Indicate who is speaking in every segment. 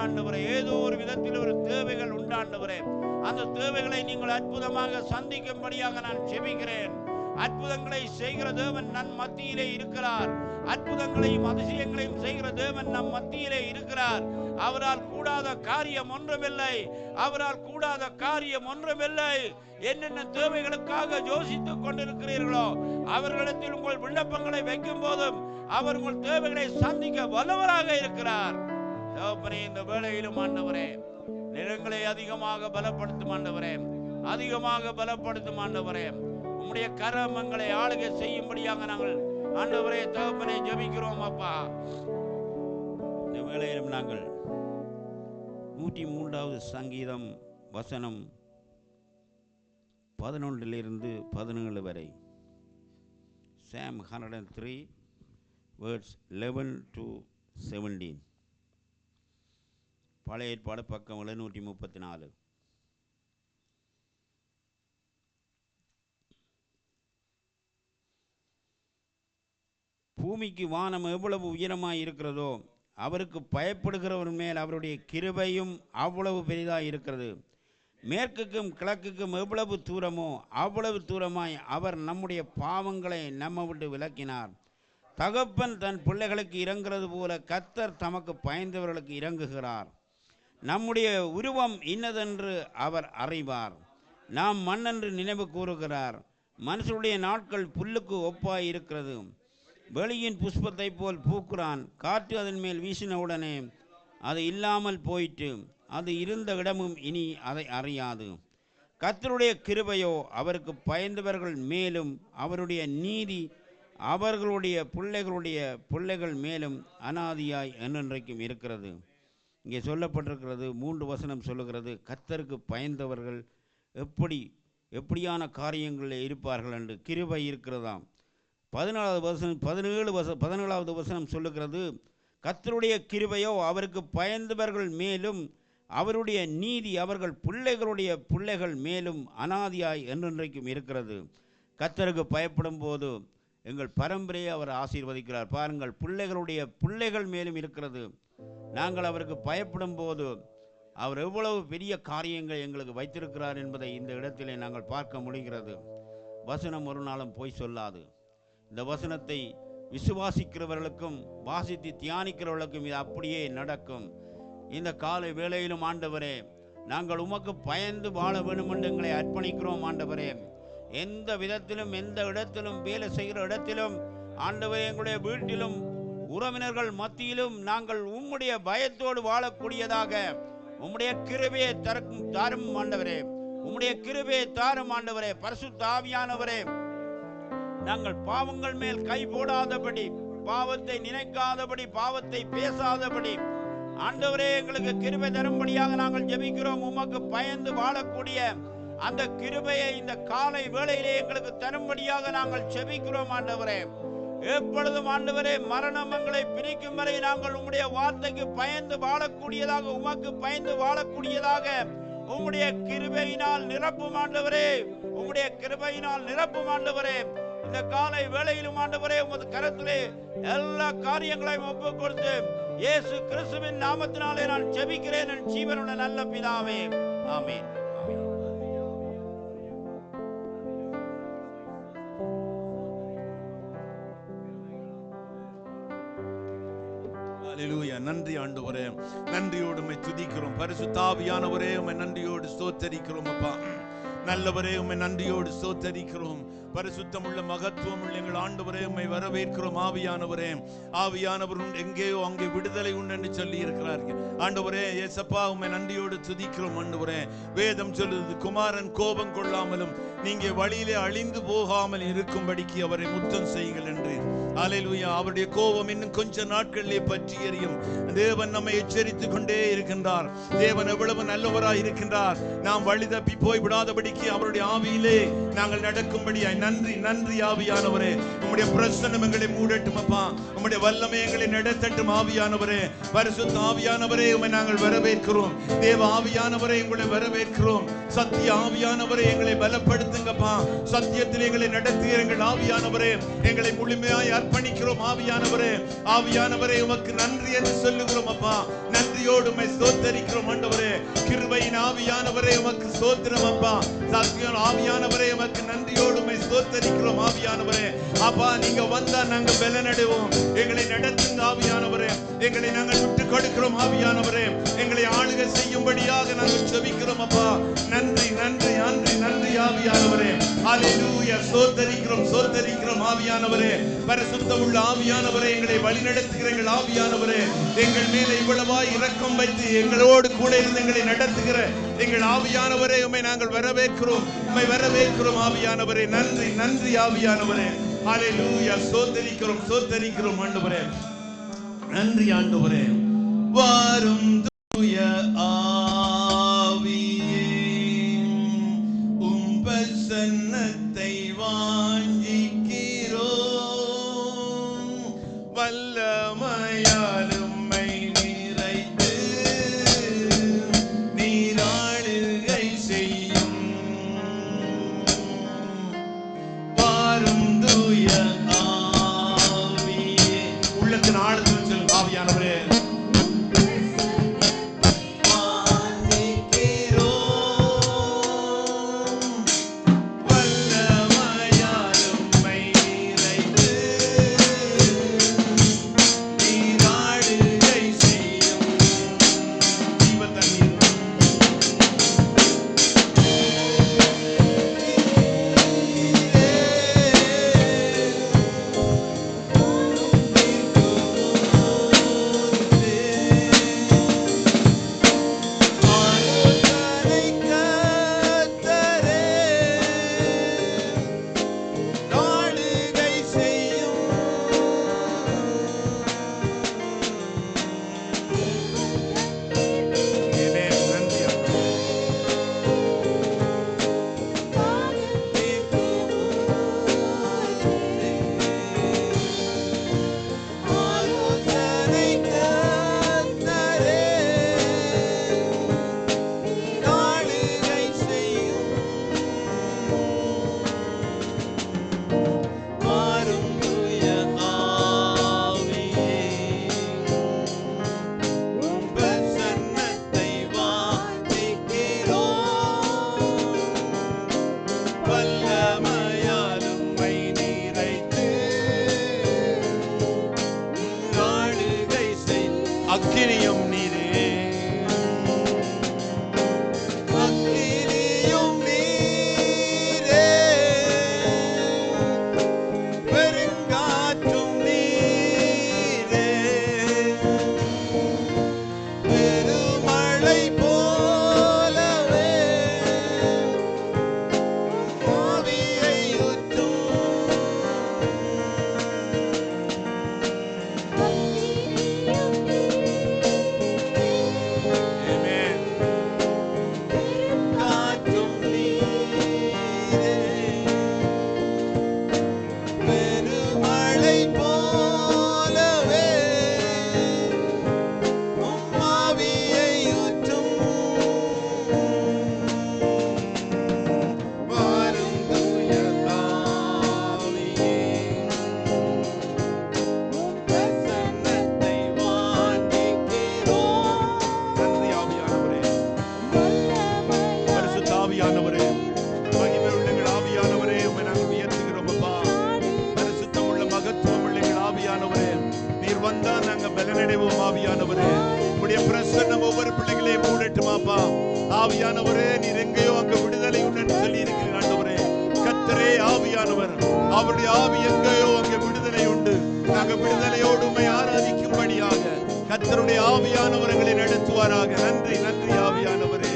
Speaker 1: ஆண்டவரே, ஏதோ ஒரு விதத்தில் ஒரு தேவைகள் உண்டாண்டவரே, அந்த தேவைகளை நீங்கள் அற்புதமாக சந்திக்கும்படியாக நான் ஜெபிக்கிறேன். அற்புதங்களை செய்கிற தேவன் நம் மத்தியிலே இருக்கிறார். அற்புதங்களையும் அதிசயங்களையும் செய்கிற தேவன் நம் மத்தியிலே இருக்கிறார். அவரால் கூடாத காரியம் ஒன்றுமில்லை. அவரால் கூடாத காரியம் ஒன்றுமில்லை. என்னென்ன தேவைகளுக்காக யோசித்துக் கொண்டிருக்கிறீர்களோ அவர்களிடத்தில் உங்கள் விண்ணப்பங்களை வைக்கும் போதும் அவர் உங்கள் தேவைகளை சந்திக்க வல்லவராக இருக்கிறார். இந்த வேளையிலும் ஆண்டவரே, நிலங்களை அதிகமாக பலப்படுத்தும் ஆண்டவரே, அதிகமாக பலப்படுத்தும் ஆண்டவரே, உம்முடைய கரமங்களை ஆளுகை செய்யும்படியாக நாங்கள் ஆண்டவரே தகப்பனை ஜெபிக்கிறோம் அப்பா. இந்த வேளையிலும் நாங்கள் 103வது சங்கீதம் வசனம் 11 17 வரை, Psalm 103 verse 11 to 17, பழைய ஏற்பாடு பக்கம் 734. பூமிக்கு வானம் எவ்வளவு உயரமாய் இருக்கிறதோ அவருக்கு பயப்படுகிறவர் மேல் அவருடைய கிருபையும் அவ்வளவு பெரிதாய் இருக்கிறது. மேற்குக்கும் கிழக்குக்கும் எவ்வளவு தூரமோ அவ்வளவு தூரமாய் அவர் நம்முடைய பாவங்களை நம்ம விட்டு விலக்கினார். தகப்பன் தன் பிள்ளைகளுக்கு இறங்குறது போல கர்த்தர் தமக்கு பயந்தவர்களுக்கு இறங்குகிறார். நம்முடைய உருவம் இன்னதென்று அவர் அறிவார். நாம் மண்ணென்று நினைவு கூறுகிறார். மனுஷனுடைய நாட்கள் புல்லுக்கு ஒப்பாய் இருக்கிறது. வெளியின் புஷ்பத்தை போல் பூக்குறான். காற்று அதன் மேல் வீசினவுடனே அது இல்லாமல் போயிட்டு, அது இருந்த இடமும் இனி அதை அறியாது. கர்த்தருடைய கிருபையோ அவருக்கு பயந்தவர்கள் மேலும் அவருடைய நீதி அவர்களுடைய பிள்ளைகள் மேலும் அனாதியாய் என்றென்றைக்கும் இருக்கிறது. இங்கே சொல்லப்பட்டிருக்கிறது, 3 வசனம் சொல்லுகிறது, கர்த்தருக்கு பயந்தவர்கள் எப்படியான காரியங்களில் இருப்பார்கள் என்று. கிருபை இருக்கிறதாம். 17வது வசனம் சொல்லுகிறது, கர்த்தருடைய கிருபையோ அவருக்கு பயந்தவர்கள் மேலும் அவருடைய நீதி அவர்கள் பிள்ளைகள் மேலும் அனாதியாய் என்றென்றைக்கும் இருக்கிறது. கர்த்தருக்கு பயப்படும் போது எங்கள் பரம்பரையை அவர் ஆசீர்வதிக்கிறார். பாருங்கள், பிள்ளைகள் மேலும் இருக்கிறது. நாங்கள் அவருக்கு பயப்படும் போது அவர் எவ்வளவு பெரிய காரியங்கள் எங்களுக்கு வைத்திருக்கிறார் என்பதை இந்த இடத்திலே நாங்கள் பார்க்க முடிகிறது. வசனம் ஒரு நாளும் பொய் சொல்லாது. இந்த வசனத்தை விசுவாசிக்கிறவர்களுக்கும் வாசித்து தியானிக்கிறவர்களுக்கும் இது அப்படியே நடக்கும். இந்த காலை வேளையிலும் ஆண்டவரே, நாங்கள் உமக்கு பயந்து வாழ வேண்டும் என்று எங்களை அர்ப்பணிக்கிறோம் ஆண்டவரே. எந்த விதத்திலும் எந்த இடத்திலும் வேலை செய்கிற இடத்திலும் ஆண்டவரே, எங்களுடைய வீட்டிலும் உறவினர்கள் மத்தியிலும் நாங்கள் உம்முடைய பயத்தோடு வாழக்கூடியதாக உம்முடைய கிருபையை தாரும் ஆண்டவரே. உம்முடைய கிருபையை தாரும் ஆண்டவரே. பரிசுத்த ஆவியானவரே, நாங்கள் பாவங்கள் மேல் கை போடாதபடி, பாவத்தை நினைக்காதபடி, பாவத்தை பேசாதபடி ஆண்டவரே எங்களுக்கு கிருபை தரும்படியாக நாங்கள் ஜெபிக்கிறோம். உமக்கு பயந்து வாழக்கூடிய அந்த கிருபையை இந்த காலை வேளையிலே எங்களுக்கு தரும்படியாக நாங்கள் ஜெபிக்கிறோம் ஆண்டவரே. எப்பொழுதும் ஆண்டவரே, மரணம் எங்களை பிரிக்கும் வரை நாங்கள் உம்முடைய வார்த்தைக்கு பயந்து வாழக்கூடியதாக, உமக்கு பயந்து வாழக்கூடியதாக உம்முடைய கிருபையினால் நிரப்பும் ஆண்டவரே. உம்முடைய கிருபையினால் நிரப்பும் ஆண்டவரே. இந்த காலை வேளையிலும் ஆண்டவரே, உமது கரத்திலே எல்லா காரியங்களையும் ஒப்புக் கொடுத்து இயேசு கிறிஸ்துவின் நாமத்தினாலே நான் ஜெபிக்கிறேன் என் ஜீவனுள்ள நல்ல பிதாவே, ஆமென்.
Speaker 2: அல்லேலூயா. நன்றி ஆண்டவரே, நன்றியோடு உம்மை துதிக்கிறோம். பரிசுத்த ஆவியானவரே, உம்மை நன்றியோடு ஸ்தோத்தரிக்கிறோம். அப்பா நல்லவரே, உம்மை நன்றியோடு ஸ்தோத்தரிக்கிறோம். பரிசுத்தமுள்ள மகத்துவமுள்ள எங்கள் ஆண்டவரே, உம்மை வரவேற்கிறோம். ஆவியானவர் எங்கேயோ அங்கே விடுதலை உண்டு என்று சொல்லி இருக்கிறார்கள் ஆண்டவரே. ஏசப்பா, உம்மை நன்றியோடு துதிக்கிறோம் ஆண்டவரே. வேதம் சொல்லுது, குமாரன் கோபம் கொள்ளாமலும் நீங்க வழியிலே அழிந்து போகாமல் இருக்கும்படிக்கு அவரை முத்தம் செய்யுங்கள் என்று. அல்லேலூயா. அவருடைய கோபம் இன்னும் கொஞ்ச நாட்களிலே பற்றி எரியும். தேவன் நம்மை எச்சரித்துக் கொண்டே இருக்கின்றார். தேவன் எவ்வளவு நல்லவராய் இருக்கின்றார். நாம் வழி தப்பி போய் விடாதபடிக்கு அவருடைய ஆவியிலே நாங்கள் நடக்கும்படியாய். நன்றி நன்றி ஆவியானவரே. உம்முடைய பிரசன்னம் எங்களை மூடட்டும் அப்பா. உம்முடைய வல்லமை எங்களை நடத்தட்டும் ஆவியானவரே. பரிசுத்த ஆவியானவரே, உம்மை நாங்கள் வரவேற்கிறோம். தேவ ஆவியானவரே, உங்களை வரவேற்கிறோம். சத்திய ஆவியானவரே, எங்களை பலப்படுத்துங்கப்பா. சத்தியத்தில் எங்களை நடத்துகிற எங்கள் ஆவியானவரே, எங்களை முழுமையாய் அர்ப்பணிக்கிறோம் ஆவியானவரே. ஆவியானவரே, உமக்கு நன்றி என்று சொல்லுகிறோம் அப்பா. நன்றி நன்றியோடு உம்மை ஸ்தோத்திரிக்கிறோம் ஆண்டவரே. கிருபையின் ஆவியானவரே உமக்கு ஸ்தோத்திரம் அப்பா. சத்தியம் ஆவியானவரே உமக்கு நன்றியோடு உம்மை ஸ்தோத்திரிக்கிறோம் ஆவியானவரே. அப்பா நீங்க வந்தா நாங்க பலனடைவோம். எங்களை நடத்துங்க ஆவியானவரே. எங்களை நாங்கள் விட்டு கொடுக்கிறோம் ஆவியானவரே. எங்களை ஆளுகை செய்யும்படியாக நாங்கள் ஜெபிக்கிறோம் அப்பா. நன்றி நன்றி நன்றி நன்றி ஆவியானவரே. ஹல்லேலூயா. ஸ்தோத்திரிக்கிறோம் ஆவியானவரே. பரிசுத்தமுள்ள ஆவியானவரே, எங்களை வழிநடத்துகிற எங்கள் ஆவியானவரே, எங்கள் மேலே இவ்வளவாய் இரக்கம் வைத்து எங்களோடு கூட இருந்து எங்களை நடத்துகிற எங்கள் ஆவியானவரே, உம்மை நாங்கள் வரவேற்கிறோம். உம்மை வரவேற்கிறோம் ஆவியானவரே. நன்றி நன்றி ஆவியானவரே. ஹல்லேலூயா. ஸ்தோத்திரிக்கிறோம் ஆண்டவரே. நன்றி ஆண்டவரே. வாரும் தூய ஆவியே, உம் பிரசன்னத்தை வாஞ்சிக்கிறோம். வல்லமையால் உம்மை நிறைத்து நீராளுகை செய்யும். வாரும் தூய ஆவியே. உள்ளத்தின் ஆழத்தில் செல்லும் ஆவியானவரே, அக்கினியும் நீரே, அக்கினியும் நீரே, பெருங்காற்றும் நீரே, பெருமழை போலவே ஆவியை ஊற்றும். ஆவியானவரே, நீர் எங்கேயோ அங்க விடுதலை உண்டு சொல்லி இருக்கிறீர் ஆண்டவரே. கர்த்தரே ஆவியானவர், அவருடைய ஆவி எங்கேயோ அங்கே விடுதலை உண்டு. நாங்கள் விடுதலையோடு உம்மை ஆராதிக்கும்படியாக கர்த்தருடைய ஆவியானவர் எங்களை நடத்துவாராக. நன்றி நன்றி ஆவியானவரே.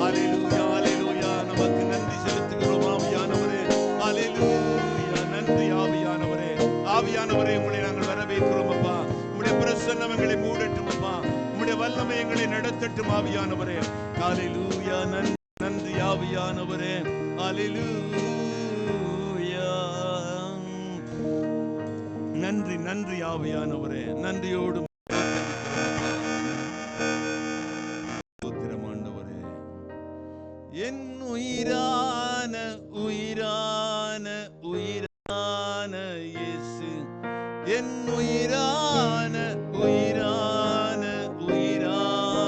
Speaker 2: ஹல்லேலூயா ஹல்லேலூயா. நமக்கு நன்றி செலுத்துகிறோம் ஆவியானவரே. ஹல்லேலூயா. நன்றி ஆவியானவரே. ஆவியானவரே, உங்களை நாங்கள் வரவேற்கிறோம் அப்பா. உம்முடைய பிரசன்னம் எங்களை மூடட்டும் அப்பா. உம்முடைய வல்லமை எங்களை நடத்தட்டும் ஆவியானவரே. ஹல்லேலூயா. நன்றி ஆவியானவரே. ஹல்லேலூயா. நன்றி நன்றி ஆவியானவரே. நன்றியோடு ஆண்டவரே. என் உயிரான உயிரான உயிரான இயேசு, என் உயிரான உயிரான உயிரான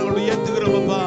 Speaker 2: நாங்கள் உயர்த்துகிறோம் அப்பா.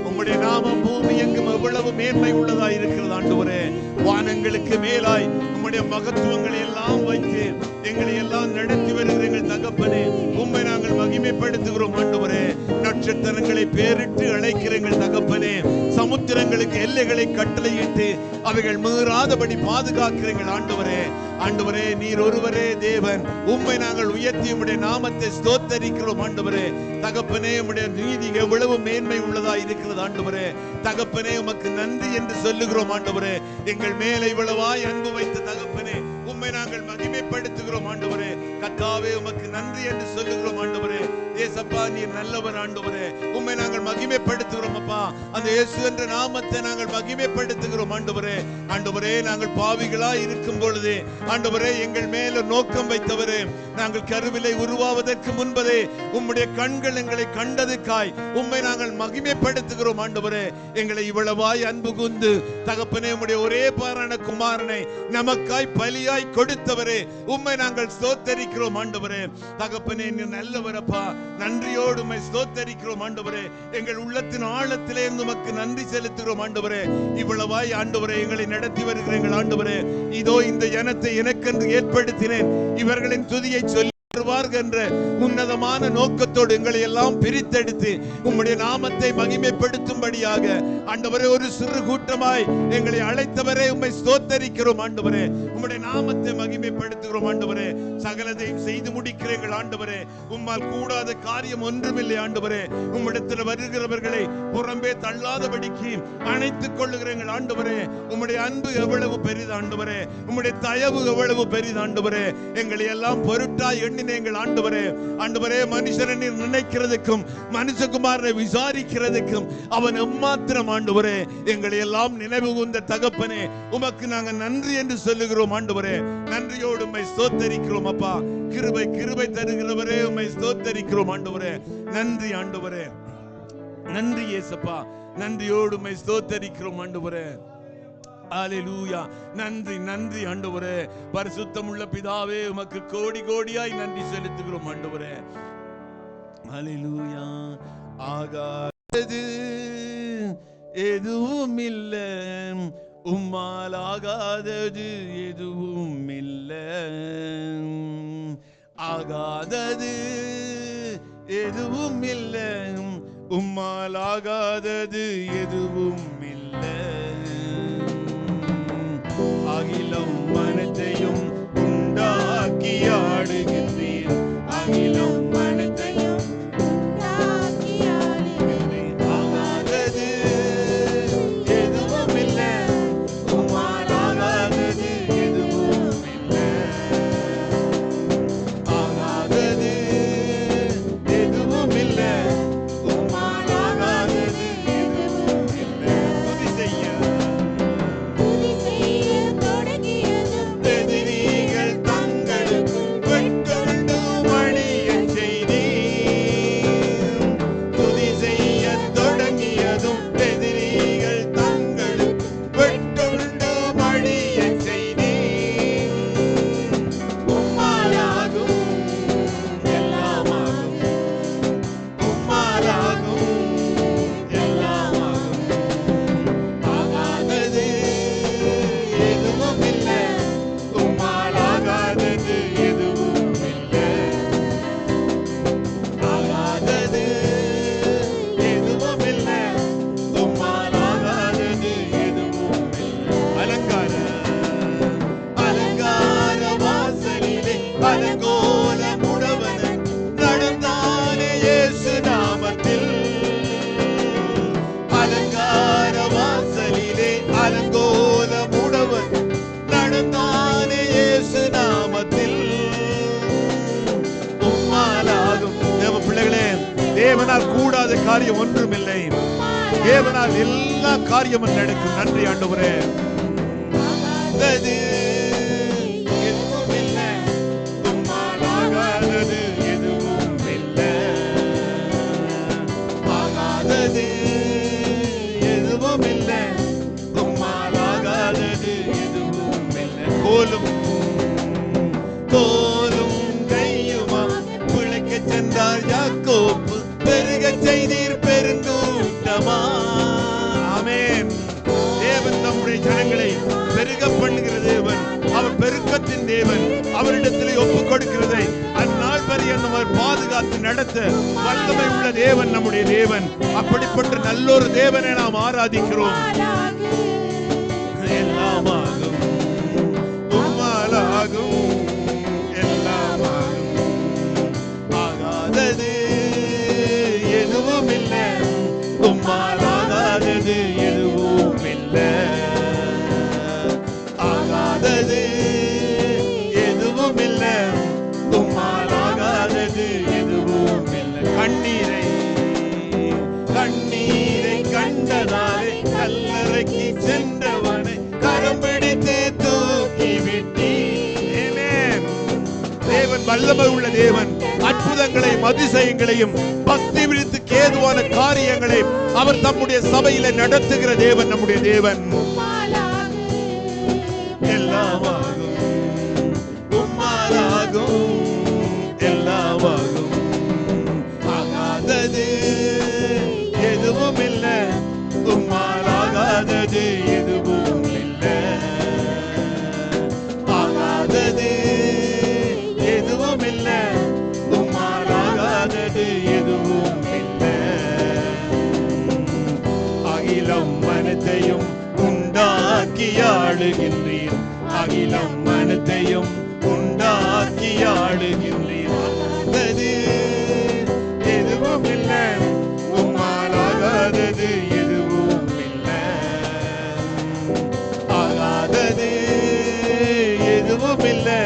Speaker 2: உம்முடைய நாமம் பூமி எங்கும் எவ்வளவு மேன்மை உள்ளதா இருக்கிறது ஆண்டவரே. வானங்களுக்கு மேலாய் உம்முடைய மகத்துவங்களை எல்லாம் வைத்து எங்களை எல்லாம் நடத்தி வருகிற எங்கள் தகப்பனே, உம்மை நாங்கள் மகிமைப்படுத்துகிறோம் ஆண்டவரே. நட்சத்திரங்களை பேரிட்டு அழைக்கிற எங்கள் தகப்பனே, சமுத்திரங்களுக்கு எல்லைகளை கட்டளையிட்டு அவைகள் மீறாதபடி பாதுகாக்கிற எங்கள் ஆண்டவரே. ஆண்டவரே, நீர் ஒருவரே தேவன். உம்மை நாங்கள் உயர்த்தி உம்முடைய நாமத்தை ஸ்தோத்தரிக்கிறோம் ஆண்டவரே. தகப்பனே, உம்முடைய நீதி எவ்வளவு மேன்மை உள்ளதா இருக்கிறது ஆண்டவரே. தகப்பனே, உமக்கு நன்றி என்று சொல்லுகிறோம் ஆண்டவரே. எங்கள் மேலே இவ்வளவாய் அன்பு வைத்த தகப்பனே, உம்மை நாங்கள் மகிமைப்படுத்துகிறோம் ஆண்டவரே. கர்த்தாவே, உமக்கு நன்றி என்று சொல்லுகிறோம் ஆண்டவரே. ஏசப்பா, நீர் நல்லவர் ஆண்டவரே. உம்மை நாங்கள் மகிமைப்படுத்துகிறோம் அப்பா. அந்த இயேசு என்ற நாமத்தை நாங்கள் மகிமைப்படுத்துகிறோம் ஆண்டவரே. ஆண்டவரே, நாங்கள் பாவிகளாய் இருக்கும் பொழுதே ஆண்டவரே எங்கள் மேல நோக்கம் வைத்தவரே, நாங்கள் கருவிலை உருவாவதற்கு முன்பதே உம்முடைய கண்கள் எங்களை கண்டதுக்காய் உம்மை நாங்கள் மகிமைப்படுத்துகிறோம் ஆண்டவரே. எங்களை இவ்வளவாய் அன்பு கூர்ந்து தகப்பனே, உம்முடைய ஒரே பாரான குமாரனை நமக்காய் பலியாய் கொடுத்தவரே, உம்மை நாங்கள் ஸ்தோத்தரிக்கிறோம் ஆண்டவரே. தகப்பனே, நீர் நல்லவரப்பா. நன்றியோடு உம்மை ஸ்தோத்தரிக்கிறோம் ஆண்டவரே. எங்கள் உள்ளத்தின் ஆழத்திலே உமக்கு நன்றி செலுத்துகிறோம் ஆண்டவரே. இவ்வளவாய் ஆண்டவரே எங்களை நடத்தி வருகிற எங்கள் ஆண்டவரே, இதோ இந்த ஜனத்தை எனக்கென்று ஏற்படுத்தினேன், இவர்களின் துதியை சொல்லி என்ற உன்னதமான நோக்கத்தோடு எங்களை எல்லாம் பிரித்தெடுத்து உம்முடைய நாமத்தை மகிமைப்படுத்தும்படியாக ஆண்டவரே ஒரு சிறு கூட்டமாய் எங்களை அழைத்தவரே, உம்மை ஸ்தோத்தரிக்கிறோம் ஆண்டவரே. உம்முடைய நாமத்தை மகிமைப்படுத்துகிறோம் ஆண்டவரே. சகலதையும் செய்து முடிக்கிற எங்கள் ஆண்டவரே, உம்மால் கூடாத காரியம் ஒன்றுமில்லை ஆண்டவரே. உம்மிடத்தில் வருகிறவர்களை புறம்பே தள்ளாதபடிக்கு அணைத்துக் கொள்ளுகிற எங்கள் ஆண்டவரே. உம்முடைய அன்பு எவ்வளவு பெரிது ஆண்டவரே. உம்முடைய தயவு எவ்வளவு பெரிது ஆண்டவரே. எங்களை எல்லாம் பொருட்டாய் எண்ணின எங்கள் ஆண்டவரே. ஆண்டவரே, மனுஷனை நினைக்கிறதுக்கும் மனுஷகுமாரனை விசாரிக்கிறதுக்கும் அவன் எம்மாத்திரம் ஆண்டவரே. எங்களை எல்லாம் நினைவு கூர்ந்த தகப்பனே, உமக்கு நாங்கள் நன்றி என்று சொல்லுகிறோம் ஆண்டவரே. நன்றியோடு உம்மை ஸ்தோத்தரிக்கிறோம் அப்பா. கிருபை கிருபை தருகிறவரே, உம்மை ஸ்தோத்தரிக்கிறோம் ஆண்டவரே. நன்றி ஆண்டவரே, நன்றி இயேசப்பா. நன்றியோடு உம்மை ஸ்தோத்தரிக்கிறோம் ஆண்டவரே. அல்லேலூயா. நன்றி நன்றி ஆண்டவரே. பரிசுத்தமுள்ள பிதாவே, உமக்கு கோடி கோடியாய் நன்றி செலுத்துகிறோம் ஆண்டவரே. அல்லேலூயா. ஆகாதது எதுவும் இல்லை, உம்மால் ஆகாதது எதுவும் இல்லை. ஆகாதது எதுவும் இல்லை, உம்மால் ஆகாதது எதுவும் இல்லை. அகிலம் மனத்தையும் உண்டாக்கி ஆடுகின்றேன், அகிலம் மனத்தையும் உண்டாக்கி ஆடுகின்றேன். ஆகாதது எதுவும் இல்லை, உம்மால் ஆகாதது எதுவும் இல்லை. ஆகாதது எதுவும் இல்லை, உம்மால் ஆகாதது எதுவும் இல்லை. துதி செய்ய தேவனால் கூடாத காரியம் ஒன்றுமில்லை. தேவனால் எல்லா காரியமும் நடக்கும். நன்றி ஆண்டவரே. எதுவும் இல்லை, உம்மால் ஆகாதது எதுவும் இல்லை. ஆகாதது எதுவும் இல்லை, உம்மால் ஆகாதது எதுவும் இல்லை. கோலும் கோலும் கையுமா பிழைக்க சென்றார் யாக்கோப்பு, பெருக செய்தீர் பெரு கொடுக்கிறதை அந்நாள் பரியந்தம் அவர் பாதுகாத்து நடத்த வல்லமை உள்ள தேவன் நம்முடைய தேவன். அப்படிப்பட்ட நல்லொரு தேவனை நாம் ஆராதிக்கிறோம். எல்லாமாகும் உம்மாலாகும், எல்லாமாகும், ஆகாதது எதுவும் இல்லை, உம்மாலாகாதது எதுவும் இல்லை, ஆகாதது எதுவும் இல்லை, உம்மாலாகாதது எதுவும் இல்லை. கண்ணீரை கண்டதாலே கல்லறைக்கு சென்றவனை கரம் பிடித்து தூக்கி விட்டீர். தேவன் வல்லமை உள்ள தேவன். அற்புதங்களையும் அதிசயங்களையும் பக்தி விழித்து கேதுவான காரியங்களை அவர் தம்முடைய சபையில நடத்துகிற தேவன் நம்முடைய தேவன். எல்லாமாகும் உம்மாலாகும், எல்லாமாகும், ஆகாதது எதுவும் இல்லை, உம்மாலாகாதது எதுவும் இல்லை, ஆகாதது எதுவும் இல்லை, உம்மாலாகாதது எதுவும் இல்லை. அகிலம் மனத்தையும் உண்டாக்கி ஆளுகின்றீர், அகிலம் மனத்தையும் உண்டாக்கி ஆளுகின்றீர், ஆகாதது எதுவும் இல்லை, உம்மாலாகாதது எதுவும் இல்லை, ஆகாதது எதுவும் இல்லை,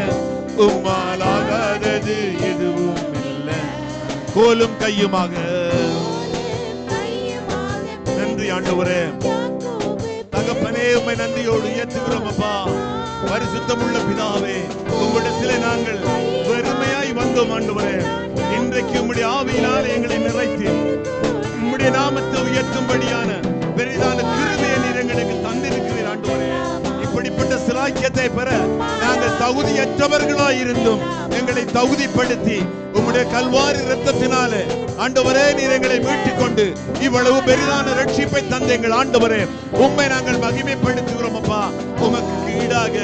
Speaker 2: உம்மாலாகாதது எதுவும் இல்லை. கோலும் கையுமாக நன்றி ஆண்டவரே. தகப்பனே உம்மை நன்றியோடு உயர்த்துகிறோம் அப்பா. பரிசுத்தமுள்ள பிதாவே, உம்மிடத்திலே நாங்கள் வெறுமையாய் வந்தோம் ஆண்டவரே. இன்றைக்கு உம்முடைய ஆவியினால் எங்களை நிறைத்து உம்முடைய நாமத்தை உயர்த்தும்படியான பெரிதான கிருபையை நீர் எங்களுக்கு தந்திருக்கிறீர் ஆண்டவரே. இப்படிப்பட்ட சிலாக்கியத்தை பெற நாங்கள் தகுதியற்றவர்களாய் இருந்தும் எங்களை தகுதிப்படுத்தி உம்முடைய கல்வாரி இரத்தத்தினாலே ஆண்டவரே நீர் எங்களை மீட்டுக் கொண்டு இவ்வளவு பெரிதான ரட்சிப்பை தந்த எங்கள் ஆண்டவரே உம்மை நாங்கள் மகிமைப்படுத்துகிறோம் அப்பா. உமக்கு ஈடாக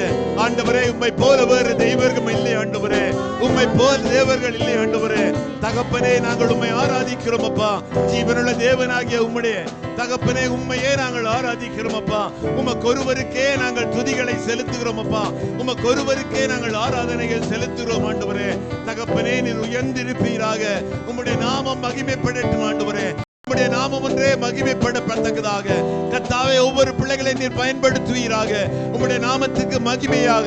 Speaker 2: ஆண்டவரே உம்மை போல வேறு தெய்வர்கள் இல்லை ஆண்டவரே, உம்மை போல தேவர்கள் இல்லை ஆண்டவரே. தகப்பனே நாங்கள் உம்மை ஆராதிக்கிறோம் அப்பா. ஜீவனுள்ள தேவனாகிய உம்முடைய தகப்பனே உம்மையே நாங்கள் ஆராதிக்கிறோம் அப்பா. உமக்கு ஒருவருக்கே நாங்கள் துதிகளை செலுத்துகிறோம் அப்பா. உமக்கு ஒருவருக்கே நாங்கள் ஆராதனைகள் செலுத்துகிறோம் ஆண்டவரே. தகப்பனே நீர் உயர்ந்திருப்பீராக, உம்முடைய நாமம் மகிமைப்படட்டும் ஆண்டவரே. உம்முடைய நாமம் ஒன்றே மகிமைப்படத்தக்கதாக கர்த்தாவே ஒவ்வொரு பிள்ளைகளை நீர் பயன்படுத்துவீராக. உம்முடைய நாமத்துக்கு மகிமையாக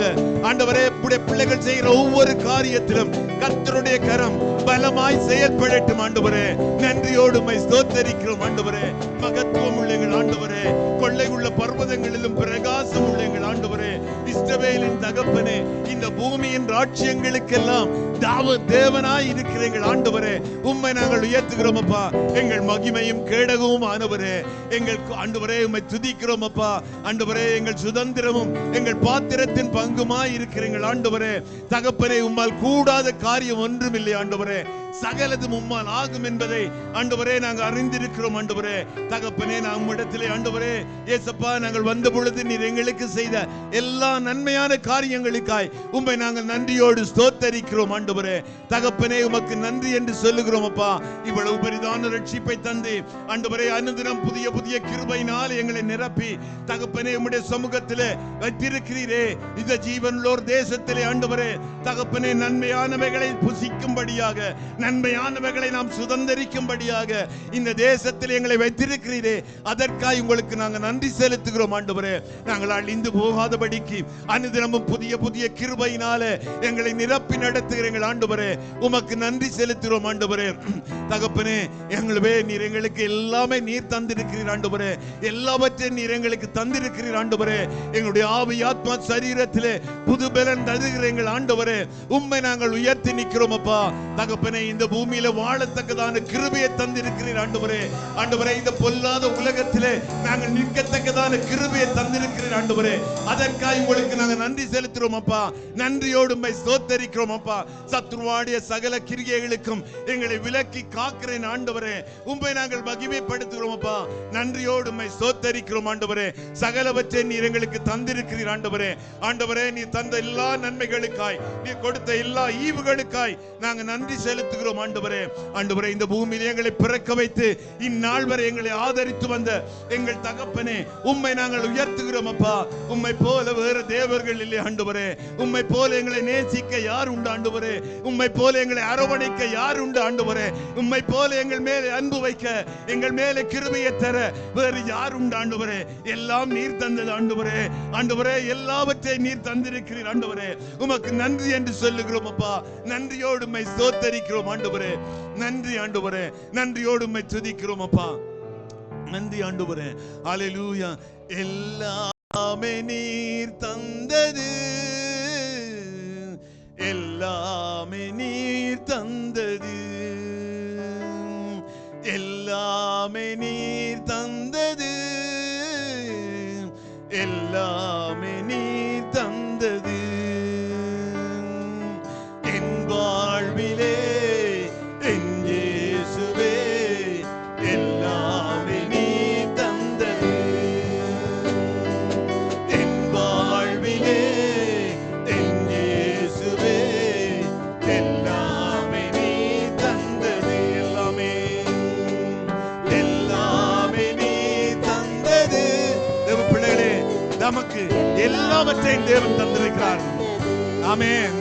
Speaker 2: ஆண்டவரே உம்முடைய பிள்ளைகள் செய்கிற ஒவ்வொரு காரியத்திலும் கர்த்தருடைய கரம் பலமாய் செயல்படட்டும் ஆண்டவரே. நன்றியோடு உம்மை ஸ்தோத்தரிக்கிறோம் ஆண்டவரே. மகத்துவம் உள்ள எங்கள் ஆண்டவரே, கொள்ளை உள்ள பர்வதங்களிலும் பிரகாசம் உள்ள எங்கள் ஆண்டவரே, இஸ்ரவேலின் தகப்பனே, இந்த பூமியின் ராஜ்யங்களுக்கெல்லாம் தேவனாய் இருக்கிற எங்கள் ஆண்டவரே உம்மை நாங்கள் உயர்த்துகிறோம் அப்பா. எங்கள் மகிமையும் கேடகமும் ஆனவரே, எங்கள் ஆண்டவரே உம்மை துதிக்கிறோம் அப்பா. ஆண்டவரே எங்கள் சுதந்திரமும் எங்கள் பாத்திரத்தின் பங்குமாய் இருக்கிற எங்கள் ஆண்டவரே தகப்பனே, உம்மால் கூடாத காரியம் ஒன்றும் இல்லை ஆண்டவரே. சகலதும் உம்மால் ஆகும் என்பதை ஆண்டவரே நாங்கள் அறிந்திருக்கிறோம் ஆண்டவரே. தகப்பனே நம்மிடத்திலே ஆண்டவரே ஏசப்பா நாங்கள் வந்த பொழுது நீர் எங்களுக்கு செய்த எல்லா நன்மையான காரியங்களுக்காய் உம்மை நாங்கள் நன்றியோடு ஸ்தோத்தரிக்கிறோம் ஆண்டவரே. தகப்பனே உமக்கு நன்றி என்று சொல்லுகிறோம் அப்பா. இவ்வளவு பெரிதான ரட்சிப்பை தந்து ஆண்டவரே அனுதினம் புதிய புதிய கிருபையினால் எங்களை நிரப்பி தகப்பனே உம்முடைய சமூகத்திலே வைத்திருக்கிறீரே. இந்த ஜீவனுள்ளோர் தேசத்திலே ஆண்டவரே தகப்பனே நன்மையானவைகளை புசிக்கும்படியாக, நன்மையானவைகளை நாம் சுதந்திரிக்கும்படியாக இந்த தேசத்தில் எங்களை வைத்திருக்கிறீரே. அதற்காக உங்களுக்கு நாங்கள் நன்றி செலுத்துகிறோம் ஆண்டவரே. நாங்கள் அழிந்து போகாதபடிக்கு அனுதினமும் புதிய புதிய கிருபையினாலே எங்களை நிரப்பி நடத்துகிற எங்கள் ஆண்டவரே உமக்கு நன்றி செலுத்துகிறோம் ஆண்டவரே. தகப்பனே எங்களுவே நீர் எங்களுக்கு எல்லாமே நீர் தந்திருக்கிறீர் ஆண்டவரே. எல்லாவற்றையும் நீர் எங்களுக்கு தந்திருக்கிறீர் ஆண்டவரே. எங்களுடைய ஆவி ஆத்மா சரீரத்திலே புது பலன் தருகிற எங்கள் ஆண்டவரே உம்மை நாங்கள் உயர்த்தி நிற்கிறோம் அப்பா. தகப்பனே இந்த பூமியில வாழத்தக்கதான கிருபையை தந்திருக்கிறீர் ஆண்டவரே. ஆண்டவரே, இந்த பொல்லாத உலகத்திலே நாங்கள் நிற்கத்தக்கதான கிருபையை தந்திருக்கிறீர் ஆண்டவரே. அதற்காக உங்களுக்கு நாங்கள் நன்றி செலுத்துறோம் அப்பா. நன்றியோடு உம்மை ஸ்தோத்தரிக்கிறோம் அப்பா. சத்துருவாடிய சகல கிரியைகளுக்கும் எங்களை விலக்கி காக்கிறேன் ஆண்டவரே. உம்மை நாங்கள் மகிமைப்படுத்துகிறோம் அப்பா. நன்றியோடு உம்மை ஸ்தோத்தரிக்கிறோம் ஆண்டவரே. சகலவற்றை நீர் எங்களுக்கு தந்திருக்கிறீர் ஆண்டவரே. ஆண்டவரே, நீ தந்த எல்லா நன்மைகளுக்காய், நீ கொடுத்த எல்லா ஈவுகளுக்காய் நாங்கள் நன்றி செலுத்துகிறோம் ஆண்டவரே. ஆண்டவரே, இந்த பூமியில் எங்களை பிறக்க வைத்து இந்நாள் வரை எங்களை ஆதரித்து வந்த எங்கள் தகப்பனே, உம்மை நாங்கள் உயர்த்துகிறோம் அப்பா. உம்மை போல வேறு தேவர்கள் இல்லை ஆண்டவரே. உம்மை போல எங்களை நேசிக்க யார் உண்டு ஆண்டவரே? உம்மை போல எங்களை அரவணைக்க யார் உண்டு ஆண்டவரே? உம்மை போல எங்கள் மேலே அன்பு வைக்க, எங்கள் மேலே கிருபையை தர வேறு யார் உண்டு ஆண்டவரே? எல்லாம் நீர் தந்தது ஆண்டவரே. ஆண்டவரே, எல்லாவற்றையும் நீர் தந்திருக்கிறீர் ஆண்டவரே. உமக்கு நன்றி என்று சொல்லுகிறோம் அப்பா. நன்றியோடு உம்மை ஸ்தோத்தரிக்கிறோம் ஆண்டவரே. நன்றி ஆண்டவரே. நன்றியோடு உம்மை துதிக்கிறோம் அப்பா. நன்றி ஆண்டவரே. ஹல்லேலூயா. எல்லாமே நீர் தந்தது, எல்லாமே நீர் தந்தது, எல்லாமே நீர் தந்தது, எல்லாமே நீர் தந்தது. என் வாழ்விலே என் இயேசுவே, எல்லாமே நீர் தந்தது. என் வாழ்விலே என் இயேசுவே, எல்லாமே நீர் தந்தது. எல்லாமே எல்லாமே நீர் தந்தது. தேவ பிள்ளைகளே, நமக்கு எல்லாவற்றையும் தேவன் தந்திருக்கிறார். ஆமென்.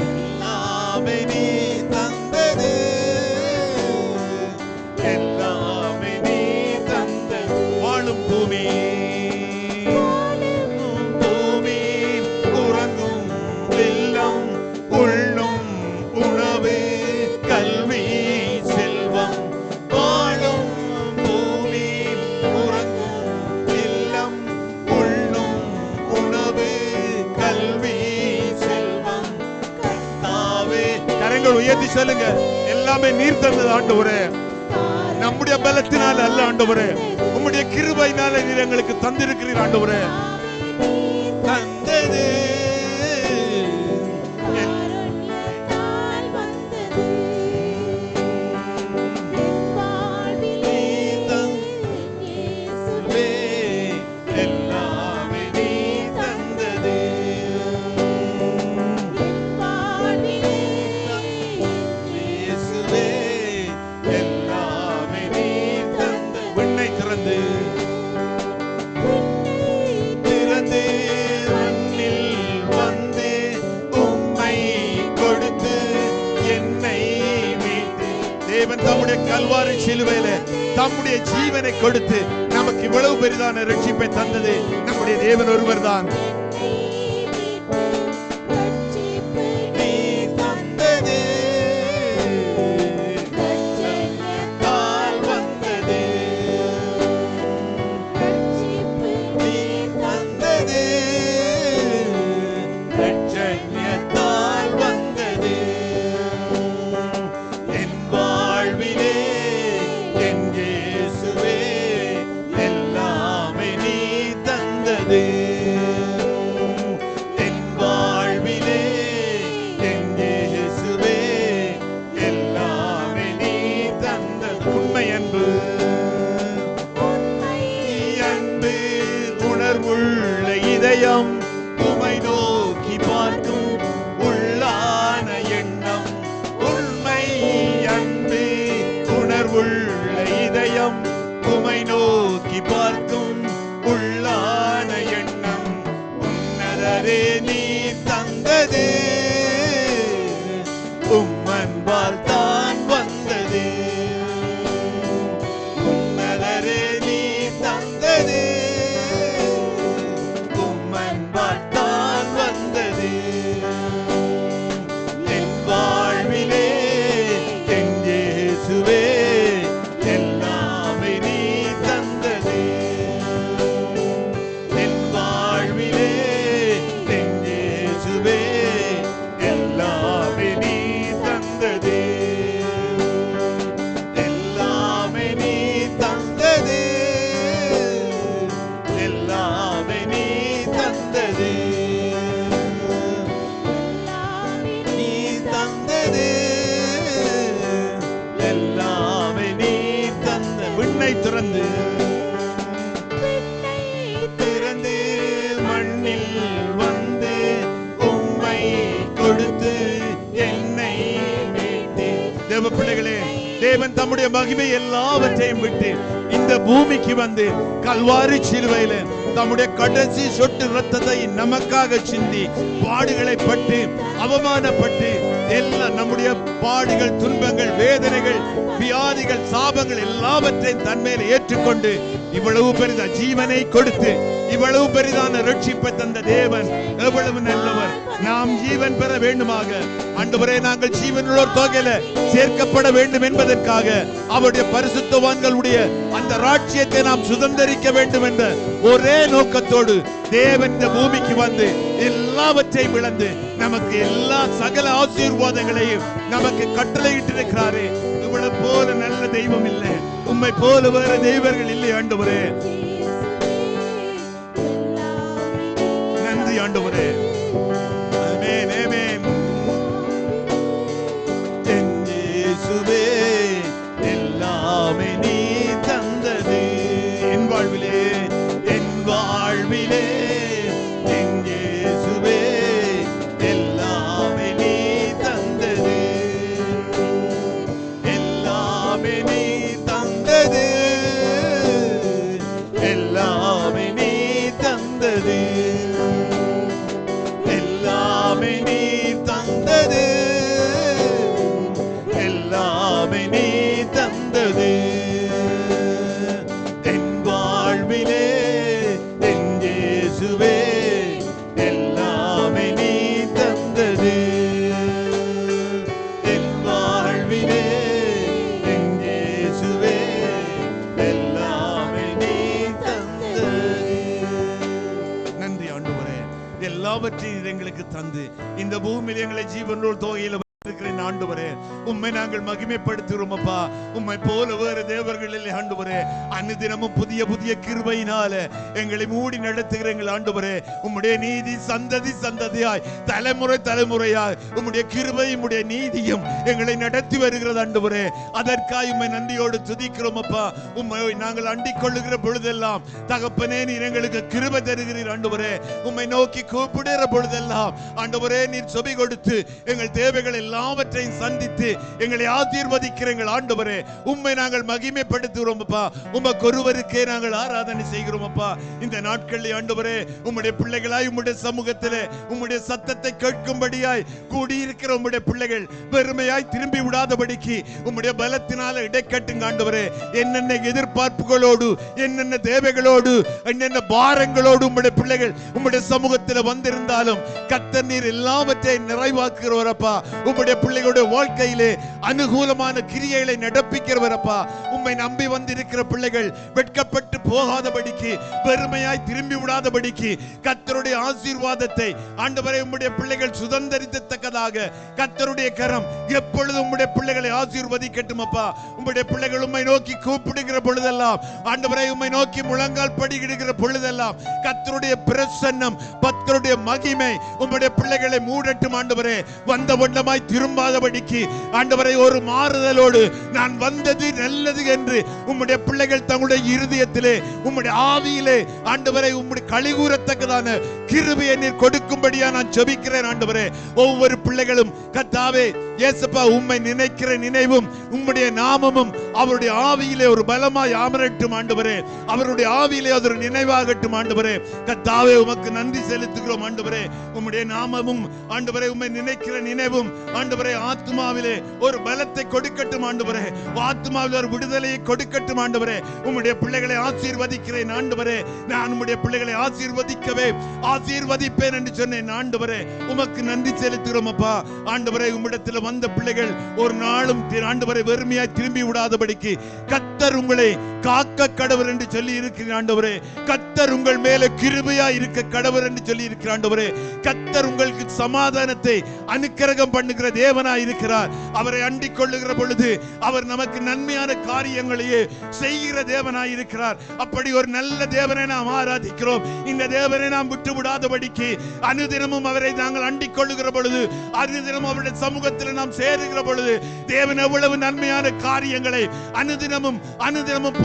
Speaker 2: எல்லாமே நீர் தந்தது, எல்லாமே நீர் தந்தது. வாழும் பூமி, பூமி உறங்கும் இல்லம், உண்ணும் உணவு கல்வி செல்வம். வாழும் பூமி உறங்கும் இல்லம், உண்ணும் உணவு கல்வி செல்வம். கர்த்தாவே, கரங்கள் உயர்த்தி சொல்லுங்க, எல்லாமே நீர் தந்தது ஆண்டவரே. நம்முடைய பலத்தினால அல்ல ஆண்டவரே, உம்முடைய கிருபையினால நீர் எங்களுக்கு தந்திருக்கிறீர் ஆண்டவரே. தந்தது எல்லாமே நீர் தந்தது. இயேசுவே, எல்லாமே நீர் தந்தது. விண்ணை திறந்து திறந்து மண்ணில் வந்து உம்மை கொடுத்து என்னை மீட்டு. தேவன் தம்முடைய கல்வாரி சிலுவையில தம்முடைய ஜீவனை கொடுத்து நமக்கு இவ்வளவு பெரிதான ரட்சிப்பை தந்தது நம்முடைய தேவன் ஒருவர் தான். இதயம் உம்மை நோக்கி பார்க்கும் உள்ளான எண்ணம். உண்மை அன்பு உணர்வுள்ள இதயம் உம்மை நோக்கி பார்க்கும் உள்ளான எண்ணம். உன்னதரே நீர் தந்தது, உம்மன்பால் தான் வந்தது. உன்னதரே நீர் தந்தது, என் வாழ்விலே என் இயேசுவே, எல்லாமே நீர் தந்தது. விண்ணை திறந்து மண்ணில் வந்து உம்மை கொடுத்து என்னை மீட்டு. தேவ பிள்ளைகளே, தேவன் தம்முடைய மகிமை எல்லாவற்றையும் விட்டு இந்த பூமிக்கு வந்து கல்வாரி சிலுவையில தம்முடைய கடைசி சொட்டு ரத்தத்தை நமக்காக சிந்தி பாடுகளை பட்டு அவமானப்பட்டு எல்லாம் நம்முடைய பாடுகள், துன்பங்கள், வேதனைகள், வியாதிகள், சாபங்கள் எல்லாவற்றையும் தன்மேல் ஏற்றுக்கொண்டு இவ்வளவு பெரித ஜீவனை கொடுத்து இவ்வளவு பெரிதான ரட்சிப்பை தந்த தேவன் எவ்வளவு நல்லவர். நாம் ஜீவன் பெற வேண்டுமாக, ஆண்டவரே நாங்கள் ஜீவனுள்ளோர் தொகையில சேர்க்கப்பட வேண்டும் என்பதற்காக அவருடைய பரிசுத்தவான்களுடைய அந்த ராஜ்யத்தை நாம் சுதந்திரிக்க வேண்டும் என்ற ஒரே நோக்கத்தோடு தேவன் இந்த பூமிக்கு வந்து எல்லாவற்றையும் இழந்து நமக்கு எல்லா சகல ஆசீர்வாதங்களையும் நமக்கு கட்டளையிட்டிருக்கிறாரே. இவ்வளவு போல நல்ல தெய்வம் இல்லை, உம்மை போல வேற தெய்வங்கள் இல்லை ஆண்டவரே. நன்றி ஆண்டவரே. ஆமென், ஆமென். இயேசுவே எல்லாமே நீ தந்தது என் வாழ்விலே, என் வாழ்விலே. இயேசுவே எல்லாமே நீ தந்தது, எல்லாமே நீ தந்தது, எல்லாமே நீ தந்தது, எல்லாமே நீ தந்தது, எல்லாமே நீ தந்தது என் வாழ்விலே. என் இயேசுவே எல்லாமே நீ தந்தது என் வாழ்விலே. என் இயேசுவே எல்லாமே நீ தந்தது. நன்றி ஆண்டவரே, எல்லாவற்றையும் எங்களுக்கு தந்து இந்த பூமியில் எங்களை ஜீவனோடு தொகையில இருக்கிறேன் ஆண்டவரே. உம்மை நாங்கள் மகிமைப்படுத்துகிறோம் அப்பா. உம்மை போல வேறு தேவர்கள் இல்லை ஆண்டவரே. அனுதினமும் புதிய புதிய கிருபையினால எங்களை மூடி நடத்துகிற எங்கள் ஆண்டவரே, உம்முடைய நீதி சந்ததி சந்ததியாய் தலைமுறை தலைமுறையாய் உம்முடைய கிருபை உம்முடைய நீதியும் எங்களை நடத்தி வருகிறது ஆண்டவரே. அதற்காக உம்மை நன்றியோடு துதிக்கிறோம் அப்பா. உம்மை நாங்கள் அண்டிக் கொள்ளுகிற பொழுதெல்லாம் தகப்பனே நீர் எங்களுக்கு கிருபை தருகிறீர் ஆண்டவரே. உம்மை நோக்கி கூப்பிடுகிற பொழுதெல்லாம் ஆண்டவரே நீர் செவி கொடுத்து எங்கள் தேவைகள் எல்லாவற்றையும் சந்தித்து எங்களை ஆசீர்வதிக்கிற எங்கள் ஆண்டவரே, உம்மை நாங்கள் மகிமைப்படுத்துகிறோம் அப்பா. உமக்கு ஒருவருக்கே நாங்கள் ஆராதனை செய்கிறோம் அப்பா. இந்த நாட்களில் ஆண்டவரே உம்முடைய பிள்ளைகளாய் உம்முடைய சமூகத்திலே உம்முடைய சத்தத்தை கேட்கும்படியாய் கூடியிருக்கிற உம்முடைய பிள்ளைகள் வெறுமையாய் திரும்பி விடாதபடிக்கு உம்முடைய பலத்தினால இடைக்கட்டுங்க ஆண்டவரே. என்னென்ன எதிர்பார்ப்புகளோடு, என்னென்ன தேவைகளோடு, என்னென்ன பாரங்களோடு உம்முடைய பிள்ளைகள் உம்முடைய சமூகத்தில் வந்திருந்தாலும் கர்த்தர் நீர் எல்லாவற்றையும் நிறைவாக்குகிறவரப்பா. உம்முடைய பிள்ளைகளுடைய வாழ்க்கையிலே அனுகூலமான கிரியைகளை நடப்பிக்கிறவரப்பா. உம்மை நம்பி வந்திருக்கிற பிள்ளைகள் வெட்கப்பட்டு போகாதபடிக்கு, பெருமையாய் திரும்பி விடாதபடிக்கு கர்த்தருடைய ஆசீர்வாதத்தை ஆண்டவரே உம்முடைய பிள்ளைகள் சுதந்திரித்தக்கதாக கர்த்தருடைய கரம் எப்பொழுதும் உம்முடைய பிள்ளைகளை ஆசீர்வதிக்கட்டும் அப்பா. உம்முடைய பிள்ளைகள் உம்மை நோக்கி கூப்பிடுகிற பொழுதெல்லாம் ஆண்டவரே, உம்மை நோக்கி முழங்கால் படியிடுகிற பொழுதெல்லாம் கர்த்தருடைய பிரசன்னம், கர்த்தருடைய மகிமை உம்முடைய பிள்ளைகளை மூடட்டும் ஆண்டவரே. வந்த வண்ணமாய் திரும்பாதபடிக்கு ஆண்டவரை ஒரு மாறுதலோடு நான் வந்தது நல்லது என்று உம்முடைய பிள்ளைகள் தங்களுடைய இருதயத்திலே உம்முடைய ஆவியிலே ஆண்டவரை உம்முடைய களிகூறத்தக்கதான கிருபையை நீர் கொடுக்கும்படியா நான் ஜெபிக்கிறேன் ஆண்டவரே. ஒவ்வொரு பிள்ளைகளும் கர்த்தாவே இயேசுப்பா உம்மை நினைக்கிற நினைவும் உம்முடைய நாமமும் அவருடைய ஆவியிலே ஒரு பலமாய் அமரட்டும் ஆண்டவரே. அவருடைய ஆவியிலே அது ஒரு நினைவாகட்டும் ஆண்டவரே. கர்த்தாவே உமக்கு நன்றி செலுத்துகிறோம் ஆண்டவரே. உம்முடைய நாமமும் ஆண்டவரே உம்மை நினைக்கிற நினைவும் ஆண்டவரே ஆத்மாவிலே ஒரு பலத்தை கொடுக்கட்டும் ஆண்டவரே. ஆத்மாவிலே ஒரு விடுதலையை கொடுக்கட்டும் ஆண்டவரே. உம்முடைய பிள்ளைகளை ஆசீர்வதிக்கிறேன் ஆண்டவரே. நான் உம்முடைய பிள்ளைகளை ஆசீர்வதிக்கவே ஆசீர்வதிப்பேன் என்று சொன்னேன் ஆண்டவரே. உமக்கு நன்றி செலுத்துகிறோம் அப்பா. ஆண்டவரே உம்மிடத்தில் வந்த பிள்ளைகள் ஒரு நாளும் ஆண்டவரை வெறுமையாய் திரும்பி விடாதபடிக்கு கர்த்தர் உங்களை காக்க கடவர் என்று சொல்லி இருக்கிற ஆண்டவரே. கர்த்தர் உங்கள் மேலே கிருபையாய் இருக்க கடவர் என்று சொல்லி இருக்கிற ஆண்டவரே. கர்த்தர் உங்களுக்கு சமாதானத்தை அனுக்கிரகம் பண்ணுகிற தேவனாய் இருக்கிறார். அவரை அண்டிக் கொள்ளுகிற பொழுது அவர் நமக்கு நன்மையான காரியங்களையே செய்கிற தேவனாய் இருக்கிறார். அப்படி ஒரு நல்ல தேவனை நாம் ஆராதிக்கிறோம். இந்த தேவனை நாம் விட்டு விடாதபடிக்கு அனுதினமும் அவரை நாங்கள் அண்டிக் கொள்ளுகிற பொழுது, அனுதினமும் அவருடைய சமூகத்தில் நாம் சேருகிற பொழுது தேவன் எவ்வளவு நன்மையான காரியங்களை அனுதினமும்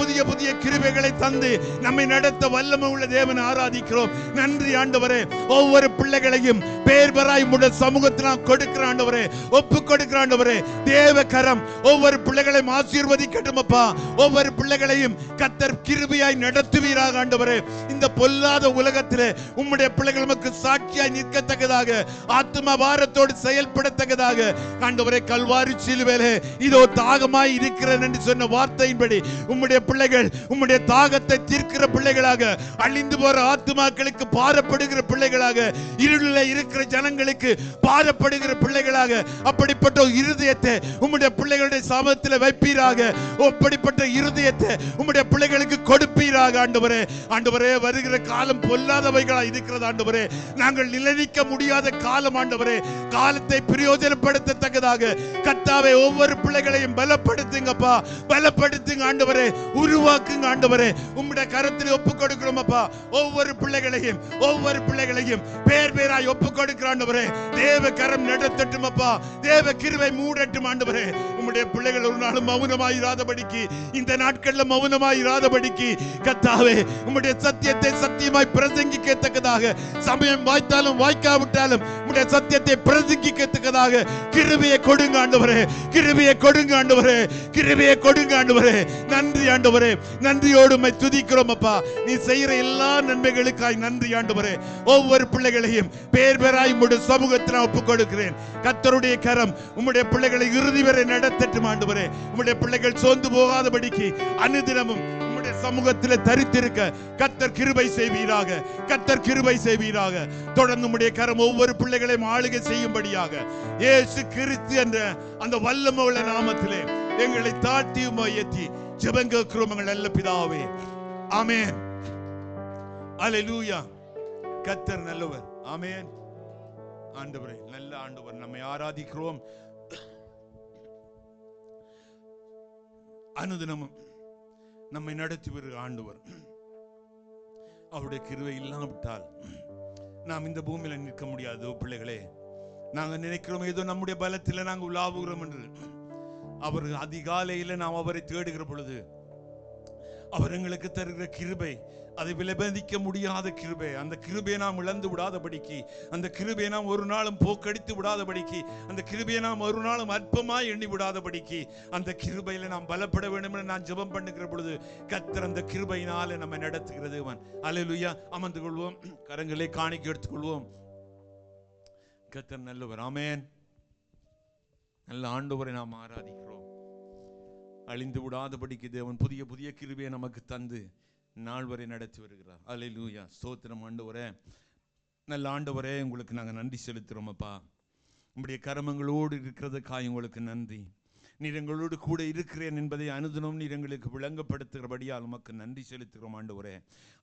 Speaker 2: புதிய புதிய கிருபைகளை தந்து நம்மை நடத்த வல்லமை உள்ள தேவனை ஆராதிக்கிறோம். நன்றி ஆண்டவரே. ஒவ்வொரு பிள்ளைகளையும் பேர் பெறாய் உம்முடைய சமூகத்தில் நான் கொடுக்கிற ஆண்டவரே, ஒப்பு கொடுக்கிற ஆண்டவரே. தேவ கரம் ஒவ்வொரு பிள்ளைகளையும் ஆசீர்வதிக்கட்டும் அப்பா. ஒவ்வொரு பிள்ளைகளையும் கர்த்தர் கிருபையாய் நடத்துவீராக ஆண்டவரே. இந்த பொல்லாத உலகத்திலே உம்முடைய பிள்ளைகள் நமக்கு சாட்சியாய் நிற்கத்தக்கதாக, ஆத்ம பாரத்தோடு செயல்படத்தக்கதாக ஆண்டவரே, கல்வாரி சிலுவையிலே இதோ தாகமாய் இருக்கிறேன் என்று சொன்ன வார்த்தையின்படி உம்முடைய பிள்ளைகள் உம்முடைய தாகத்தை தீர்க்கிற பிள்ளைகளாக, அழிந்து போற ஆத்துமாக்களுக்கு பாரப்படுகிற பிள்ளைகளாக, இருளில் இருக்கிற ஜனங்களுக்கு பாரப்படுகிற பிள்ளைகளாக, அப்படிப்பட்ட இருதயத்தை உம்முடைய பிள்ளைகளுடைய சமூகத்தில் வைப்பீராக. அப்படிப்பட்ட இருதயத்தை உம்முடைய பிள்ளைகளுக்கு கொடுப்பீராக ஆண்டவரே. ஆண்டவரே, வருகிற காலம் பொல்லாதவைகளா இருக்கிறது ஆண்டவரே. நாங்கள் நிலைநிற்க முடியாத காலம் ஆண்டவரே. காலத்தை பிரயோஜனப்படுத்தத்தக்கதாக கர்த்தாவே ஒவ்வொரு பிள்ளைகளையும் பலப்படுத்துங்கப்பா, பலப்படுத்துங்க ஆண்டவரே, உருவாக்குங்க ஆண்டவரே. உம்முடைய கரத்தில் ஒப்பு கொடுக்கிறோம் அப்பா. ஒவ்வொரு பிள்ளைகளையும் பேர் பேராய் ஒப்பு கொடுக்கிற ஆண்டவரே. தேவ கரம் நடத்தட்டும் அப்பா, தேவ கிருபை மூடட்டும் ஆண்டவரே. உம்முடைய பிள்ளைகள் ஒரு நாளும் மௌனமாய் இராதபடிக்கு, இந்த நாட்கள்ல மௌனமாய் இராதபடிக்கு கர்த்தாவே உம்முடைய சத்தியத்தை சத்தியமாய் பிரசங்கிக்கத்தக்கதாக, சமயம் வாய்த்தாலும் வாய்க்காவிட்டாலும் உம்முடைய சத்தியத்தை பிரசங்கிக்கத்தக்கதாக கிருபையை கொடுங்க ஆண்டவரே, கிருபையை கொடுங்க ஆண்டவரே, கிருபையை கொடுங்க ஆண்டவரே. நன்றி ஆண்டவரே, நன்றியோடு உம்மை துதிக்கிறோம் அப்பா. நீ செய்கிற எல்லா நன்மைகளுக்காய் நன்றி ஆண்டவரே. ஒவ்வொரு பிள்ளைகளையும் பேர் பேராய் உம்முடைய சமூகத்தில் ஒப்புக் கொடுக்கிறேன். கர்த்தருடைய கரம் உம்முடைய பிள்ளைகளை இறுதி வரை நடத்தட்டும் ஆண்டவரே. உம்முடைய பிள்ளைகள் சோர்ந்து போகாதபடிக்கு அனுதினமும் உம்முடைய சமூகத்தில் தரித்திருக்க கர்த்தர் கிருபை செய்வீராக, கர்த்தர் கிருபை செய்வீராக. தொடர்ந்து உம்முடைய கரம் ஒவ்வொரு பிள்ளைகளையும் ஆளுகை செய்யும்படியாக இயேசு கிறிஸ்து என்ற அந்த வல்லமை உள்ள நாமத்திலே எங்களை தாழ்த்தி உயர்த்தி ஜெபங்கேற்கிறோம் எங்கள் நல்ல பிதாவே. ஆமென். அல்லேலூயா. கர்த்தர் நல்லவர். ஆமென். ஆண்டவரே, நல்ல ஆண்டவர், நம்மை ஆராதிக்கிறோம். அனுதினமும் நம்மை நடத்தி வருகிற ஆண்டவர். அவருடைய கிருபை இல்லாவிட்டால் நாம் இந்த பூமியில நிற்க முடியாது. பிள்ளைகளே, நாங்க நினைக்கிறோம் ஏதோ நம்முடைய பலத்தில் நாங்கள் உலாவுகிறோம் என்று. அவர் அதிகாலையில நாம் அவரை தேடுகிற பொழுது அவர் எங்களுக்கு தருகிற கிருபை, அதை விலைமதிக்க முடியாத கிருபை. அந்த கிருபையை நாம் இழந்து விடாதபடிக்கு, அந்த கிருபையை நாம் ஒரு நாளும் போக்கடித்து விடாதபடிக்கு, அந்த கிருபையை நாம் ஒரு நாளும் அற்பமாய் எண்ணி விடாதபடிக்கு, அந்த கிருபையில நாம் பலப்பட வேண்டும் என்று நான் ஜெபம் பண்ணுகிற பொழுது கர்த்தர் அந்த கிருபையினாலே நம்ம நடத்துகிறது. அல்லேலூயா. அமர்ந்து கொள்வோம், கரங்களை காணிக்கை எடுத்துக்கொள்வோம். கர்த்தர் நல்லவர். ஆமென். நல்ல ஆண்டவரை நாம் ஆராதிக்கிறோம். அழிந்து விடாதபடிக்கு தேவன் புதிய புதிய கிருபையை நமக்கு தந்து நாள் வரை நடத்தி வருகிறார். அல்லேலூயா. ஸ்தோத்திரம் ஆண்டவரே. நல்ல ஆண்டவரே, உங்களுக்கு நாங்கள் நன்றி செலுத்துகிறோம் அப்பா. உங்களுடைய கரமங்களோடு இருக்கிறதுக்காக உங்களுக்கு நன்றி. நீர் எங்களோடு கூட இருக்கிறேன் என்பதை அனுதினம் நீர் எங்களுக்கு விளங்கப்படுத்துகிறபடியால் உமக்கு நன்றி செலுத்துகிறோம் ஆண்டவரே.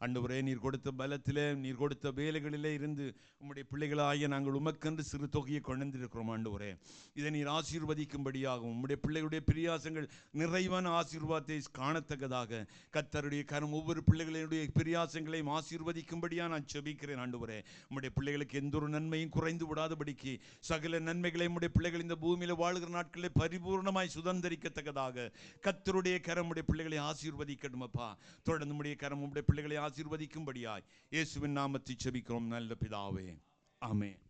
Speaker 2: ஆண்டவரே, நீர் கொடுத்த பலத்திலே, நீர் கொடுத்த வேலைகளிலே இருந்து உம்முடைய பிள்ளைகளாகிய நாங்கள் உமக்கென்று சிறு தொகையை கொண்டிருக்கிறோம் ஆண்டவரே. இதை நீர் ஆசீர்வதிக்கும்படியாகவும் உம்முடைய பிள்ளைகளுடைய பிரியாசங்கள் நிறைவான ஆசீர்வாதத்தை காணத்தக்கதாக கர்த்தருடைய கரம் ஒவ்வொரு பிள்ளைகளுடைய பிரியாசங்களையும் ஆசீர்வதிக்கும்படியாக நான் செபிக்கிறேன் ஆண்டவரே. உம்முடைய பிள்ளைகளுக்கு எந்த ஒரு நன்மையும் குறைந்து விடாதபடிக்கு சகல நன்மைகளை உம்முடைய பிள்ளைகள் இந்த பூமியில் வாழ்கிற நாட்களில் பரிபூர்ணமாய் சுதந்திரிக்கத்தக்கதாக கர்த்தருடைய கரம் உடைய பிள்ளைகளை ஆசீர்வதிக்கட்டும் அப்பா. தொடர்ந்து உடைய கரம் உடைய பிள்ளைகளை ஆசீர்வதிக்கும்படியாய் இயேசுவின் நாமத்தில் ஜெபிக்கிறோம் நல்ல பிதாவே. ஆமென்.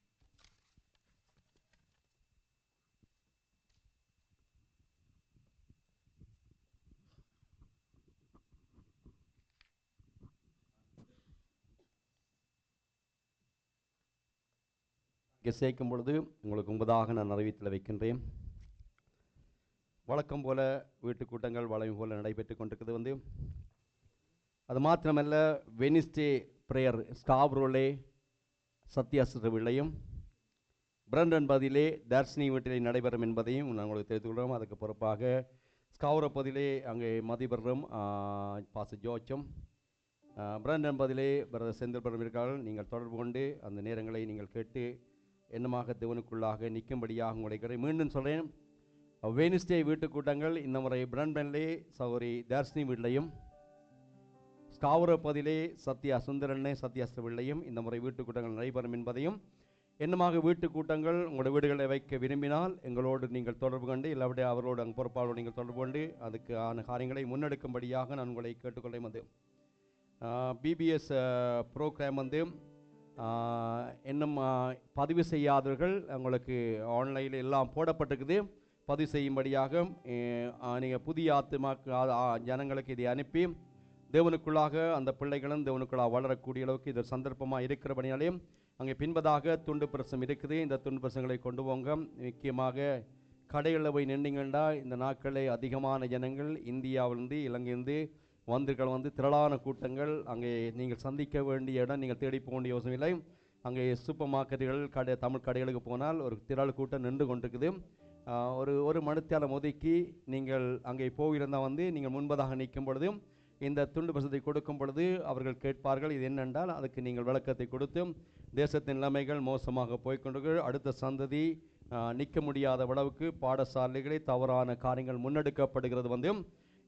Speaker 3: சேர்க்கும் பொழுது உங்களுக்கு முன்பதாக நான் அறிவித்தில் வைக்கின்றேன். வழக்கம் போல வீட்டு கூட்டங்கள் வழக்கம் போல நடைபெற்று கொண்டிருக்கிறது. அது மாத்திரமல்ல, வெனிஸ்டே ப்ரேயர் ஸ்காப்ரோலே சத்யாசிர விலையும் பிரண்டன் பதிலே தர்ஷினி வீட்டிலே நடைபெறும் என்பதையும் நான் உங்களுக்கு தெரிந்து கொள்கிறோம். அதுக்கு பொறுப்பாக ஸ்காப்ரோ பதிலே அங்கே மதிபெறும் பாச ஜோச்சம், பிரண்டன் பதிலே பிரதர் செந்தில்புரம் இருக்கார்கள். நீங்கள் தொடர்பு கொண்டு அந்த நேரங்களை நீங்கள் கேட்டு என்னமாக தேவனுக்குள்ளாக நிற்கும்படியாக உங்களை மீண்டும் சொல்கிறேன். வெனிஸ்டே வீட்டு கூட்டங்கள் இந்த முறை பிரண்பன்லே சௌரி தர்ஷினி வீட்லையும், ஸ்காவரோ பதிலே சத்யா சுந்தரனே சத்யாஸ்திர வீட்லையும் இந்த முறை வீட்டு கூட்டங்கள் நடைபெறும் என்பதையும் என்னமாக வீட்டு கூட்டங்கள் உங்களோட வீடுகளை வைக்க விரும்பினால் எங்களோடு நீங்கள் தொடர்பு கொண்டு, இல்லாவிட அவரோடு அங்கே பொறுப்பாளோடு நீங்கள் தொடர்பு கொண்டு அதுக்கான காரியங்களை முன்னெடுக்கும்படியாக நான் உங்களை கேட்டுக்கொள்ள வந்து பிபிஎஸ் ப்ரோக்ராம் வந்து இன்னும் பதிவு செய்யாதவர்கள் உங்களுக்கு ஆன்லைனில் எல்லாம் போடப்பட்டிருக்குது. பதிவு செய்யும்படியாக நீங்கள் புதிய ஜனங்களுக்கு இதை அனுப்பி தேவனுக்குள்ளாக அந்த பிள்ளைகளும் தேவனுக்குள்ளாக வளரக்கூடிய அளவுக்கு இது சந்தர்ப்பமாக இருக்கிறபடினாலேயும் அங்கே பின்பதாக துண்டு பிரசம் இருக்குது. இந்த துண்டு பிரசங்களை கொண்டு போங்க. முக்கியமாக கடைகளில் போய் நின்றீங்கன்னா இந்த நாட்களில் அதிகமான ஜனங்கள் இந்தியாவிலிருந்து இலங்கையிலிருந்து வந்து திரளான கூட்டங்கள். அங்கே நீங்கள் சந்திக்க வேண்டிய இடம் நீங்கள் தேடி போக வேண்டிய யோசனை இல்லை. அங்கே சூப்பர் மார்க்கெட்டுகள் தமிழ் கடைகளுக்கு போனால் ஒரு திரள் கூட்டம் நின்று கொண்டிருக்குது. ஒரு மணித்தியாலம் ஒதுக்கி நீங்கள் அங்கே போயிருந்தால் நீங்கள் முன்பதாக நிற்கும் பொழுது இந்த துண்டு பிரசத்தை கொடுக்கும் பொழுது அவர்கள் கேட்பார்கள் இது என்னென்றால் அதுக்கு நீங்கள் விளக்கத்தை கொடுத்து தேசத்தின் நிலைமைகள் மோசமாக போய்கொண்டு அடுத்த சந்ததி நிற்க முடியாத அளவுக்கு பாடசாலைகளை தவறான காரியங்கள் முன்னெடுக்கப்படுகிறது.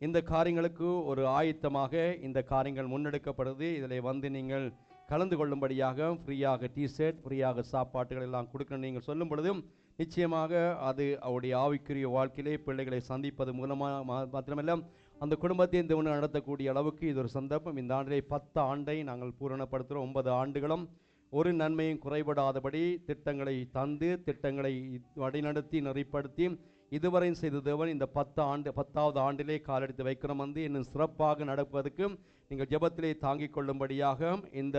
Speaker 3: இந்த காரியங்களுக்கு ஒரு ஆயத்தமாக இந்த காரியங்கள் முன்னெடுக்கப்படுது. இதில் நீங்கள் கலந்து கொள்ளும்படியாக ஃப்ரீயாக டிஷர்ட், ஃப்ரீயாக சாப்பாட்டுகள் எல்லாம் கொடுக்கணும் நீங்கள் சொல்லும் பொழுது நிச்சயமாக அது அவருடைய ஆவிக்குரிய வாழ்க்கையிலே பிள்ளைகளை சந்திப்பது மூலமாக மாத்திரமல்ல அந்த குடும்பத்தை இந்த ஒன்று நடத்தக்கூடிய அளவுக்கு இது ஒரு சந்தர்ப்பம். இந்த ஆண்டிலே 10 ஆண்டை நாங்கள் பூரணப்படுத்துகிறோம். 9 ஆண்டுகளும் ஒரு நன்மையும் குறைபடாதபடி திட்டங்களை தந்து திட்டங்களை வழிநடத்தி நெறிப்படுத்தி இதுவரையும் செய்த தேவன் இந்த 10வது ஆண்டிலே காலெடுத்து வைக்கிறோம். இன்னும் சிறப்பாக நடப்பதற்கு நீங்கள் ஜெபத்திலே தாங்கிக் கொள்ளும்படியாக இந்த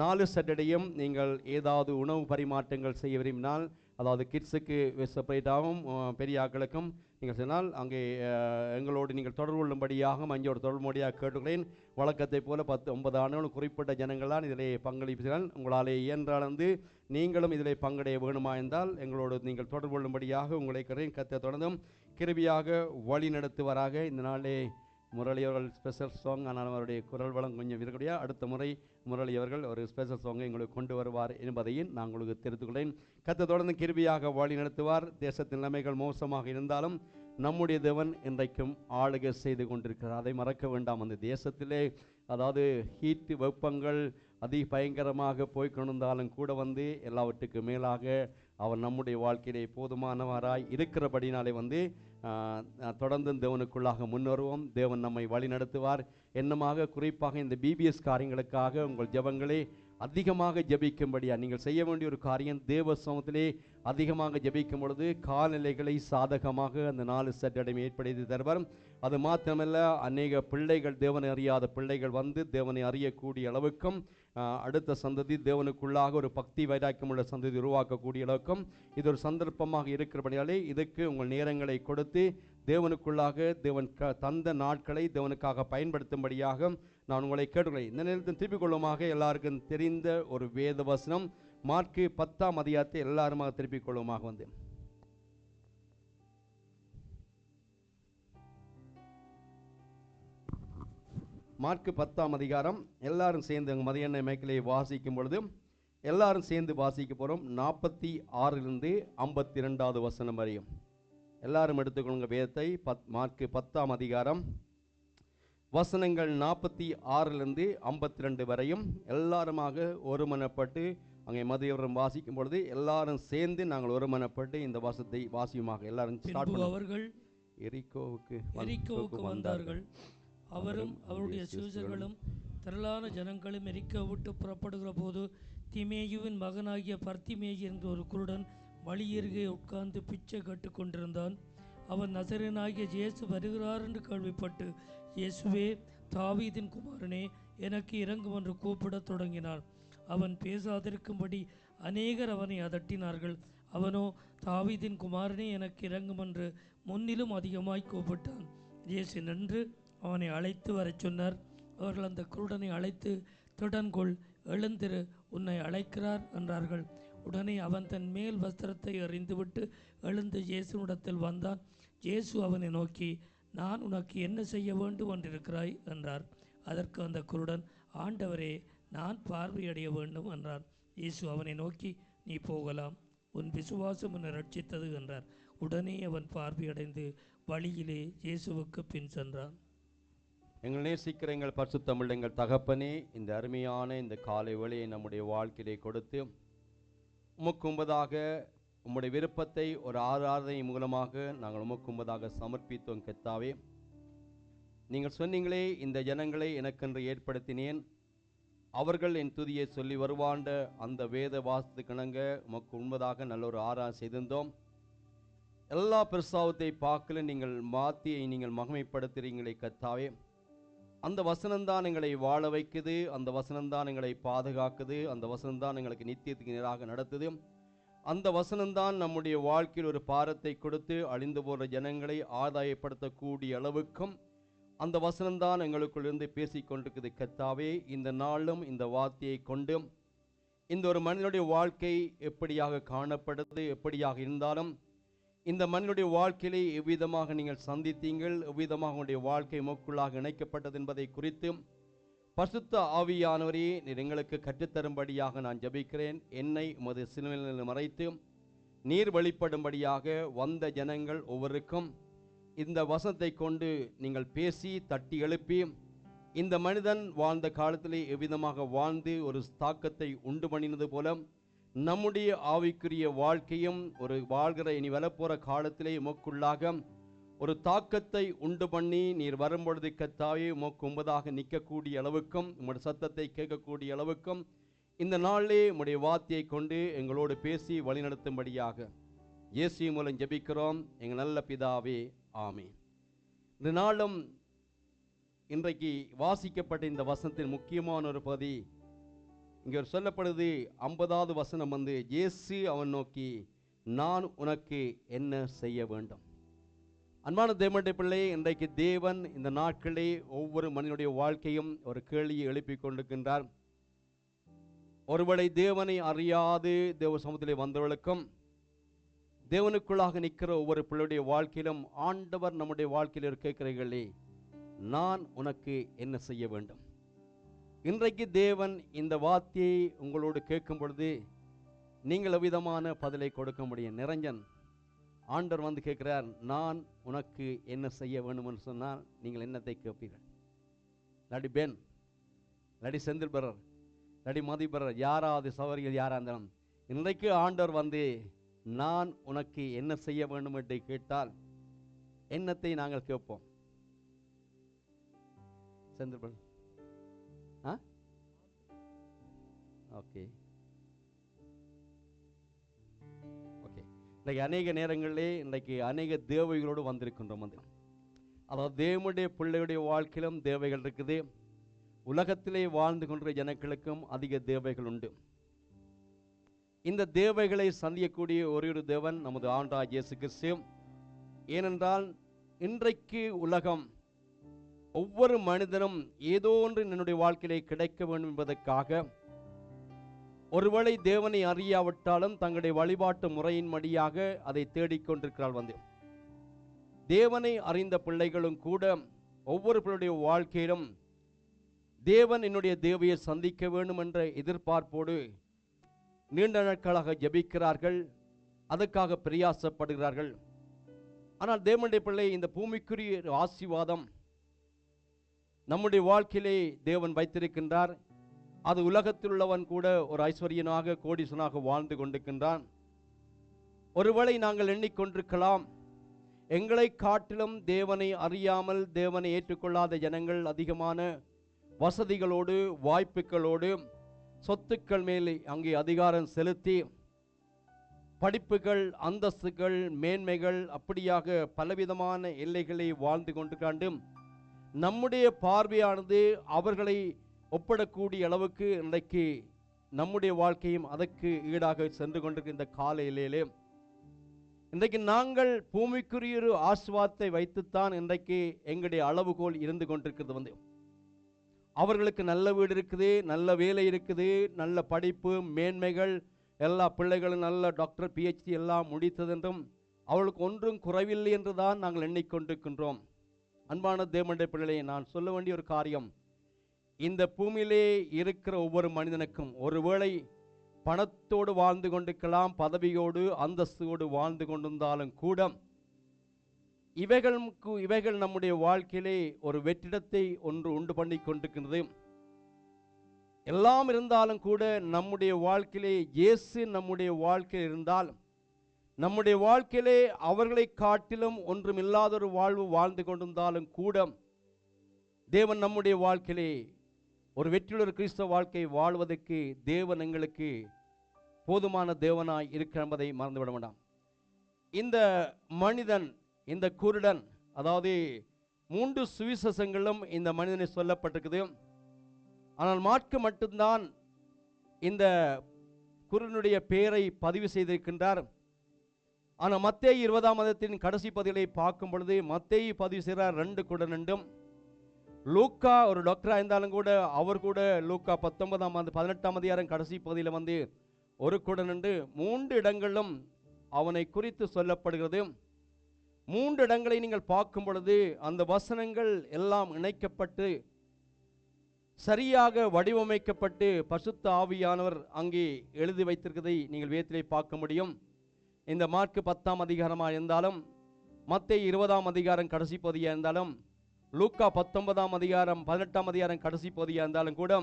Speaker 3: 4 சட்டடையும் நீங்கள் ஏதாவது உணவு பரிமாற்றங்கள் செய்ய விரும்பினால், அதாவது கிட்ஸுக்கு செப்பரேட்டாகவும் பெரிய ஆக்களுக்கும் நீங்கள் சொன்னால் அங்கே எங்களோடு நீங்கள் தொடர்பு கொள்ளும்படியாக அஞ்சோடு தொடர்புபடியாக கேட்டுக்கிறேன். வழக்கத்தை போல 9 ஆண்டுகளும் குறிப்பிட்ட ஜனங்கள்தான் இதிலே பங்களிப்புகள். உங்களாலே இயன்றால் நீங்களும் இதிலே பங்கடைய வேணுமா என்றால் எங்களோடு நீங்கள் தொடர்பு கொள்ளும்படியாக உங்களை கத்தை தொடர்ந்தும் கிருபியாக வழி நடத்துவாராக. இந்த நாளே முரளி அவர்கள் ஸ்பெஷல் சாங், ஆனால் அவருடைய குரல் வளம் கொஞ்சம் இருக்கக்கூடிய அடுத்த முறை முரளி அவர்கள் ஒரு ஸ்பெஷல் சாங்கை எங்களுக்கு கொண்டு வருவார் என்பதையும் நான் உங்களுக்கு தெரிவித்துக்கொண்டேன். கர்த்தர் தொடர்ந்து கிருபியாக வழி நடத்துவார். தேசத்தின் நிலைமைகள் மோசமாக இருந்தாலும் நம்முடைய தேவன் இன்றைக்கும் ஆளுகை செய்து கொண்டிருக்கிறார். அதை மறக்க வேண்டாம். அந்த தேசத்திலே அதாவது ஹீட்டு வெப்பங்கள் பயங்கரமாக போய்கொண்டிருந்தாலும் கூட எல்லாவற்றுக்கு மேலாக அவர் நம்முடைய வாழ்க்கையிலே போதுமானவராய் இருக்கிறபடினாலே தொடர்ந்து தேவனுக்குள்ளாக முன்னேறுவோம். தேவன் நம்மை வழி நடத்துவார். என்னமாக குறிப்பாக இந்த பிபிஎஸ் காரியங்களுக்காக உங்கள் ஜெபங்களே அதிகமாக ஜெபிக்கும்படியா நீங்கள் செய்ய வேண்டிய ஒரு காரியம், தேவ சமூகத்திலே அதிகமாக ஜெபிக்கும் பொழுது காலநிலைகளை சாதகமாக அந்த 4 சட்டடைமை ஏற்படுத்தி தருவார். அது மாத்திரமல்ல, அநேக பிள்ளைகள் தேவனை அறியாத பிள்ளைகள் தேவனை அறியக்கூடிய அளவுக்கும் அடுத்த சந்ததி தேவனுக்குள்ளாக ஒரு பக்தி வைராக்கியம் உள்ள சந்ததி உருவாக்கக்கூடிய அளவுக்கும் இது ஒரு சந்தர்ப்பமாக இருக்கிறபடியாலே இதுக்கு உங்கள் நேரங்களை கொடுத்து தேவனுக்குள்ளாக தேவன் தந்த நாட்களை தேவனுக்காக பயன்படுத்தும்படியாக நான் உங்களை கேட்டுக்கிறேன். இந்த நேரத்தில் திருப்பிக் கொள்ளுமாக எல்லாருக்கும் தெரிந்த ஒரு வேத வசனம் மார்க்கு 10ஆம் அதிகாரத்தை எல்லாருமாக திருப்பிக் கொள்ளுமாக மார்க்கு 10ஆம் அதிகாரம் எல்லாரும் சேர்ந்து எங்கள் மதியான மேக்கிலே வாசிக்கும் பொழுது எல்லாரும் சேர்ந்து வாசிக்க போகிறோம். 46 52வது வசனம் வரையும் எல்லாரும் எடுத்துக்கொள்ளுங்க வேதத்தை. மார்க்கு 10ஆம் அதிகாரம் வசனங்கள் 46 52 வரையும் எல்லாருமாக ஒருமனப்பட்டு அங்கே மதியவரம் வாசிக்கும் பொழுது எல்லாரும் சேர்ந்து நாங்கள் ஒருமனப்பட்டு இந்த வசனத்தை வாசியுமாக எல்லாரும் ஸ்டார்ட் பண்ணுவோம்.
Speaker 4: அவர்கள் எரிக்கோவுக்கு வந்தார்கள். அவரும் அவருடைய சீஷர்களும் திரளான ஜனங்களும் எரிக்கோ விட்டு புறப்படுகிற போது திமேயுவின் மகனாகிய பர்த்திமேயு என்ற ஒரு குருடன் வழியருகே உட்கார்ந்து பிச்சை கட்டு கொண்டிருந்தான். அவன் நசரேயனாகிய இயேசு வருகிறார் என்று கேள்விப்பட்டு, இயேசுவே, தாவீதின் குமாரனே, எனக்கு இறங்கும் என்று கூப்பிடத் தொடங்கினான். அவன் பேசாதிருக்கும்படி அநேகர் அவனை அதட்டினார்கள். அவனோ, தாவீதின் குமாரனே, எனக்கு இறங்கும் என்று முன்னிலும் அதிகமாய் கூப்பிட்டான். இயேசு நின்று அவனை அழைத்து வரச் சொன்னார். அவர்கள் அந்த குருடனை அழைத்து, திடன்கொள், எழுந்திரு, உன்னை அழைக்கிறார் என்றார்கள். உடனே அவன் தன் மேல் வஸ்திரத்தை எறிந்துவிட்டு எழுந்து இயேசுவிடத்தில் வந்தான். இயேசு அவனை நோக்கி, நான் உனக்கு என்ன செய்ய வேண்டும் என்றிருக்கிறாய் என்றார். அதற்கு அந்த குருடன், ஆண்டவரே, நான் பார்வையடைய வேண்டும் என்றான். இயேசு அவனை நோக்கி, நீ போகலாம், உன் விசுவாசம் உன்னை ரட்சித்தது என்றார். உடனே அவன் பார்வையடைந்து வழியிலே இயேசுவுக்கு பின் சென்றான்.
Speaker 3: எங்கள் நேசிக்கிற எங்கள் பரிசுத்தமிழ் எங்கள் தகப்பனே, இந்த அருமையான இந்த காலை வேளையை நம்முடைய வாழ்க்கையிலே கொடுத்து உமக்கு முன்பதாக உம்முடைய விருப்பத்தை ஒரு ஆராதனை மூலமாக நாங்கள் உமக்கு முன்பதாக சமர்ப்பித்தோம் கர்த்தாவே. நீங்கள் சொன்னீங்களே, இந்த ஜனங்களை எனக்கென்று ஏற்படுத்தினேன், அவர்கள் என் துதியை சொல்லி வருவாண்ட அந்த வேத வாசத்துக்கிணங்க உமக்கு உண்பதாக நல்ல ஒரு ஆராதனை செய்திருந்தோம். எல்லா பிரஸ்தாவத்தை பார்க்கல நீங்கள் மாத்தியை நீங்கள் மகிமைப்படுத்துகிறீங்களே கர்த்தாவே. அந்த வசனம்தான் எங்களை வாழ வைக்குது, அந்த வசனம்தான் எங்களை பாதுகாக்குது, அந்த வசனம்தான் எங்களுக்கு நித்தியத்துக்கு நேராக நடத்துது. அந்த வசனம்தான் நம்முடைய வாழ்க்கையில் ஒரு பாரத்தை கொடுத்து அழிந்து போகிற ஜனங்களை ஆதாயப்படுத்தக்கூடிய அளவுக்கும் அந்த வசனம்தான் எங்களுக்குள்ளிருந்து பேசிக்கொண்டிருக்குது கர்த்தாவே. இந்த நாளும் இந்த வார்த்தையை கொண்டு இந்த ஒரு மனிதனுடைய வாழ்க்கை எப்படியாக காணப்படுது, எப்படியாக இருந்தாலும் இந்த மனிதனுடைய வாழ்க்கையிலே எவ்விதமாக நீங்கள் சந்தித்தீங்கள், எவ்விதமாக உங்களுடைய வாழ்க்கை மொக்குள்ளாக இணைக்கப்பட்டது என்பதை குறித்து பரிசுத்த ஆவியானவரே நீர் எங்களுக்கு கற்றுத்தரும்படியாக நான் ஜெபிக்கிறேன். என்னை உமது சிலுவையில் மறைத்து நீர் வெளிப்படும்படியாக வந்த ஜனங்கள் ஒவ்வொருக்கும் இந்த வசனத்தை கொண்டு நீங்கள் பேசி தட்டி எழுப்பி இந்த மனிதன் வாழ்ந்த காலத்திலே எவ்விதமாக வாழ்ந்து ஒரு தாக்கத்தை உண்டு பண்ணினது போல நம்முடைய ஆவிக்குரிய வாழ்க்கையும் ஒரு வாழ்கிற இனி வரப்போகிற காலத்திலே உமக்குள்ளாக ஒரு தாக்கத்தை உண்டு பண்ணி நீர் வரும்பொழுது கர்த்தாவே உமக்கு முன்பதாக நிற்கக்கூடிய அளவுக்கும் உம்முடைய சத்தத்தை கேட்கக்கூடிய அளவுக்கும் இந்த நாளிலே உம்முடைய வார்த்தையை கொண்டு எங்களோடு பேசி வழிநடத்தும்படியாக இயேசு மூலம் ஜெபிக்கிறோம் எங்கள் நல்ல பிதாவே, ஆமென். இந்த நாளும் இன்றைக்கு வாசிக்கப்பட்ட இந்த வசனத்தின் முக்கியமான ஒரு பகுதி இங்கே சொல்லப்படுது. 50வது வசனம் இயேசு அவன் நோக்கி, நான் உனக்கு என்ன செய்ய வேண்டும்? அன்பான தேவனுடைய பிள்ளை, இன்றைக்கு தேவன் இந்த நாட்களே ஒவ்வொரு மனிதனுடைய வாழ்க்கையும் ஒரு கேள்வியை எழுப்பிக் கொண்டிருக்கின்றார். ஒருவேளை தேவனை அறியாது தேவ சமூகத்திலே வந்தவர்களுக்கும் தேவனுக்குள்ளாக நிற்கிற ஒவ்வொரு பிள்ளையுடைய வாழ்க்கையிலும் ஆண்டவர் நம்முடைய வாழ்க்கையில் கேட்கிறீர்களே, நான் உனக்கு என்ன செய்ய வேண்டும்? இன்றைக்கு தேவன் இந்த வார்த்தையை உங்களோடு கேட்கும் பொழுது நீங்கள் விதமான பதிலை கொடுக்க முடியும். நிரஞ்சன், ஆண்டவர் கேட்கிறார், நான் உனக்கு என்ன செய்ய வேண்டும் என்று சொன்னால் நீங்கள் என்னத்தை கேட்பீர்கள்? லடி பென், லடி செந்தில் பிரர், லடி மதி பிரர், யாராவது சவரிகள் யாரா இருந்தாலும் இன்றைக்கு ஆண்டவர் நான் உனக்கு என்ன செய்ய வேண்டும் என்று கேட்டால் என்னத்தை நாங்கள் கேட்போம்? செந்தில் பிரர், ஓகே ஓகே. இன்றைக்கு அநேக நேரங்களிலே இன்றைக்கு அநேக தேவைகளோடு வந்திருக்கின்றோம். அதாவது தேவனுடைய பிள்ளையுடைய வாழ்க்கையிலும் தேவைகள் இருக்குது. உலகத்திலே வாழ்ந்து கொண்ட ஜனங்களுக்கும் அதிக தேவைகள் உண்டு. இந்த தேவைகளை சந்திக்கக்கூடிய ஒரு தேவன் நமது ஆண்டவராகிய இயேசு கிறிஸ்து. ஏனென்றால் இன்றைக்கு உலகம் ஒவ்வொரு மனிதனும் ஏதோ ஒன்று என்னுடைய வாழ்க்கையிலே கிடைக்க வேண்டும் என்பதற்காக ஒருவேளை தேவனை அறியாவிட்டாலும் தங்களுடைய வழிபாட்டு முறையின் படியாக அதை தேடிக்கொண்டிருக்கிறாள். தேவனை அறிந்த பிள்ளைகளும் கூட ஒவ்வொரு பிள்ளையுடைய வாழ்க்கையிலும் தேவன் என்னுடைய தேவையை சந்திக்க வேண்டும் என்ற எதிர்பார்ப்போடு நீண்ட நாட்களாக ஜெபிக்கிறார்கள், அதற்காக பிரயாசப்படுகிறார்கள். ஆனால் தேவனுடைய பிள்ளை, இந்த பூமிக்குரிய ஆசீர்வாதம் நம்முடைய வாழ்க்கையிலே தேவன் வைத்திருக்கின்றார். அது உலகத்தில் உள்ளவன் கூட ஒரு ஐஸ்வர்யனாக கோடீசனாக வாழ்ந்து கொண்டிருக்கின்றான். ஒருவேளை நாங்கள் எண்ணிக்கொண்டிருக்கலாம், எங்களை காட்டிலும் தேவனை அறியாமல் தேவனை ஏற்றுக்கொள்ளாத ஜனங்கள் அதிகமான வசதிகளோடு வாய்ப்புகளோடு சொத்துக்கள் மேல் அங்கே அதிகாரம் செலுத்தி படிப்புகள், அந்தஸ்துகள், மேன்மைகள் அப்படியாக பலவிதமான எல்லைகளை வாழ்ந்து கொண்டு காண்டும் நம்முடைய பார்வையானது அவர்களை ஒப்பிடக்கூடிய அளவுக்கு இன்றைக்கு நம்முடைய வாழ்க்கையும் அதற்கு ஈடாக சென்று கொண்டிருக்கிற இந்த காலையிலே இன்றைக்கு நாங்கள் பூமிக்குரிய ஒரு ஆசீர்வாதத்தை வைத்துத்தான் இன்றைக்கு எங்களுடைய அளவுகோல் இருந்து கொண்டிருக்கிறது. அவர்களுக்கு நல்ல வீடு இருக்குது, நல்ல வேலை இருக்குது, நல்ல படிப்பு, மேன்மைகள், எல்லா பிள்ளைகளும் நல்ல டாக்டர், PhD எல்லாம் முடித்ததென்றும் அவளுக்கு ஒன்றும் குறைவில்லை என்று தான் நாங்கள் எண்ணிக்கொண்டிருக்கின்றோம். அன்பான தேவனுடைய பிள்ளைகளை, நான் சொல்ல வேண்டிய ஒரு காரியம், இந்த பூமியிலே இருக்கிற ஒவ்வொரு மனிதனுக்கும் ஒருவேளை பணத்தோடு வாழ்ந்து கொண்டிருக்கலாம், பதவியோடு அந்தஸ்தோடு வாழ்ந்து கொண்டிருந்தாலும் கூட இவைகள் நம்முடைய வாழ்க்கையிலே ஒரு வெற்றிடத்தை ஒன்று உண்டு பண்ணி கொண்டிருக்கின்றது. எல்லாம் இருந்தாலும் கூட நம்முடைய வாழ்க்கையிலே இயேசு நம்முடைய வாழ்க்கையில் இருந்தால், நம்முடைய வாழ்க்கையிலே அவர்களை காட்டிலும் ஒன்றுமில்லாத ஒரு வாழ்வு வாழ்ந்து கொண்டிருந்தாலும் கூட தேவன் நம்முடைய வாழ்க்கையிலே ஒரு வெற்றியுள்ள கிறிஸ்தவ வாழ்க்கை வாழ்வதற்கு தேவன் எங்களுக்கு போதுமான தேவனாய் இருக்கிற என்பதை மறந்துவிட வேண்டாம். இந்த மனிதன், இந்த குருடன், அதாவது 3 சுவிசேஷங்களும் இந்த மனிதனை சொல்லப்பட்டிருக்குது. ஆனால் மார்க்கு மட்டும்தான் இந்த குருடனுடைய பெயரை பதிவு செய்திருக்கின்றார். ஆனால் மத்தேயு 20ஆம் அதிகாரத்தின் கடைசி பகுதிகளை பார்க்கும் பொழுது மத்தேயு பதிவு செய்கிறார் 2 குருடன் என்றும். லூக்கா ஒரு டாக்டராக இருந்தாலும் கூட அவர் கூட லூக்கா 18ஆம் அதிகாரம் கடைசி பகுதியில் வந்து ஒரு குருடன் என்று 3 இடங்களிலும் அவனை குறித்து சொல்லப்படுகிறது. 3 இடங்களை நீங்கள் பார்க்கும் பொழுது அந்த வசனங்கள் எல்லாம் இணைக்கப்பட்டு சரியாக வடிவமைக்கப்பட்டு பரிசுத்த ஆவியானவர் அங்கே எழுதி வைத்திருக்கிறதை நீங்கள் வேதத்திலே பார்க்க முடியும். இந்த மார்க்கு 10ஆம் அதிகாரமாக இருந்தாலும், மத்தேயு 20ஆம் அதிகாரம் கடைசி பகுதியாக இருந்தாலும், லூக்கா 19ஆம் அதிகாரம் 18ஆம் அதிகாரம் கடைசி பகுதியாக இருந்தாலும் கூட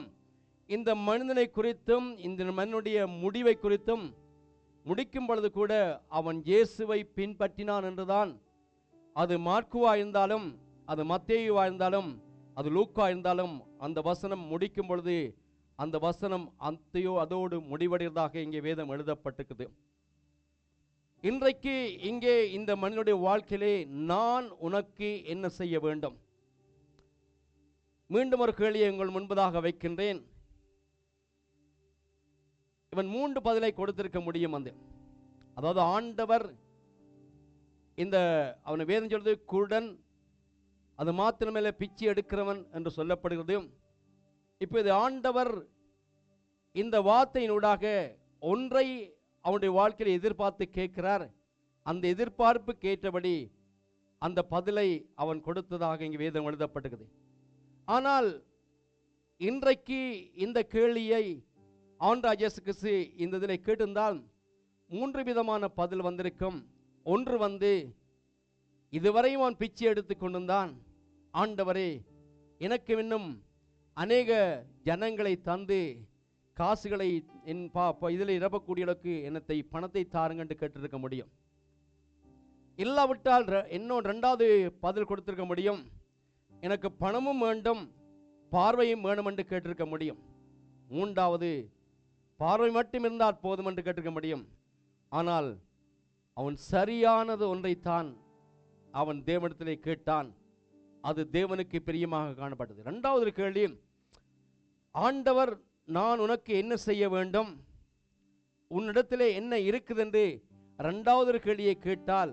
Speaker 3: இந்த மனிதனை குறித்தும் இந்த மனிதனுடைய முடிவை குறித்தும் முடிக்கும் பொழுது கூட அவன் இயேசுவை பின்பற்றினான் என்றுதான், அது மார்க்குவா இருந்தாலும், அது மத்தேயுவா இருந்தாலும், அது லூக்கா இருந்தாலும், அந்த வசனம் முடிக்கும் பொழுது அந்த வசனம் அதோடு முடிவடைவதாக இங்கே வேதம் எழுதப்பட்டிருக்குது. இன்றைக்கு இங்கே இந்த மனிதனுடைய வாழ்க்கையிலே நான் உனக்கு என்ன செய்ய வேண்டும்? மீண்டும் ஒரு கேள்வியை உங்கள் முன்பதாக வைக்கின்றேன். இவன் 3 பதிலை கொடுத்திருக்க முடியும். அதாவது ஆண்டவர் இந்த அவனை வேதம் சொல்றது குருடன், அது மாத்திரமேல பிச்சை எடுக்கிறவன் என்று சொல்லப்படுகிறது. இப்போ இது ஆண்டவர் இந்த வார்த்தையினூடாக ஒன்றை அவனுடைய வாழ்க்கையில் எதிர்பார்த்து கேட்கிறார். அந்த எதிர்பார்ப்புக்கு ஏற்றபடி அந்த பதிலை அவன் கொடுத்ததாக இங்கே வேதம் எழுதப்பட்டிருக்குது. ஆனால் இன்றைக்கு இந்த கேள்வியை ஆண்டவர் இயேசு கிறிஸ்து இந்த இதில் கேட்டிருந்தால் 3 விதமான பதில் வந்திருக்கும். ஒன்று வந்து, இதுவரையும் அவன் பிச்சை எடுத்து கொண்டிருந்தான், ஆண்டவரே எனக்கு இன்னும் அநேக ஜனங்களை தந்து காசுகளை என் இதில் நிரப்பக்கூடியவர்களுக்கு என்னத்தை பணத்தை தாருங்க என்று கேட்டிருக்க முடியும். இல்லாவிட்டால் இன்னும் 2வது பதில் கொடுத்திருக்க முடியும், எனக்கு பணமும் வேண்டும் பார்வையும் வேணும் என்று கேட்டிருக்க முடியும். 3வது, பார்வை மட்டும் இருந்தால் போதும் என்று கேட்டிருக்க முடியும். ஆனால் அவன் சரியானது ஒன்றைத்தான் அவன் தேவனிடத்திலே கேட்டான். அது தேவனுக்கு பிரியமாக காணப்பட்டது. 2வது கேள்வி, ஆண்டவர் நான் உனக்கு என்ன செய்ய வேண்டும், உன்னிடத்திலே என்ன இருக்குது என்று 2வது கேள்வியை கேட்டால்,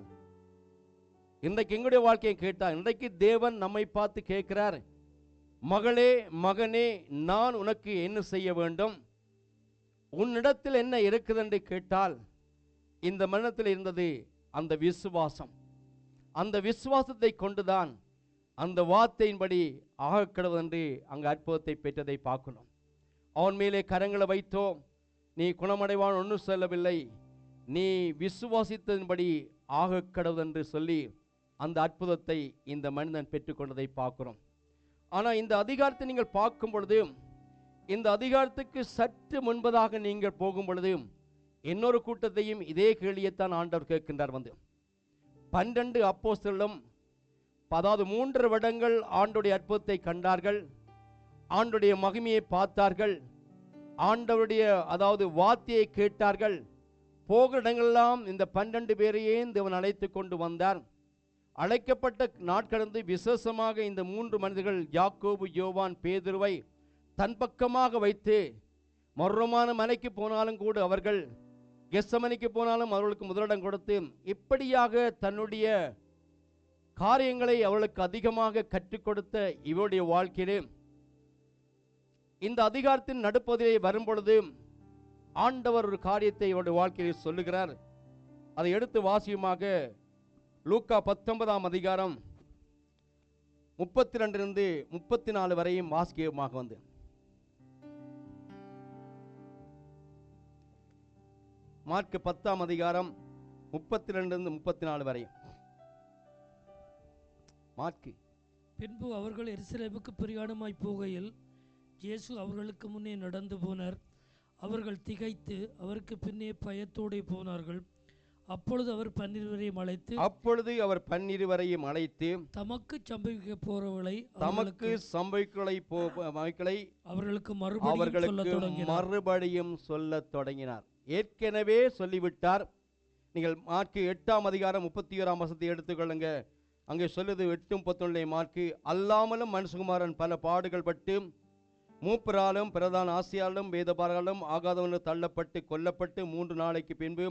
Speaker 3: இன்றைக்கு எங்களுடைய வாழ்க்கையை கேட்டால், இன்றைக்கு தேவன் நம்மை பார்த்து கேட்கிறார், மகளே மகனே நான் உனக்கு என்ன செய்ய வேண்டும், உன்னிடத்தில் என்ன இருக்குது என்று கேட்டால், இந்த மரணத்தில் இருந்தது அந்த விசுவாசம். அந்த விசுவாசத்தை கொண்டுதான் அந்த வார்த்தையின்படி ஆகக்கடவுள் என்று அங்கு அற்புதத்தை பெற்றதை பார்க்கணும். அவன் மேலே கரங்களை வைத்தோ நீ குணமடைவான் ஒன்றும் சொல்லவில்லை, நீ விசுவாசித்ததின்படி ஆகக்கடவுள் என்று சொல்லி அந்த அற்புதத்தை இந்த மனிதன் பெற்றுக்கொண்டதை பார்க்கிறோம். ஆனால் இந்த அதிகாரத்தை நீங்கள் பார்க்கும் பொழுது, இந்த அதிகாரத்துக்கு சற்று முன்பதாக நீங்கள் போகும் பொழுது இன்னொரு கூட்டத்தையும் இதே கேள்வியைத்தான் ஆண்டவர் கேட்கின்றார். 12 அப்போஸ்தலர்களும் அதாவது 3 வருடங்கள் ஆண்டவருடைய அற்புதத்தை கண்டார்கள், ஆண்டவருடைய மகிமையை பார்த்தார்கள், ஆண்டவருடைய அதாவது வார்த்தையை கேட்டார்கள். போகிற இடங்களெல்லாம் இந்த 12 பேரையே தேவன் அழைத்து கொண்டு வந்தார். அழைக்கப்பட்ட நாட்கடந்து விசேஷமாக இந்த 3 மனிதர்கள் யாக்கோபு, யோவான், பேதுருவை தன் பக்கமாக வைத்து, மர்மமான மலைக்கு போனாலும் கூட அவர்கள், கெத்சமனிக்கு போனாலும் அவர்களுக்கு முதலிடம் கொடுத்து, இப்படியாக தன்னுடைய காரியங்களை அவர்களுக்கு அதிகமாக கற்றுக் கொடுத்த இவருடைய வாழ்க்கையிலே இந்த அதிகாரத்தின் நடுப்பகுதியை வரும்பொழுது ஆண்டவர் ஒரு காரியத்தை இவருடைய வாழ்க்கையில் சொல்லுகிறார். அதை எடுத்து வாசியுமாக லூக்கா 19ஆம் அதிகாரம் 32 34 வரையும் வாசிக்கமாக மார்க்கு 10ஆம் அதிகாரம் 32 34 வரை. மார்க்கு.
Speaker 4: பின்பு அவர்கள் எருசலேமுக்கு பிரயாணமாய் போகையில் இயேசு அவர்களுக்கு முன்னே நடந்து போனார். அவர்கள் திகைத்து அவருக்கு பின்னே பயத்தோடே போனார்கள். அப்பொழுது அவர் 12
Speaker 3: வரையும் அழைத்து
Speaker 4: தமக்கு சம்பவிக்க போறவளை அவர்களுக்கு
Speaker 3: மறுபடியும் சொல்லத் தொடங்கினார். ஏற்கனவே சொல்லிவிட்டார். நீங்கள் மார்க்கு 8ஆம் அதிகாரம் 31ஆம் வசனத்தை எடுத்துக்கொள்ளுங்க. அங்கே சொல்லுது 8:11 மார்க்கு, அல்லாமலும் மனுஷகுமாரன் பல பாடுகள் பட்டு மூப்பராலும் பிரதான ஆசியாலும் வேதபாரர்களும் ஆகாதவனும் தள்ளப்பட்டு கொல்லப்பட்டு 3 நாளைக்கு பின்பு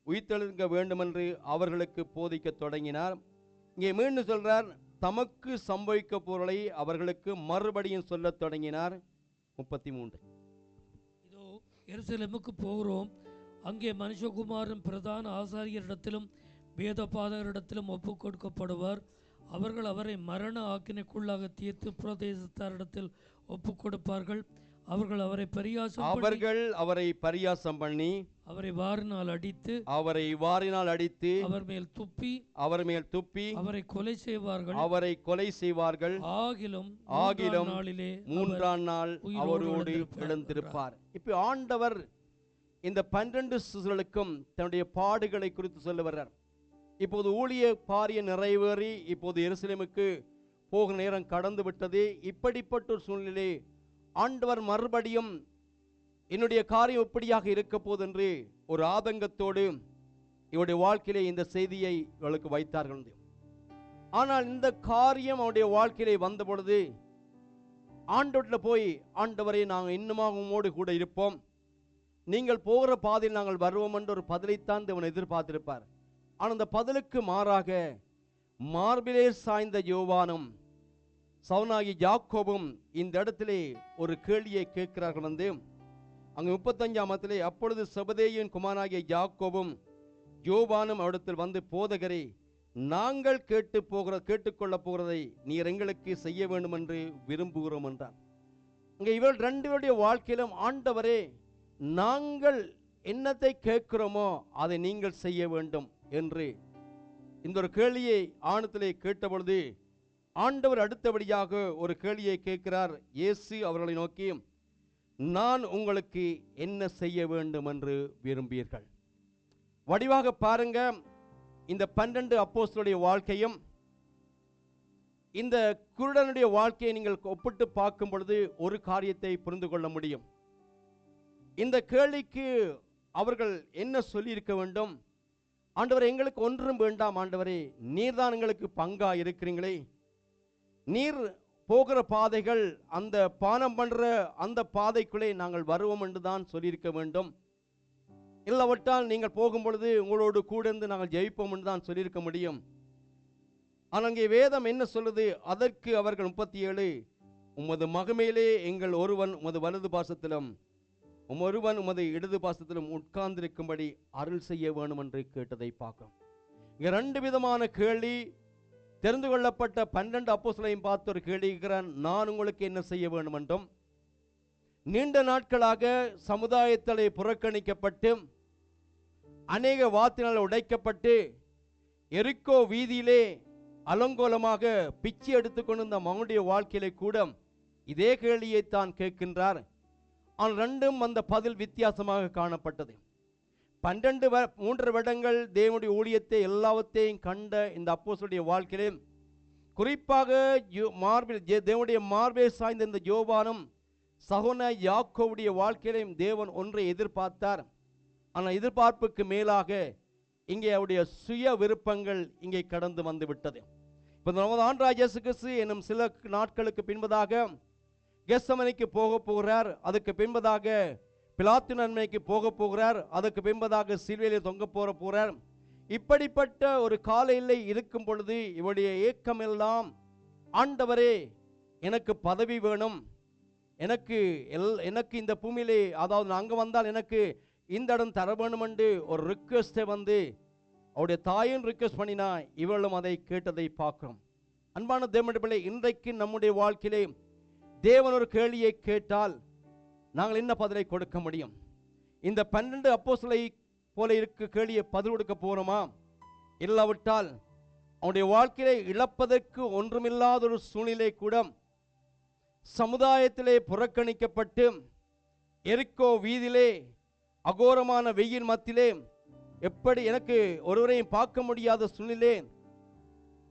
Speaker 3: உயிர்த்தெழுங்க வேண்டுமென்று அவர்களுக்கு போதிக்க தொடங்கினார். இங்கே மீண்டும் சொல்றார், தமக்கு சம்பவிக்க பொருளை அவர்களுக்கு மறுபடியும் சொல்லத் தொடங்கினார். 33
Speaker 4: இதோ எருசலேமுக்கு போகிறோம், அங்கே மனுஷகுமாரன் பிரதான ஆசாரியரிடத்திலும் வேதபாதகரிடத்திலும் ஒப்பு கொடுக்கப்படுவார். அவர்கள் அவரை மரண ஆக்கினைக்குள்ளாக தீர்த்து பிரதேசத்தாரிடத்தில் ஒப்பு கொடுப்பார்கள். அவர்கள் அவரை பரியாசம் பண்ணி அவரை வாரினால் அடித்து அவர் மேல் துப்பி அவரை கொலை செய்வார்கள். ஆகிலும்
Speaker 3: 3ஆம் நாள் அவரோடு எழுந்திருப்பார். இப்ப ஆண்டவர் இந்த 12 சிசுகளுக்கும் தன்னுடைய பாடுகளை குறித்து சொல்ல வர்றார். இப்போது ஊழிய பாரியம் நிறைவேறி இப்போது எருசலேமுக்கு போகிற நேரம் கடந்து விட்டது. இப்படிப்பட்ட ஒரு சூழ்நிலை ஆண்டவர் மறுபடியும் என்னுடைய காரியம் எப்படியாக இருக்க போது என்று ஒரு ஆதங்கத்தோடு இவருடைய வாழ்க்கையிலே இந்த செய்தியை இவளுக்கு வைத்தார்கள். ஆனால் இந்த காரியம் அவருடைய வாழ்க்கையிலே வந்த பொழுது ஆண்டவரில் போய், ஆண்டவரை நாங்கள் இன்னுமாக உம்மோடு கூட இருப்போம், நீங்கள் போகிற பாதையில் நாங்கள் வருவோம் என்ற ஒரு பதிலைத்தான் தேவன் எதிர்பார்த்திருப்பார். ஆனால் அந்த பதிலுக்கு மாறாக மார்பிலே சாய்ந்த யோவானும் சவுனாகி யாக்கோபும் இந்த இடத்திலே ஒரு கேள்வியை கேட்கிறார்கள். அங்கு 35ஆம் வசனத்திலே, அப்பொழுது செபதேயின் குமாரனாகிய யாக்கோபும் யோவானும் அவரிடத்தில் வந்து, போதகரே, நாங்கள் கேட்டுக்கொள்ள போகிறதை நீர் எங்களுக்கு செய்ய வேண்டும் என்று விரும்புகிறோம் என்றார். இங்கே இவர்கள் 2 பேருடைய வாழ்க்கையிலும் ஆண்டவரே, நாங்கள் என்னத்தை கேட்கிறோமோ அதை நீங்கள் செய்ய வேண்டும் என்று இந்த ஒரு கேள்வியை ஆணத்திலே கேட்டபொழுது ஆண்டவர் அடுத்தபடியாக ஒரு கேள்வியை கேட்கிறார். இயேசு அவர்களை நோக்கி, நான் உங்களுக்கு என்ன செய்ய வேண்டும் என்று விரும்பீர்கள்? வடிவாக பாருங்க, இந்த 12 அப்போஸ்தலருடைய வாழ்க்கையும் இந்த குருடனுடைய வாழ்க்கையை நீங்கள் ஒப்பிட்டு பார்க்கும் பொழுது ஒரு காரியத்தை புரிந்து கொள்ள முடியும். இந்த கேள்விக்கு அவர்கள் என்ன சொல்லியிருக்க வேண்டும்? ஆண்டவரே, எங்களுக்கு ஒன்றும் வேண்டாம் ஆண்டவரே, நீர்தான் எங்களுக்கு பங்கா இருக்கிறீங்களே, நீர் போகிற பாதைகள் அந்த பானம் பண்ற அந்த பாதைக்குள்ளே நாங்கள் வருவோம் என்று தான் சொல்லியிருக்க வேண்டும். இல்லாவிட்டால் நீங்கள் போகும் பொழுது உங்களோடு கூட இருந்து நாங்கள் ஜெயிப்போம் என்று தான் சொல்லியிருக்க முடியும். ஆனால் அங்கே வேதம் என்ன சொல்லுது? அதற்கு அவர்கள் 37, உமது மகமேலே எங்கள் ஒருவன் உமது வலது பாசத்திலும் ஒருவன் உமது இடது பாசத்திலும் உட்கார்ந்திருக்கும்படி அருள் செய்ய வேண்டும் என்று கேட்டதை பார்க்கிறோம். இங்க 2 விதமான கேள்வி. தெரிந்து கொள்ளப்பட்ட 12 அப்போஸ்தலரையும் பார்த்து ஒரு கேள்வி கேட்கிறான், நான் உங்களுக்கு என்ன செய்ய வேண்டும் என்றும், நீண்ட நாட்களாக சமுதாயத்திலே புறக்கணிக்கப்பட்டு அநேக வாத்தினால் உடைக்கப்பட்டு எரிக்கோ வீதியிலே அலங்கோலமாக பிச்சை எடுத்துக்கொண்டு மகனுடைய வாழ்க்கையிலே கூட இதே கேள்வியை தான் கேட்கின்றார். ஆனால் 2ம் அந்த பதில் வித்தியாசமாக காணப்பட்டது. 3 வருடங்கள் தேவனுடைய ஊழியத்தை எல்லாவற்றையும் கண்ட இந்த அப்போஸ்தலருடைய வாழ்க்கையிலே குறிப்பாக தேவனுடைய மார்பை சாய்ந்த இந்த யோவானும் சகோதர யாக்கோவுடைய வாழ்க்கையிலும் தேவன் ஒன்றை எதிர்பார்த்தார். ஆனால் எதிர்பார்ப்புக்கு மேலாக இங்கே அவருடைய சுய விருப்பங்கள் இங்கே கடந்து வந்து விட்டது. இப்போ நமது ஆண்டவராகிய இயேசு கிறிஸ்து என்னும் சில நாட்களுக்கு பின்பதாக கெத்செமனேக்கு போக போகிறார். அதுக்கு பின்பதாக பிலாத்தின் அரண்மனைக்கு போக போகிறார். அதுக்கு பின்பதாக சிலுவையிலே தொங்க போகிறார். இப்படிப்பட்ட ஒரு காலையிலே இருக்கும் பொழுது இவருடைய ஏக்கம் எல்லாம், ஆண்டவரே, எனக்கு பதவி வேணும், எனக்கு இந்த பூமியிலே, அதாவது நான் அங்கே வந்தால் எனக்கு இந்த இடம் தர வேணும் என்று ஒரு ரிக்வெஸ்டை அவருடைய தாயின் ரிக்வெஸ்ட் பண்ணினா இவளும் அதை கேட்டதை பார்க்கிறோம். அன்பான தேவனுடைய பிள்ளை, இன்றைக்கு நம்முடைய வாழ்க்கையிலே தேவன் ஒரு கேள்வியை கேட்டால் நாங்கள் என்ன பதிலை கொடுக்க முடியும்? இந்த 12 அப்போஸ்தலரை போல இருக்க கேள்வியை பதில் கொடுக்க போறோமா? இல்லாவிட்டால் அவனுடைய வாழ்க்கையை இழப்பதற்கு ஒன்றுமில்லாத ஒரு சூழ்நிலை கூட சமுதாயத்திலே புறக்கணிக்கப்பட்டு எரிக்கோ வீதியிலே அகோரமான வெயில் மத்தியிலே எப்படி எனக்கு ஒருவரையும் பார்க்க முடியாத சூழ்நிலை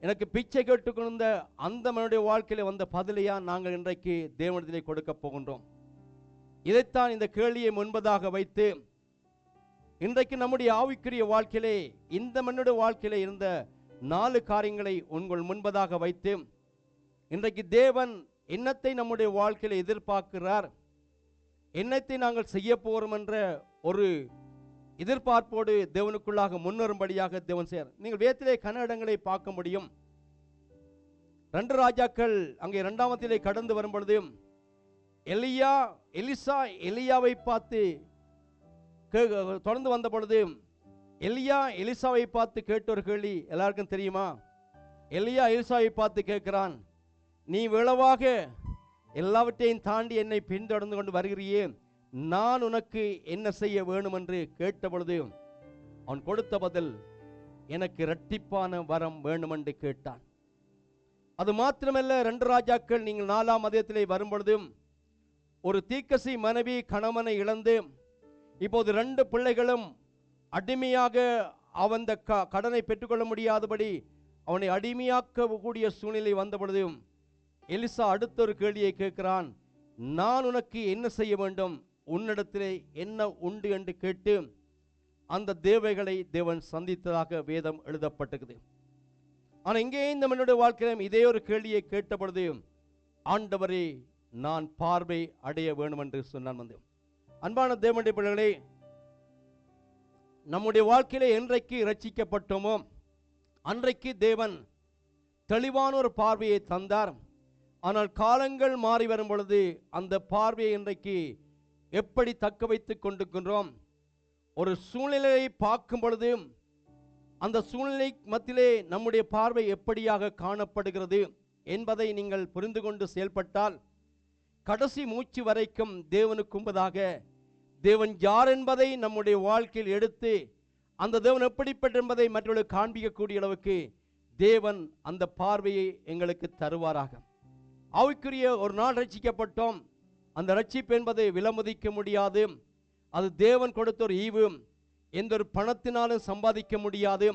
Speaker 3: எனக்கு பிச்சை கேட்டுக்கொண்ட அந்த மனுடைய வாழ்க்கையில வந்த பதிலையா நாங்கள் இன்றைக்கு தேவனிடத்திலே கொடுக்க போகின்றோம்? இதைத்தான் இந்த கேள்வியை முன்பதாக வைத்து இன்றைக்கு நம்முடைய ஆவிக்குரிய வாழ்க்கையிலே இந்த மனுடைய வாழ்க்கையிலே இருந்த 4 காரியங்களை உங்கள் முன்பதாக வைத்து இன்றைக்கு தேவன் என்னத்தை நம்முடைய வாழ்க்கையில எதிர்பார்க்கிறார், என்னத்தை நாங்கள் செய்ய போகிறோம் என்ற ஒரு எதிர்பார்ப்போடு தேவனுக்குள்ளாக முன்னேறும்படியாக தேவன் செய்யார். நீங்கள் வேதத்திலே கன இடங்களை பார்க்க முடியும். 2 ராஜாக்கள் அங்கே 2ஆம் கடந்து வரும் பொழுது எலிசா எலியாவை பார்த்து தொடர்ந்து வந்த பொழுது எலியா எலிசாவை பார்த்து கேட்ட ஒரு கேள்வி எல்லாருக்கும் தெரியுமா? எலியா எலிசாவை பார்த்து கேட்கிறான், நீ விளவாக எல்லாவற்றையும் தாண்டி என்னை பின்தொடர்ந்து கொண்டு வருகிறியே, நான் உனக்கு என்ன செய்ய வேணும் என்று கேட்ட பொழுது அவன் கொடுத்த பதில், எனக்கு இரட்டிப்பான வரம் வேணும் என்று கேட்டான். அது மாத்திரமல்ல, 2 ராஜாக்கள் நீங்கள் 4ஆம் அதிகாரத்திலே வரும் பொழுதும் ஒரு தீர்க்கசி மனைவி கணவனை இழந்து இப்போது 2 பிள்ளைகளும் அடிமையாக அவன் கடனை பெற்றுக்கொள்ள முடியாதபடி அவனை அடிமையாக்கக்கூடிய சூழ்நிலை வந்த பொழுதும் எலிசா அடுத்த ஒரு கேள்வியை கேட்கிறான், நான் உனக்கு என்ன செய்ய வேண்டும், உன்னிடத்திலே என்ன உண்டு என்று கேட்டு அந்த தேவைகளை தேவன் சந்தித்ததாக வேதம் எழுதப்பட்டிருக்குது. ஆனால் இங்கே இந்த மனிதனுடைய வாழ்க்கையிலும் இதே ஒரு கேள்வியை கேட்ட பொழுது, ஆண்டவரே நான் பார்வை அடைய வேண்டும் என்று சொன்னான். வந்து அன்பான தேவனுடைய பிள்ளைகளே, நம்முடைய வாழ்க்கையிலே என்றைக்கு ரட்சிக்கப்பட்டோமோ அன்றைக்கு தேவன் தெளிவான ஒரு பார்வையை தந்தார். ஆனால் காலங்கள் மாறி வரும் பொழுது அந்த பார்வையை இன்றைக்கு எப்படி தக்க வைத்துக் கொண்டிருக்கின்றோம்? ஒரு சூழ்நிலையை பார்க்கும் பொழுது அந்த சூழ்நிலை மத்தியிலே நம்முடைய பார்வை எப்படியாக காணப்படுகிறது என்பதை நீங்கள் புரிந்து கொண்டு செயல்பட்டால் கடைசி மூச்சு வரைக்கும் தேவனுக்கு முன்பதாக தேவன் யார் என்பதை நம்முடைய வாழ்க்கையில் எடுத்து அந்த தேவன் எப்படிப்பட்ட என்பதை மற்றவர்களுக்கு காண்பிக்கக்கூடிய அளவுக்கு தேவன் அந்த பார்வையை எங்களுக்கு தருவாராக. ஆவிக்குரிய ஒரு நாள் ரட்சிக்கப்பட்டோம். அந்த ரட்சிப்பு என்பதை விலமதிக்க முடியாது. அது தேவன் கொடுத்த ஒரு ஈவு. எந்த ஒரு பணத்தினாலும் சம்பாதிக்க முடியாது,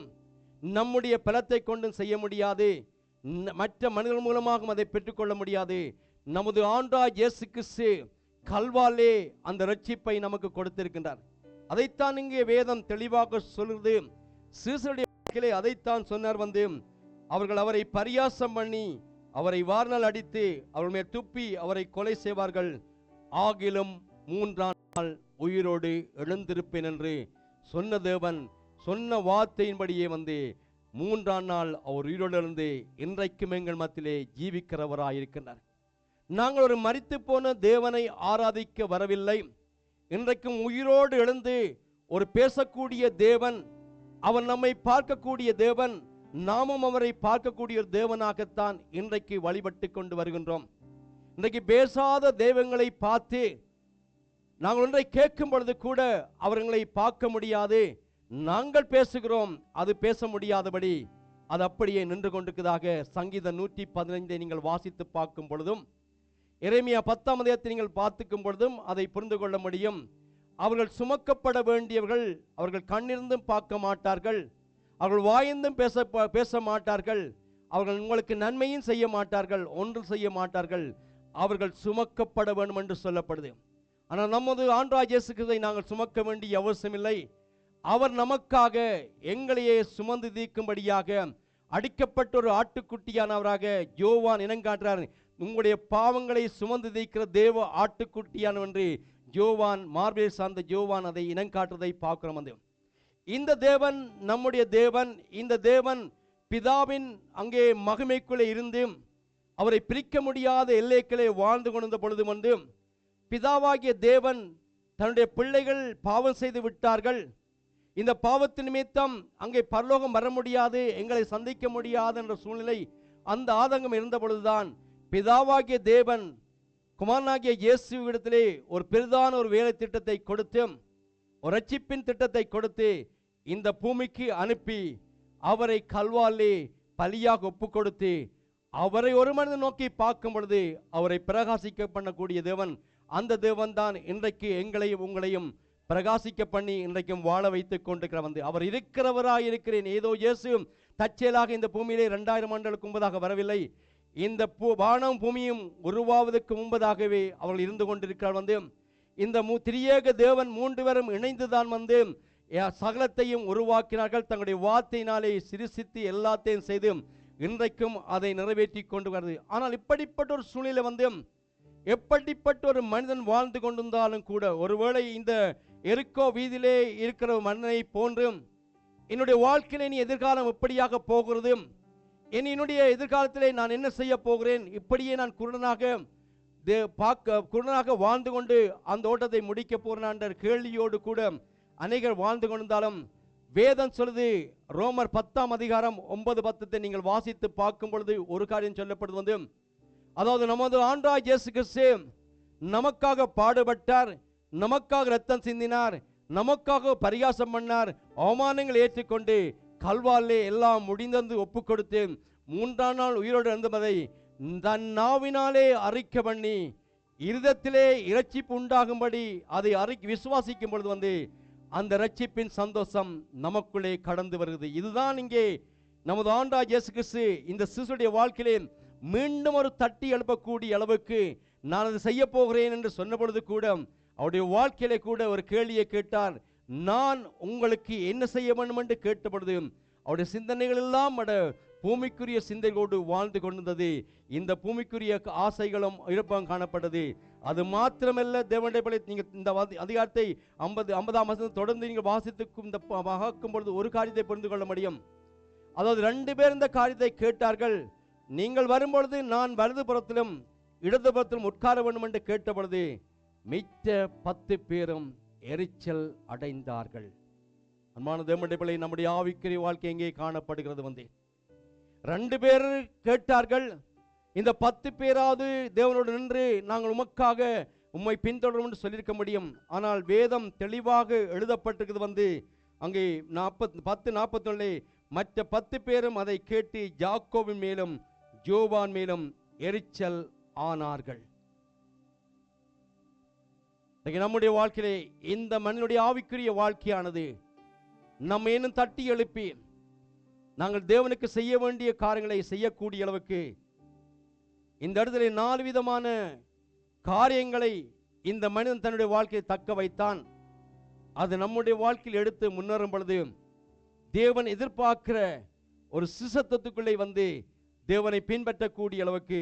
Speaker 3: நம்முடைய பலத்தை கொண்டும் செய்ய முடியாது, மற்ற மனிதர்கள் மூலமாக அதை பெற்றுக்கொள்ள முடியாது. நமது ஆண்டவராகிய இயேசு கிறிஸ்து கல்வாலே அந்த ரட்சிப்பை நமக்கு கொடுத்திருக்கின்றார். அதைத்தான் இங்கே வேதம் தெளிவாக சொல்கிறது. சீசருடைய வாழ்க்கையிலே அதைத்தான் சொன்னார். வந்து அவர்கள் அவரை பரியாசம் பண்ணி அவரை வார்னால் அடித்து அவர் மேல் துப்பி அவரை கொலை செய்வார்கள், ஆகிலும் 3ஆம் நாள் உயிரோடு எழுந்திருப்பேன் என்று சொன்ன தேவன் சொன்ன வார்த்தையின்படியே வந்து 3ஆம் நாள் அவர் உயிரோடு எழுந்து இன்றைக்கும் எங்கள் மத்தியிலே ஜீவிக்கிறவராயிருக்கின்றார். நாங்கள் ஒரு மரித்து போன தேவனை ஆராதிக்க வரவில்லை. இன்றைக்கும் உயிரோடு எழுந்து ஒரு பேசக்கூடிய தேவன், அவர் நம்மை பார்க்கக்கூடிய தேவன், நாமும் அவரை பார்க்கக்கூடிய ஒரு தேவனாகத்தான் இன்றைக்கு வழிபட்டு கொண்டு வருகின்றோம். இன்றைக்கு பேசாத தெய்வங்களை பார்த்து நாங்கள் ஒன்றை கேட்கும் பொழுது கூட அவர்களை பார்க்க முடியாது. நாங்கள் பேசுகிறோம், அது பேச முடியாதபடி அது அப்படியே நின்று கொண்டிருக்கிறதாக சங்கீதம் 115 நீங்கள் வாசித்து பார்க்கும் பொழுதும், எரேமியா 10ஆம் அதிகாரத்தை நீங்கள் பார்த்துக்கும் பொழுதும் அதை புரிந்து கொள்ள முடியும். அவர்கள் சுமக்கப்பட வேண்டியவர்கள், அவர்கள் கண்ணிருந்தும் பார்க்க மாட்டார்கள், அவர்கள் வாய்ந்தும் பேச மாட்டார்கள், அவர்கள் உங்களுக்கு நன்மையும் செய்ய மாட்டார்கள், ஒன்றும் செய்ய மாட்டார்கள், அவர்கள் சுமக்கப்பட வேண்டும் என்று சொல்லப்படுது. ஆனால் நமது ஆண்டவராகிய இயேசு கிறிஸ்துவை நாங்கள் சுமக்க வேண்டிய அவசியமில்லை. அவர் நமக்காக எங்களையே சுமந்து தீர்க்கும்படியாக அடிக்கப்பட்ட ஒரு ஆட்டுக்குட்டியானவராக யோவான் இனங்காட்டுறார். உங்களுடைய பாவங்களை சுமந்து தீர்க்கிற தேவ ஆட்டுக்குட்டியானவர் என்று யோவான், மார்பில் சார்ந்த யோவான் அதை இனங்காட்டுறதை பார்க்கிறோம். வந்து இந்த தேவன் நம்முடைய தேவன். இந்த தேவன் பிதாவின் அங்கே மகிமைக்குள்ளே இருந்து அவரை பிரிக்க முடியாத எல்லைக்களே வாழ்ந்து கொண்டிருந்த பொழுது வந்து பிதாவாகிய தேவன் தன்னுடைய பிள்ளைகள் பாவம் செய்து விட்டார்கள், இந்த பாவத்தின் நிமித்தம் அங்கே பரலோகம் வர முடியாது, எங்களை சந்திக்க முடியாது என்ற சூழ்நிலை, அந்த ஆதங்கம் இருந்த பொழுதுதான் பிதாவாகிய தேவன் குமாரனாகிய இயேசுவிடத்திலே ஒரு பெரிதான ஒரு வேலை திட்டத்தை கொடுத்து, ஒரு ரட்சிப்பின் திட்டத்தை கொடுத்து இந்த பூமிக்கு அனுப்பி அவரை கல்வாலே பலியாக ஒப்பு கொடுத்து அவரை ஒரு மனிதன் நோக்கி பார்க்கும் பொழுது அவரை பிரகாசிக்க பண்ணக்கூடிய தேவன், அந்த தேவன் தான் இன்றைக்கு எங்களையும் உங்களையும் பிரகாசிக்க பண்ணி இன்றைக்கும் வாழ வைத்துக் கொண்டிருக்கிற வந்து அவர் இருக்கிறவராய் இருக்கிறேன். ஏதோ இயேசு தற்செயலாக இந்த பூமியிலே 2000 ஆண்டுகளுக்கு முன்பதாக வரவில்லை. இந்த வானம் பூமியும் உருவாவதற்கு முன்பதாகவே அவர்கள் இருந்து கொண்டிருக்கிறார். வந்து இந்த திரியேக தேவன் 3 பேரும் இணைந்துதான் வந்து சகலத்தையும் உருவாக்கினார்கள். தங்களுடைய வார்த்தையினாலே சிருசித்து எல்லாத்தையும் செய்து இன்றைக்கும் அதை நிறைவேற்றி கொண்டு வருது. ஆனால் இப்படிப்பட்ட ஒரு சூழ்நிலை வந்து எப்படிப்பட்ட ஒரு மனிதன் வாழ்ந்து கொண்டிருந்தாலும் கூட, ஒருவேளை இந்த எரிக்கோ வீதியிலே இருக்கிற மனிதனை போன்று என்னுடைய வாழ்க்கையிலே நீ எதிர்காலம் எப்படியாக போகிறது, என்னுடைய எதிர்காலத்திலே நான் என்ன செய்ய போகிறேன், இப்படியே நான் குருடனாக வாழ்ந்து கொண்டு அந்த ஓட்டத்தை முடிக்க போகிறேன் என்ற கேள்வியோடு கூட அநேகர் வாழ்ந்து கொண்டிருந்தாலும், வேதம் சொல்லுது, ரோமர் 10ஆம் அதிகாரம் 9-10 நீங்கள் வாசித்து பார்க்கும் பொழுது ஒரு காரியம் சொல்லப்படுது வந்து, அதாவது நமது ஆண்டவராகிய இயேசு கிறிஸ்து நமக்காக பாடுபட்டார், நமக்காக இரத்தம் சிந்தினார், நமக்காக பரிகாசம் பண்ணார், அவமானங்கள் ஏற்றுக்கொண்டு கல்வாலே எல்லாம் முடிந்தது ஒப்பு கொடுத்து 3ஆம் நாள் உயிரோடு இருந்ததை தன் நாவினாலே அறிக்கை பண்ணி இருதத்திலே இரட்சிப்பு உண்டாகும்படி அதை விசுவாசிக்கும் பொழுது வந்து அந்த இரட்சிப்பின் சந்தோஷம் நமக்குள்ளே கடந்து வருகிறது. இதுதான் இங்கே நமது ஆண்டவராகிய இயேசு கிறிஸ்து இந்த சிசுடைய வாழ்க்கையிலே மீண்டும் ஒரு தட்டி எழுப்பக்கூடிய அளவுக்கு நான் அதை செய்ய போகிறேன் என்று சொன்ன பொழுது கூட அவருடைய வாழ்க்கையிலே கூட ஒரு கேள்வியை கேட்டார். நான் உங்களுக்கு என்ன செய்ய வேண்டும் என்று கேட்ட பொழுது அவருடைய சிந்தனைகள் எல்லாம் பூமிக்குரிய சிந்தைகளோடு வாழ்ந்து கொண்டிருந்தது. இந்த பூமிக்குரிய ஆசைகளும் இழப்பம் காணப்பட்டது. அது மாத்திரமல்ல, தேவனுடைய பிள்ளை, நீங்கள் இந்த அதிகாரத்தை 50ஆம் வசனம் தொடர்ந்து நீங்கள் வாசித்துக்கும் இந்த பார்க்கும் பொழுது ஒரு காரியத்தை புரிந்து கொள்ள முடியும். அதாவது 2 பேர் இந்த காரியத்தை கேட்டார்கள். நீங்கள் வரும்பொழுது நான் வலது புறத்திலும் இடது புறத்திலும் உட்கார வேண்டும் என்று கேட்ட பொழுது மிச்ச 10 பேரும் எரிச்சல் அடைந்தார்கள். அன்பான தேவனுடைய பிள்ளை, நம்முடைய ஆவிக்குரிய வாழ்க்கை எங்கே காணப்படுகிறது வந்து 2 பேர் கேட்டார்கள். இந்த 10 பேராவது தேவனோடு நின்று நாங்கள் உமக்காக உம்மை பின்தொடரும் என்று சொல்லியிருக்க முடியும். ஆனால் வேதம் தெளிவாக எழுதப்பட்டிருக்கிறது வந்து அங்கே 10:41 மற்ற 10 பேரும் அதை கேட்டு யாக்கோபின் மேலும் ஜோவான் மேலும் எரிச்சல் ஆனார்கள். நம்முடைய வாழ்க்கையிலே இந்த மனிதனுடைய ஆவிக்குரிய வாழ்க்கையானது நம்ம இன்னும் தட்டி எழுப்பி நாங்கள் தேவனுக்கு செய்ய வேண்டிய காரியங்களை செய்யக்கூடிய அளவுக்கு இந்த இடத்துல 4 விதமான காரியங்களை இந்த மனிதன் தன்னுடைய வாழ்க்கையை தக்க வைத்தான். அது நம்முடைய வாழ்க்கையில் எடுத்து முன்னேறும் பொழுது தேவன் எதிர்பார்க்கிற ஒரு சிசத்துக்குள்ளே வந்து தேவனை பின்பற்றக்கூடிய அளவுக்கு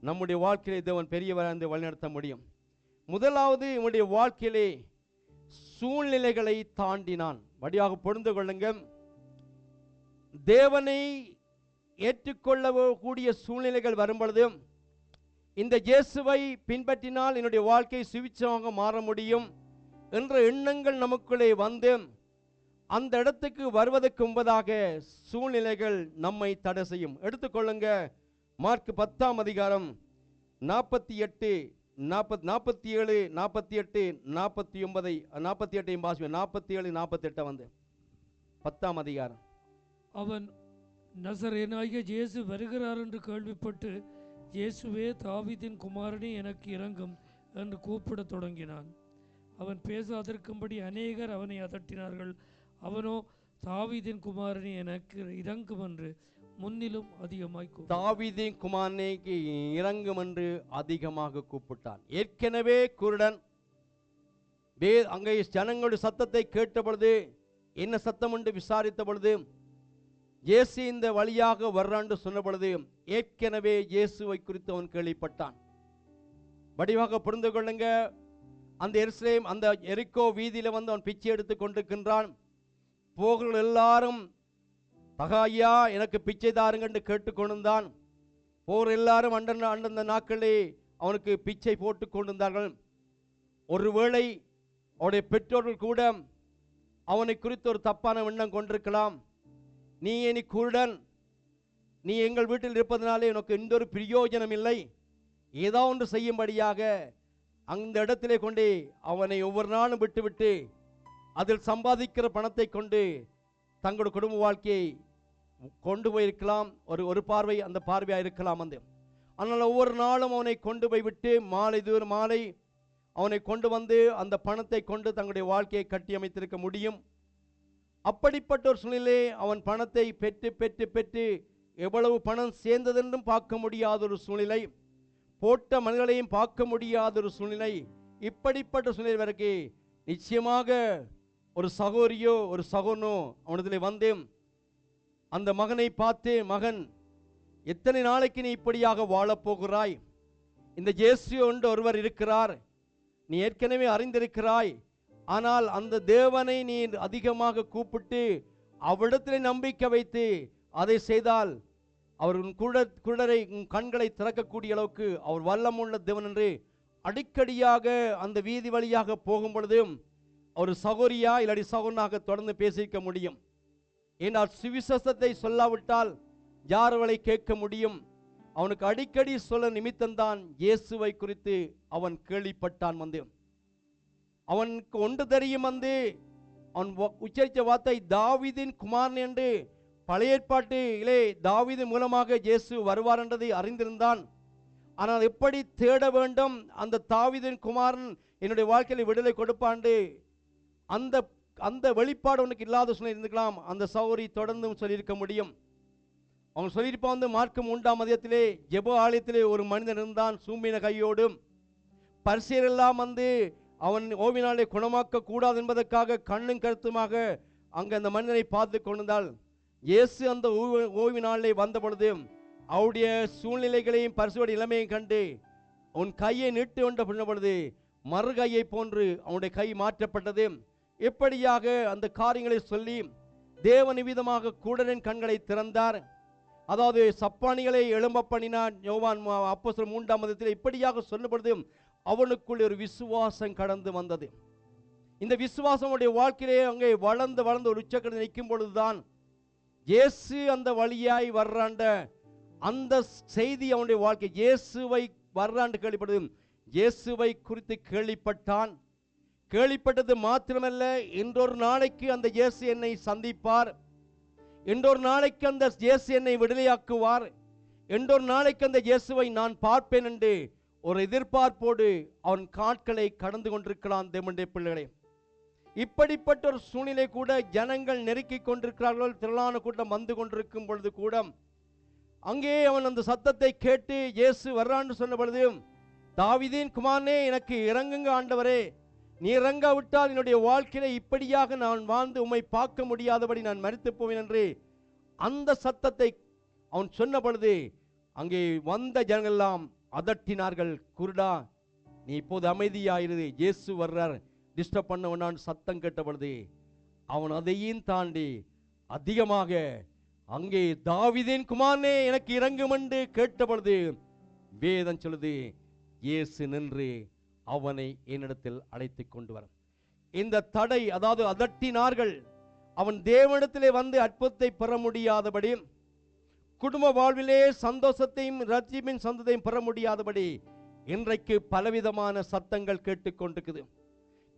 Speaker 3: நம்முடைய வாழ்க்கையிலே தேவன் பெரியவராக வழிநடத்த முடியும். முதலாவது, நம்முடைய வாழ்க்கையிலே சூழ்நிலைகளை தாண்டினான். வழியாக பொருந்து கொள்ளுங்க, தேவனை ஏற்றுக்கொள்ளக்கூடிய சூழ்நிலைகள் வரும் பொழுது இந்த இயேசுவை பின்பற்றினால் என்னுடைய வாழ்க்கை சுவிட்சமாக மாற முடியும் என்ற எண்ணங்கள் நமக்குள்ளே வந்து அந்த இடத்துக்கு வருவதற்கு முன்பதாக சூழ்நிலைகள் நம்மை தடை செய்யும். எடுத்துக்கொள்ளுங்க, மார்க் 10ஆம் அதிகாரம் 47, 47, 48, 49, 48 வாசிப்போம். 47, 48 வந்து 10ஆம் அதிகாரம்.
Speaker 4: அவன் நசரேயனாகிய இயேசு வருகிறார் என்று கேள்விப்பட்டு, இயேசுவே தாவீதின் குமாரனே எனக்கு இரங்கும் என்று கூப்பிடத் தொடங்கினான். அவன் பேசாதிருக்கும்படி அநேகர் அவனை அதட்டினார்கள். அவனோ தாவீதின் குமாரனே எனக்கு இரங்கும் என்று முன்னிலும் அதிகமாய்
Speaker 3: தாவீதின் குமாரனுக்கு இரங்கும் என்று அதிகமாக கூப்பிட்டான். ஏற்கனவே குருடன் அங்கே ஜனங்களுடைய சத்தத்தை கேட்ட பொழுது என்ன சத்தம் என்று விசாரித்த பொழுது இயேசு இந்த வழியாக வர்றான்னு சொன்ன பொழுது ஏற்கனவே இயேசுவை குறித்து அவன் கேள்விப்பட்டான். வடிவாக புரிந்து கொள்ளுங்க, அந்த எருசலேம் அந்த எரிக்கோ வீதியில வந்து அவன் பிச்சை எடுத்து கொண்டிருக்கின்றான். போகிற எல்லாரும் தகாயா எனக்கு பிச்சை தாருங்க என்று கேட்டுக்கொண்டிருந்தான். போகிற எல்லாரும் அந்தந்த நாட்களே அவனுக்கு பிச்சை போட்டு கொண்டிருந்தார்கள். ஒருவேளை அவனுடைய பெற்றோர்கள் கூட அவனை குறித்து ஒரு தப்பான எண்ணம் கொண்டிருக்கலாம். நீ குருடன், நீ எங்கள் வீட்டில் இருப்பதனாலே உனக்கு எந்த ஒரு பிரயோஜனம் இல்லை, ஏதோ ஒன்று செய்யும்படியாக அந்த இடத்திலே கொண்டு அவனை ஒவ்வொரு நாளும் விட்டுவிட்டு அதில் சம்பாதிக்கிற பணத்தை கொண்டு தங்களுடைய குடும்ப வாழ்க்கையை கொண்டு போயிருக்கலாம். ஒரு பார்வை அந்த பார்வையாக இருக்கலாம் வந்து. ஆனால் ஒவ்வொரு நாளும் அவனை கொண்டு போய் விட்டு மாலை அவனை கொண்டு வந்து அந்த பணத்தை கொண்டு தங்களுடைய வாழ்க்கையை கட்டி அமைத்திருக்க முடியும். அப்படிப்பட்ட ஒரு சூழ்நிலை அவன் பணத்தை பெற்று பெற்று பெற்று எவ்வளவு பணம் சேர்ந்ததென்றும் பார்க்க முடியாத ஒரு சூழ்நிலை, போட்ட மனிதர்களையும் பார்க்க முடியாத ஒரு சூழ்நிலை. இப்படிப்பட்ட சூழ்நிலை வரைக்கும் நிச்சயமாக ஒரு சகோதரியோ ஒரு சகோனோ அவனதில் வந்து அந்த மகனை பார்த்து, மகன், எத்தனை நாளைக்கு நீ இப்படியாக வாழப்போகிறாய்? இந்த இயேசு என்று ஒருவர் இருக்கிறார், நீ ஏற்கனவே அறிந்திருக்கிறாய். ஆனால் அந்த தேவனை நீ அதிகமாக கூப்பிட்டு அவரிடத்தில் நம்பிக்கை வைத்து அதை செய்தால் அவர் உன் குடரை உன் கண்களை திறக்கக்கூடிய அளவுக்கு அவர் வல்லமுள்ள தேவன் என்று அடிக்கடியாக அந்த வீதி வழியாக போகும் பொழுதும் ஒரு சகோரியா இல்லாடி சகோனாக தொடர்ந்து பேசிக்க முடியும். ஏனால் சுவிசேஷத்தை சொல்லாவிட்டால் யார் அவளை கேட்க முடியும்? அவனுக்கு அடிக்கடி சொல்ல நிமித்தம்தான் இயேசுவை குறித்து அவன் கேள்விப்பட்டான். வந்து அவனுக்கு ஒன்று தெரியும், வந்து அவன் உச்சரித்த வார்த்தை தாவீதின் குமாரன் என்று. பழைய ஏற்பாட்டிலே தாவீது மூலமாக இயேசு வருவார் என்றதை அறிந்திருந்தான். ஆனால் எப்படி தேட வேண்டும், அந்த தாவீதின் குமாரன் என்னுடைய வாழ்க்கையில் விடுதலை கொடுப்பாண்டு அந்த அந்த வெளிப்பாடு உனக்கு இல்லாத சூழ்நிலை இருந்துக்கலாம். அந்த சௌரி தொடர்ந்தும் சொல்லியிருக்க முடியும். அவன் சொல்லியிருப்பான், வந்து மார்க்கு 3ஆம் அதிகாரத்திலே ஜெப ஆலயத்திலே ஒரு மனிதன் இருந்தான் சூம்பின கையோடும். பரிசேயரெல்லாம் வந்து அவன் ஓவினாலே குணமாக்க கூடாது என்பதற்காக கண்ணும் கருத்துமாக அங்கே அந்த மனிதனை பார்த்து கொண்டிருந்தால், இயேசு அந்த ஓய்வினாலே வந்த பொழுது அவருடைய சூழ்நிலைகளையும் பரிசுடைய இளமையும் கண்டு உன் கையை நீட்டு கொண்ட பின்ன பொழுது மறு கையை போன்று அவனுடைய கை மாற்றப்பட்டது. எப்படியாக அந்த காரியங்களை சொல்லி தேவ நிமித்தமாக கூடரின் கண்களை திறந்தார். அதாவது சப்பானிகளை எழும்ப பண்ணினார். யோவான் அப்போஸ்தலர் 3ஆம் அதிகாரத்தில் இப்படியாக சொல்லப்படுது. அவனுக்குள் ஒரு விசுவாசம் கடந்து வந்தது. இந்த விசுவாசம் அவனுடைய வாழ்க்கையிலே அங்கே வளர்ந்து வளர்ந்து ஒரு உச்சக்கடை நிற்கும் பொழுதுதான் இயேசு அந்த வழியாய் வர்றாண்ட அந்த செய்தி அவனுடைய வாழ்க்கை, இயேசுவை வர்றாண்டு கேள்விப்படுது. இயேசுவை குறித்து கேள்விப்பட்டான். கேள்விப்பட்டது மாத்திரமல்ல, இன்றொரு நாளைக்கு அந்த இயேசு என்னை சந்திப்பார், இன்றொரு நாளைக்கு அந்த இயேசு என்னை விடுதலையாக்குவார், இன்றொரு நாளைக்கு அந்த இயேசுவை நான் பார்ப்பேன் என்று ஒரு எதிர்பார்ப்போடு அவன் காட்களை கடந்து கொண்டிருக்கிறான். தேவனுடைய பிள்ளைகளே, இப்படிப்பட்ட ஒரு சூழ்நிலை கூட ஜனங்கள் நெருக்கிக் கொண்டிருக்கிறார்கள். திரளான கூட்டம் வந்து கொண்டிருக்கும் பொழுது கூட அங்கே அவன் அந்த சத்தத்தை கேட்டு இயேசு வர்றான்னு சொன்ன பொழுது, தாவீதின் குமாரனே, எனக்கு இறங்குங்க ஆண்டவரே, நீ இறங்காவிட்டால் என்னுடைய வாழ்க்கையில இப்படியாக நான் வாழ்ந்து உம்மை பார்க்க முடியாதபடி நான் மரித்து போவேன் என்று அந்த சத்தத்தை அவன் சொன்ன பொழுது அங்கே வந்த ஜனங்கள் எல்லாம் அதட்டினார்கள். குருடா, நீ இப்போது அமைதியாயிரு, இயேசு வர்றார், டிஸ்டர்ப் பண்ண வேண்டான்னு சத்தம் கேட்ட பொழுது அவன் அதையும் தாண்டி அதிகமாக அங்கே தாவீதின் குமாரனே எனக்கு இறங்கும் என்று கேட்ட பொழுது வேதம் சொல்லுது, இயேசு நின்று அவனை என்னிடத்தில் அழைத்து கொண்டு வர. இந்த தடை, அதாவது அதட்டினார்கள், அவன் தேவனிடத்திலே வந்து அற்புதத்தை பெற முடியாதபடி, குடும்ப வாழ்விலே சந்தோஷத்தையும் ரட்சிப்பின் சந்தத்தையும் பெற முடியாதபடி இன்றைக்கு பலவிதமான சத்தங்கள் கேட்டுக்கொண்டிருக்குது.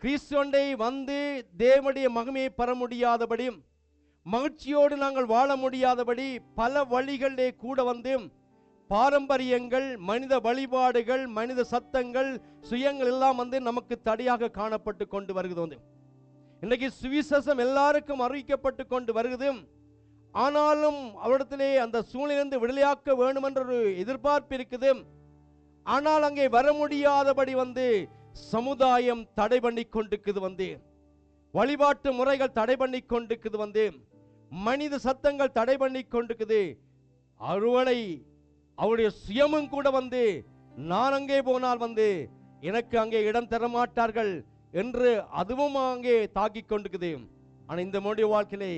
Speaker 3: கிறிஸ்துவண்டை வந்து தேவனுடைய மகிமையை பெற முடியாதபடி, மகிழ்ச்சியோடு நாங்கள் வாழ முடியாதபடி பல வழிகளிலே கூட வந்து பாரம்பரியங்கள், மனித வழிபாடுகள், மனித சத்தங்கள், சுயங்கள் எல்லாம் வந்து நமக்கு தடையாக காணப்பட்டு கொண்டு வருகிறது. இன்றைக்கு சுவிசேஷம் எல்லாருக்கும் அறிவிக்கப்பட்டு கொண்டு வருகிறது. ஆனாலும் அவரிடத்திலே அந்த சூழ்நிலிருந்து விடுதலையாக்க வேண்டும் என்ற ஒரு எதிர்பார்ப்பு இருக்குது. ஆனால் அங்கே வர முடியாதபடி வந்து சமுதாயம் தடை பண்ணி கொண்டிருக்குது. வந்து வழிபாட்டு முறைகள் தடை பண்ணி கொண்டிருக்குது. வந்து மனித சத்தங்கள் தடை பண்ணி கொண்டிருக்குது. அறுவடை அவருடைய சுயமும் கூட வந்து நான் அங்கே போனால் வந்து எனக்கு அங்கே இடம் தர மாட்டார்கள் என்று அதுவும் அங்கே தாக்கிக் கொண்டிருக்குது. ஆனால் இந்த மனித வாழ்க்கையிலே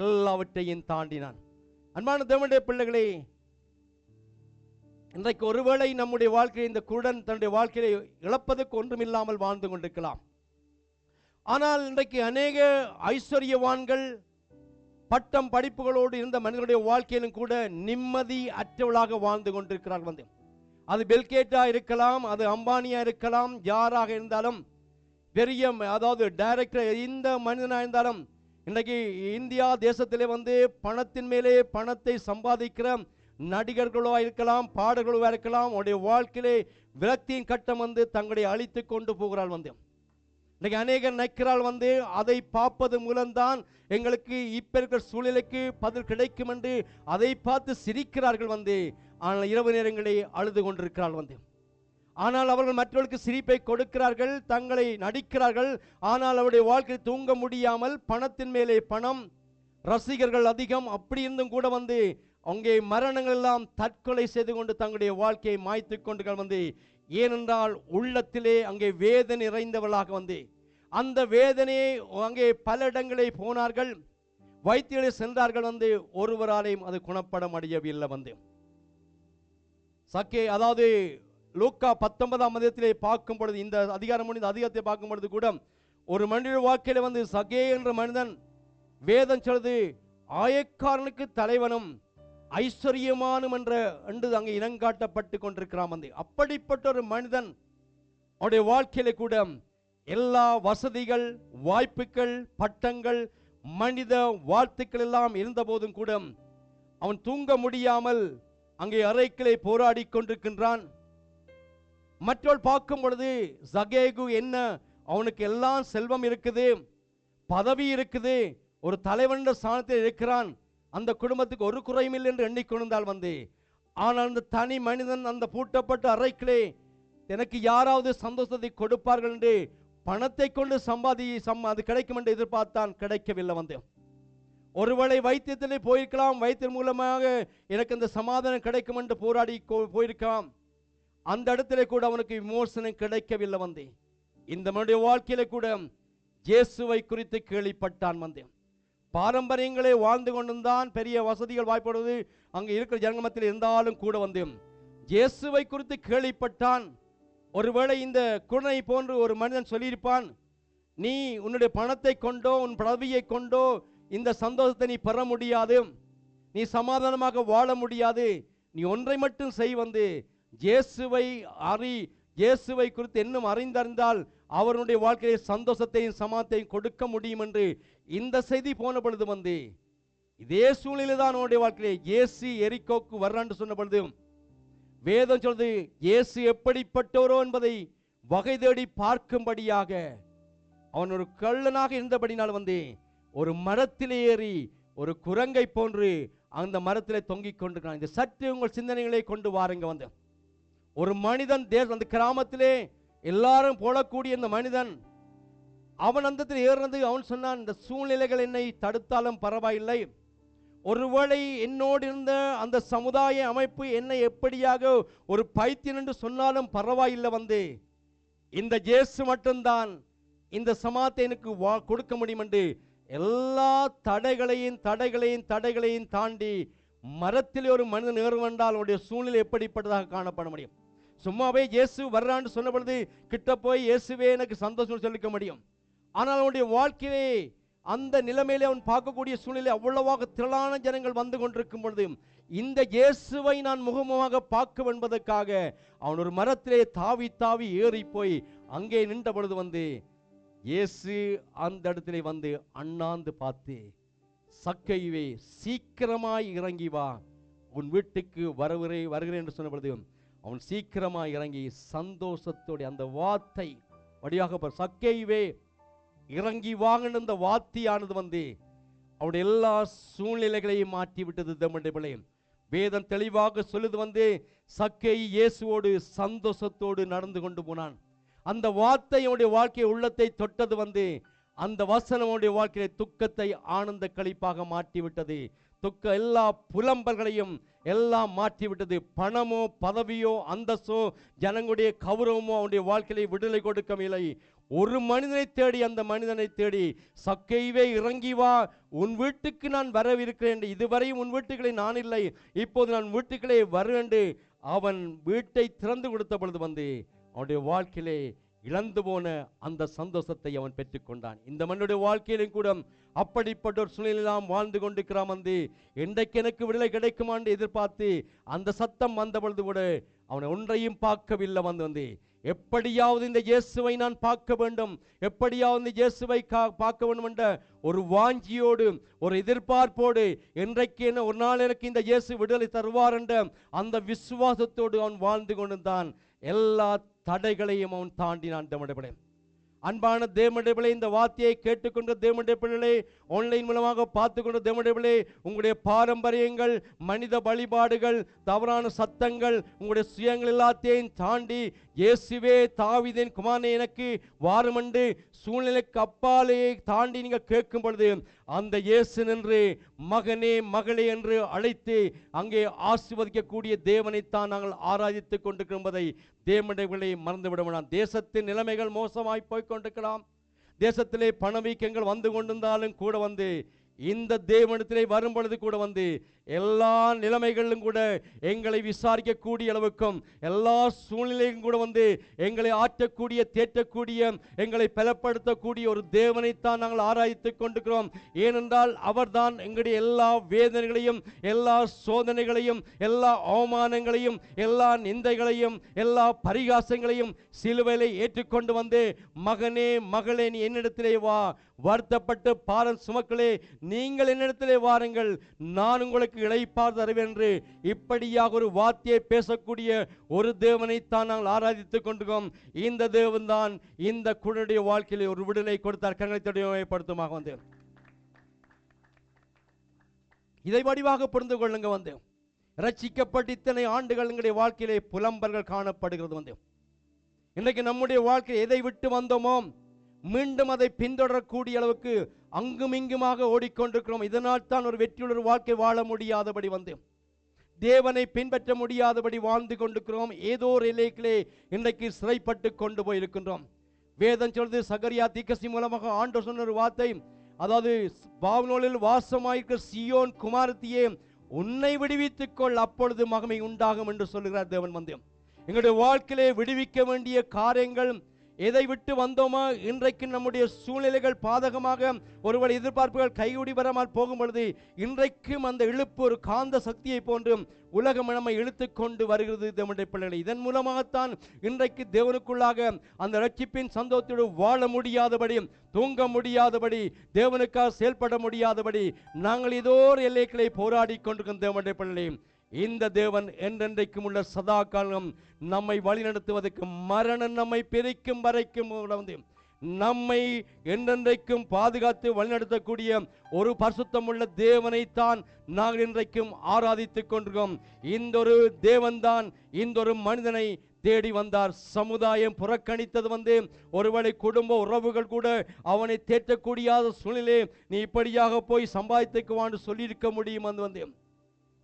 Speaker 3: எல்லாவற்றையும் தாண்டினான். அன்பான தேவனுடைய பிள்ளைகளே, இன்றைக்கு ஒருவேளை நம்முடைய வாழ்க்கையை இந்த குருடன் தன்னுடைய வாழ்க்கையை இழப்பதற்கு ஒன்றுமில்லாமல் வாழ்ந்து கொண்டிருக்கலாம். ஆனால் இன்றைக்கு அநேக ஐஸ்வர்யவான்கள், பட்டம் படிப்புகளோடு இருந்த மனிதனுடைய வாழ்க்கையிலும் கூட நிம்மதி அற்றவளாக வாழ்ந்து கொண்டிருக்கிறார்கள். வந்து அது பெல்கேட்டா இருக்கலாம், அது அம்பானியா இருக்கலாம், யாராக இருந்தாலும், பெரிய அதாவது டைரக்டர், இந்த மனிதனாக இருந்தாலும் இன்றைக்கு இந்தியா தேசத்திலே வந்து பணத்தின் மேலே பணத்தை சம்பாதிக்கிற நடிகர்களோ இருக்கலாம், பாடல்களோ இருக்கலாம், அவருடைய வாழ்க்கையிலே விரக்தியின் கட்டம் வந்து தங்களை அழித்து கொண்டு போகிறாள் வந்து. இன்னைக்கு அநேகர் நினைக்கிறாள் வந்து அதை பார்ப்பது மூலம்தான் எங்களுக்கு இப்ப இருக்கிற சூழ்நிலைக்கு பதில் கிடைக்கும் என்று அதை பார்த்து சிரிக்கிறார்கள் வந்து. ஆனால் இரவு நேரங்களை அழுது கொண்டிருக்கிறாள் வந்து. ஆனால் அவர்கள் மற்றவர்களுக்கு சிரிப்பை கொடுக்கிறார்கள், தங்களை நடிக்கிறார்கள். ஆனால் அவருடைய வாழ்க்கை தூங்க முடியாமல் பணத்தின் மேலே பணம், ரசிகர்கள் அதிகம், அப்படி இருந்தும் கூட வந்து அங்கே மரணங்கள் எல்லாம் தற்கொலை செய்து கொண்டு தங்களுடைய வாழ்க்கையை மாய்த்து கொண்டு வந்து. ஏனென்றால் உள்ளத்திலே அங்கே வேதனை நிறைந்தவர்களாக வந்து அந்த வேதனையை அங்கே பல இடங்களை போனார்கள், வைத்தியரை சென்றார்கள் வந்து. ஒருவராலையும் அது குணப்பட முடியவில்லை வந்து. சக்கே அதாவது லூக்கா 19ஆம் அதிகாரத்திலே பார்க்கும் பொழுது, இந்த அதிகாரம் முடிந்த அதிகாரத்தை பார்க்கும் பொழுது கூட ஒரு மனித வாழ்க்கையில வந்து சகே என்ற மனிதன் வேதம் சொல்லுது ஆயக்காரனுக்கு தலைவனும் ஐஸ்வர்யமானும் என்று அங்கே இனங்காட்டப்பட்டு கொண்டிருக்கிறான் வந்து. அப்படிப்பட்ட ஒரு மனிதன் அவருடைய வாழ்க்கையில கூட எல்லா வசதிகள், வாய்ப்புகள், பட்டங்கள், மனித வாழ்த்துக்கள் எல்லாம் இருந்த போதும் கூட அவன் தூங்க முடியாமல் அங்கே அறைக்கிலே போராடி கொண்டிருக்கின்றான். மற்றவர்கள் பார்க்கும் பொழுது சகேகு என்ன, அவனுக்கு எல்லாம் செல்வம் இருக்குது, பதவி இருக்குது, ஒரு தலைவன் ஸ்தானத்தில் இருக்கிறான், அந்த குடும்பத்துக்கு ஒரு குறையும் இல்லை என்று எண்ணிக்கொண்டால் வந்து. ஆனால் அந்த தனி மனிதன் அந்த பூட்டப்பட்ட அறைக்கிலே எனக்கு யாராவது சந்தோஷத்தை கொடுப்பார்கள் என்று பணத்தை கொண்டு அது கிடைக்கும் என்று எதிர்பார்த்தான், கிடைக்கவில்லை வந்து. ஒருவேளை வைத்தியத்திலே போயிருக்கலாம், வைத்தியம் மூலமாக எனக்கு அந்த சமாதானம் கிடைக்கும் என்று போராடி போயிருக்கலாம். அந்த இடத்துல கூட அவனுக்கு விமோசனம் கிடைக்கவில்லை வந்து. இந்த மனித வாழ்க்கையில கூட இயேசுவை குறித்து கேள்விப்பட்டான் வந்து. பாரம்பரியங்களை வாழ்ந்து கொண்டிருந்தான், பெரிய வசதிகள் வாய்ப்படுவது அங்கே இருக்கிற ஜனமத்தில் இருந்தாலும் கூட வந்து இயேசுவை குறித்து கேள்விப்பட்டான். ஒருவேளை இந்த குணை போன்று ஒரு மனிதன் சொல்லியிருப்பான், நீ உன்னுடைய பணத்தை கொண்டோ உன் பதவியை கொண்டோ இந்த சந்தோஷத்தை நீ பெற முடியாது, நீ சமாதானமாக வாழ முடியாது, நீ ஒன்றை மட்டும் செய் வந்து இயேசுவை இயேசுவை குறித்து இன்னும் அறிந்தால் அவருடைய வாழ்க்கையை சந்தோஷத்தையும் சமாதானத்தையும் கொடுக்க முடியும் என்று இந்த செய்தி போன பொழுது வந்து இதே சூழ்நிலை தான் அவனுடைய வாழ்க்கையிலே இயேசு எரிகோக்கு வர்றான்னு சொன்ன பொழுது வேதம் சொல்றது இயேசு எப்படிப்பட்டோரோ என்பதை வகை தேடி பார்க்கும்படியாக அவன் ஒரு கள்ளனாக இருந்தபடினால் வந்து ஒரு மரத்திலே ஏறி ஒரு குரங்கை போன்று அந்த மரத்திலே தொங்கிக் கொண்டிருக்கிறான். இந்த சற்று உங்கள் சிந்தனைகளை கொண்டு வாருங்க வந்து. ஒரு மனிதன் அந்த கிராமத்திலே எல்லாரும் போடக்கூடிய இந்த மனிதன் அவன் அந்த ஏறினது, அவன் சொன்னான், இந்த சூழ்நிலைகள் என்னை தடுத்தாலும் பரவாயில்லை, ஒருவேளை என்னோடு இருந்த அந்த சமுதாய அமைப்பு என்னை எப்படியாக ஒரு பைத்தியன் என்று சொன்னாலும் பரவாயில்லை வந்து இந்த இயேசு மட்டும்தான் இந்த சமாத்தை எனக்கு கொடுக்க முடியும் என்று எல்லா தடைகளையும் தாண்டி மரத்திலே ஒரு மனிதன் ஏறுவென்றால் அவருடைய சூழ்நிலை எப்படிப்பட்டதாக காணப்பட முடியும். சும்மாவே இயேசு வர்றான்னு சொன்ன பொழுது கிட்ட போய் இயேசுவே எனக்கு சந்தோஷம் சொல்லிக்க முடியும். ஆனால் அவனுடைய வாழ்க்கையிலே அந்த நிலைமையிலே அவன் பார்க்கக்கூடிய சூழ்நிலை அவ்வளவாக திரளான ஜனங்கள் வந்து கொண்டிருக்கும் பொழுது இந்த இயேசுவை நான் முகமுகமாக பார்க்க என்பதற்காக அவன் ஒரு மரத்திலே தாவி ஏறி போய் அங்கே நின்ற பொழுது வந்து இயேசு அந்த இடத்திலே வந்து அண்ணாந்து பார்த்து, சக்கையுவே சீக்கிரமாய் இறங்கி வா, உன் வீட்டுக்கு வருகிறேன் என்று சொன்ன பொழுது அவன் சீக்கிரமாய் இறங்கி சந்தோஷத்தோடு அந்த வார்த்தை வழியாக சக்கையுவே இறங்கி வாங்கின இந்த வார்த்தையானது வந்து அவருடைய எல்லா சூழ்நிலைகளையும் மாற்றி விட்டது. தம்முடைய வேதம் தெளிவாக சொல்லுது வந்து சக்கை இயேசுவோடு சந்தோஷத்தோடு நடந்து கொண்டு போனான். அந்த வார்த்தை அவனுடைய வாழ்க்கையை உள்ளத்தை தொட்டது வந்து அந்த வசனம் அவனுடைய வாழ்க்கையை துக்கத்தை ஆனந்த களிப்பாக மாற்றி விட்டது. எல்லா புலம்பல்களையும் எல்லாம் மாற்றிவிட்டது. பணமோ பதவியோ அந்தஸ்தோ ஜனங்களுடைய கௌரவமோ அவனுடைய வாழ்க்கையை விடுதலை கொடுக்கவில்லை. ஒரு மனிதனை தேடி அந்த மனிதனை தேடி சக்கைவே இறங்கி வா, உன் வீட்டுக்கு நான் வரவிருக்கிறேன், இதுவரையும் உன் வீட்டுகளை நான் இல்லை, இப்போது நான் வீட்டுக்களே வருவேண்டு அவன் வீட்டை திறந்து கொடுத்த பொழுது வந்து அவனுடைய வாழ்க்கையிலே இழந்து போன அந்த சந்தோஷத்தை அவன் பெற்றுக்கொண்டான். இந்த மண்ணுடைய வாழ்க்கையிலும் கூட அப்படிப்பட்ட ஒரு சூழ்நிலையெல்லாம் வாழ்ந்து கொண்டிருக்கிறான் வந்து என்றைக்கு எனக்கு விடுதலை கிடைக்குமான்னு எதிர்பார்த்து அந்த சத்தம் வந்த பொழுது கூட அவனை ஒன்றையும் பார்க்கவில்லை வந்து எப்படியாவது இந்த இயேசுவை நான் பார்க்க வேண்டும், எப்படியாவது இந்த இயேசுவை பார்க்க வேண்டும் என்ற ஒரு வாஞ்சியோடு, ஒரு எதிர்பார்ப்போடு, என்றைக்கு என்ன ஒரு நாள் எனக்கு இந்த இயேசு விடுதலை தருவார் என்ற அந்த விசுவாசத்தோடு அவன் வாழ்ந்து கொண்டிருந்தான். எல்லா தடைகளையும் அவன் தாண்டினான். தேவனுடைய அன்பான தேவனுடைய பிள்ளை, இந்த வார்த்தையை கேட்டுக்கொண்ட தேவனுடைய பிள்ளைகளே, ஆன்லைன் மூலமாக பார்த்து கொண்ட தேவனுடைய பிள்ளை, உங்களுடைய பாரம்பரியங்கள், மனித வழிபாடுகள், தவறான சத்தங்கள், உங்களுடைய சுயங்கள் எல்லாத்தையும் தாண்டி இயேசுவே தாவீதின் குமாரனே எனக்கு வாருமென்று சூழ்நிலைக்கு அப்பாலேயே தாண்டி நீங்கள் கேட்கும் பொழுது அந்த இயேசு நின்று மகனே மகளே என்று அழைத்து அங்கே ஆசீர்வதிக்கக்கூடிய தேவனைத்தான் நாங்கள் ஆராதித்துக் கொண்டிருக்கிறோம் என்பதை தேவனுடைய மறந்துவிட வேண்டாம். தேசத்தின் நிலைமைகள் மோசமாய் போய்கொண்டிருக்கலாம். தேசத்திலே பணவீக்கங்கள் வந்து கொண்டிருந்தாலும் கூட இந்த தேவனிடத்திலே வரும் பொழுது கூட எல்லா நிலைமைகளிலும் கூட எங்களை விசாரிக்கக்கூடிய அளவுக்கும், எல்லா சூழ்நிலையும் கூட எங்களை ஆற்றக்கூடிய, தேற்றக்கூடிய, எங்களை பலப்படுத்தக்கூடிய ஒரு தேவனைத்தான் நாங்கள் ஆராய்த்துக் கொண்டிருக்கிறோம். ஏனென்றால் அவர்தான் எங்களுடைய எல்லா வேதனைகளையும், எல்லா சோதனைகளையும், எல்லா அவமானங்களையும், எல்லா நிந்தைகளையும், எல்லா பரிகாசங்களையும் சிலுவையிலே ஏற்றுக்கொண்டு மகனே மகளே நீ என்னிடத்திலே வா, வருத்தப்பட்டு பாரம் சுமக்களே நீங்கள் என்னிடத்திலே வாருங்கள், நான் உங்களுக்கு இளைப்பாறு தருவேன் என்று இப்படியாக ஒரு வார்த்தையை பேசக்கூடிய ஒரு தேவனைத்தான் நாங்கள் ஆராதித்துக் கொண்டிருக்கோம். இந்த தேவன் தான் இந்த குழந்தைய வாழ்க்கையிலே ஒரு விடுதலை கொடுத்தார். கண்களை இதை வடிவாக புரிந்து கொள்ளுங்க. ரட்சிக்கப்பட்டு இத்தனை ஆண்டுகள் எங்களுடைய வாழ்க்கையிலே புலம்பல்கள் காணப்படுகிறது. இன்றைக்கு நம்முடைய வாழ்க்கை எதை விட்டு வந்தோமோ மீண்டும் அதை பின்தொடரக்கூடிய அளவுக்கு அங்கும் இங்குமாக ஓடிக்கொண்டிருக்கிறோம். இதனால் தான் ஒரு வெற்றியுள்ள வாழ்க்கை வாழ முடியாதபடி தேவனை பின்பற்ற முடியாதபடி வாழ்ந்து கொண்டிருக்கிறோம். ஏதோ ஒரு எல்லைகளே இன்றைக்கு சிறைப்பட்டு கொண்டு போயிருக்கின்றோம். வேதம் சொல்றது, சகரியா தீர்க்கதரிசி மூலமாக ஆண்டவர் சொன்ன ஒரு வார்த்தை, அதாவது பாபிலோனில் வாசமாயிருக்கிற சீயோன் குமாரத்தியே உன்னை விடுவித்துக் கொள், அப்பொழுது மகிமை உண்டாகும் என்று சொல்லுகிறார் தேவன். எங்களுடைய வாழ்க்கையிலே விடுவிக்க வேண்டிய காரியங்கள் எதை விட்டு வந்தோமா, இன்றைக்கு நம்முடைய சூழ்நிலைகள் பாதகமாக ஒருவர் எதிர்பார்ப்புகள் கைகூடி வராமல் போகும் பொழுது இன்றைக்கும் அந்த இழுப்பு ஒரு காந்த சக்தியை போன்று உலகம் நம்மை இழுத்து கொண்டு வருகிறது தேவனுடைய பிள்ளைகளை. இதன் மூலமாகத்தான் இன்றைக்கு தேவனுக்குள்ளாக அந்த ரட்சிப்பின் சந்தோஷத்தோடு வாழ முடியாதபடி, தூங்க முடியாதபடி, தேவனுக்காக செயல்பட முடியாதபடி நாங்கள் ஏதோ ஒரு எல்லைகளை போராடி கொண்டிருக்கிற தேவனுடைய பிள்ளைகளை, இந்த தேவன் என்றென்றைக்கும் உள்ள சதா காலம் நம்மை வழிநடத்துவதற்கு, மரணம் நம்மை பிரிக்கும் வரைக்கும் நம்மை என்றென்றைக்கும் பாதுகாத்து வழிநடத்தக்கூடிய ஒரு பரிசுத்தம் உள்ள தேவனைத்தான் நாங்கள் இன்றைக்கும் ஆராதித்துக் கொண்டிருக்கிறோம். இந்த ஒரு தேவன் தான் இந்த ஒரு மனிதனை தேடி வந்தார். சமுதாயம் புறக்கணித்தது ஒருவேளை குடும்ப உறவுகள் கூட அவனை தேற்றக்கூடிய சூழ்நிலை, நீ இப்படியாக போய் சம்பாதித்துக்குவான்னு சொல்லியிருக்க முடியும்.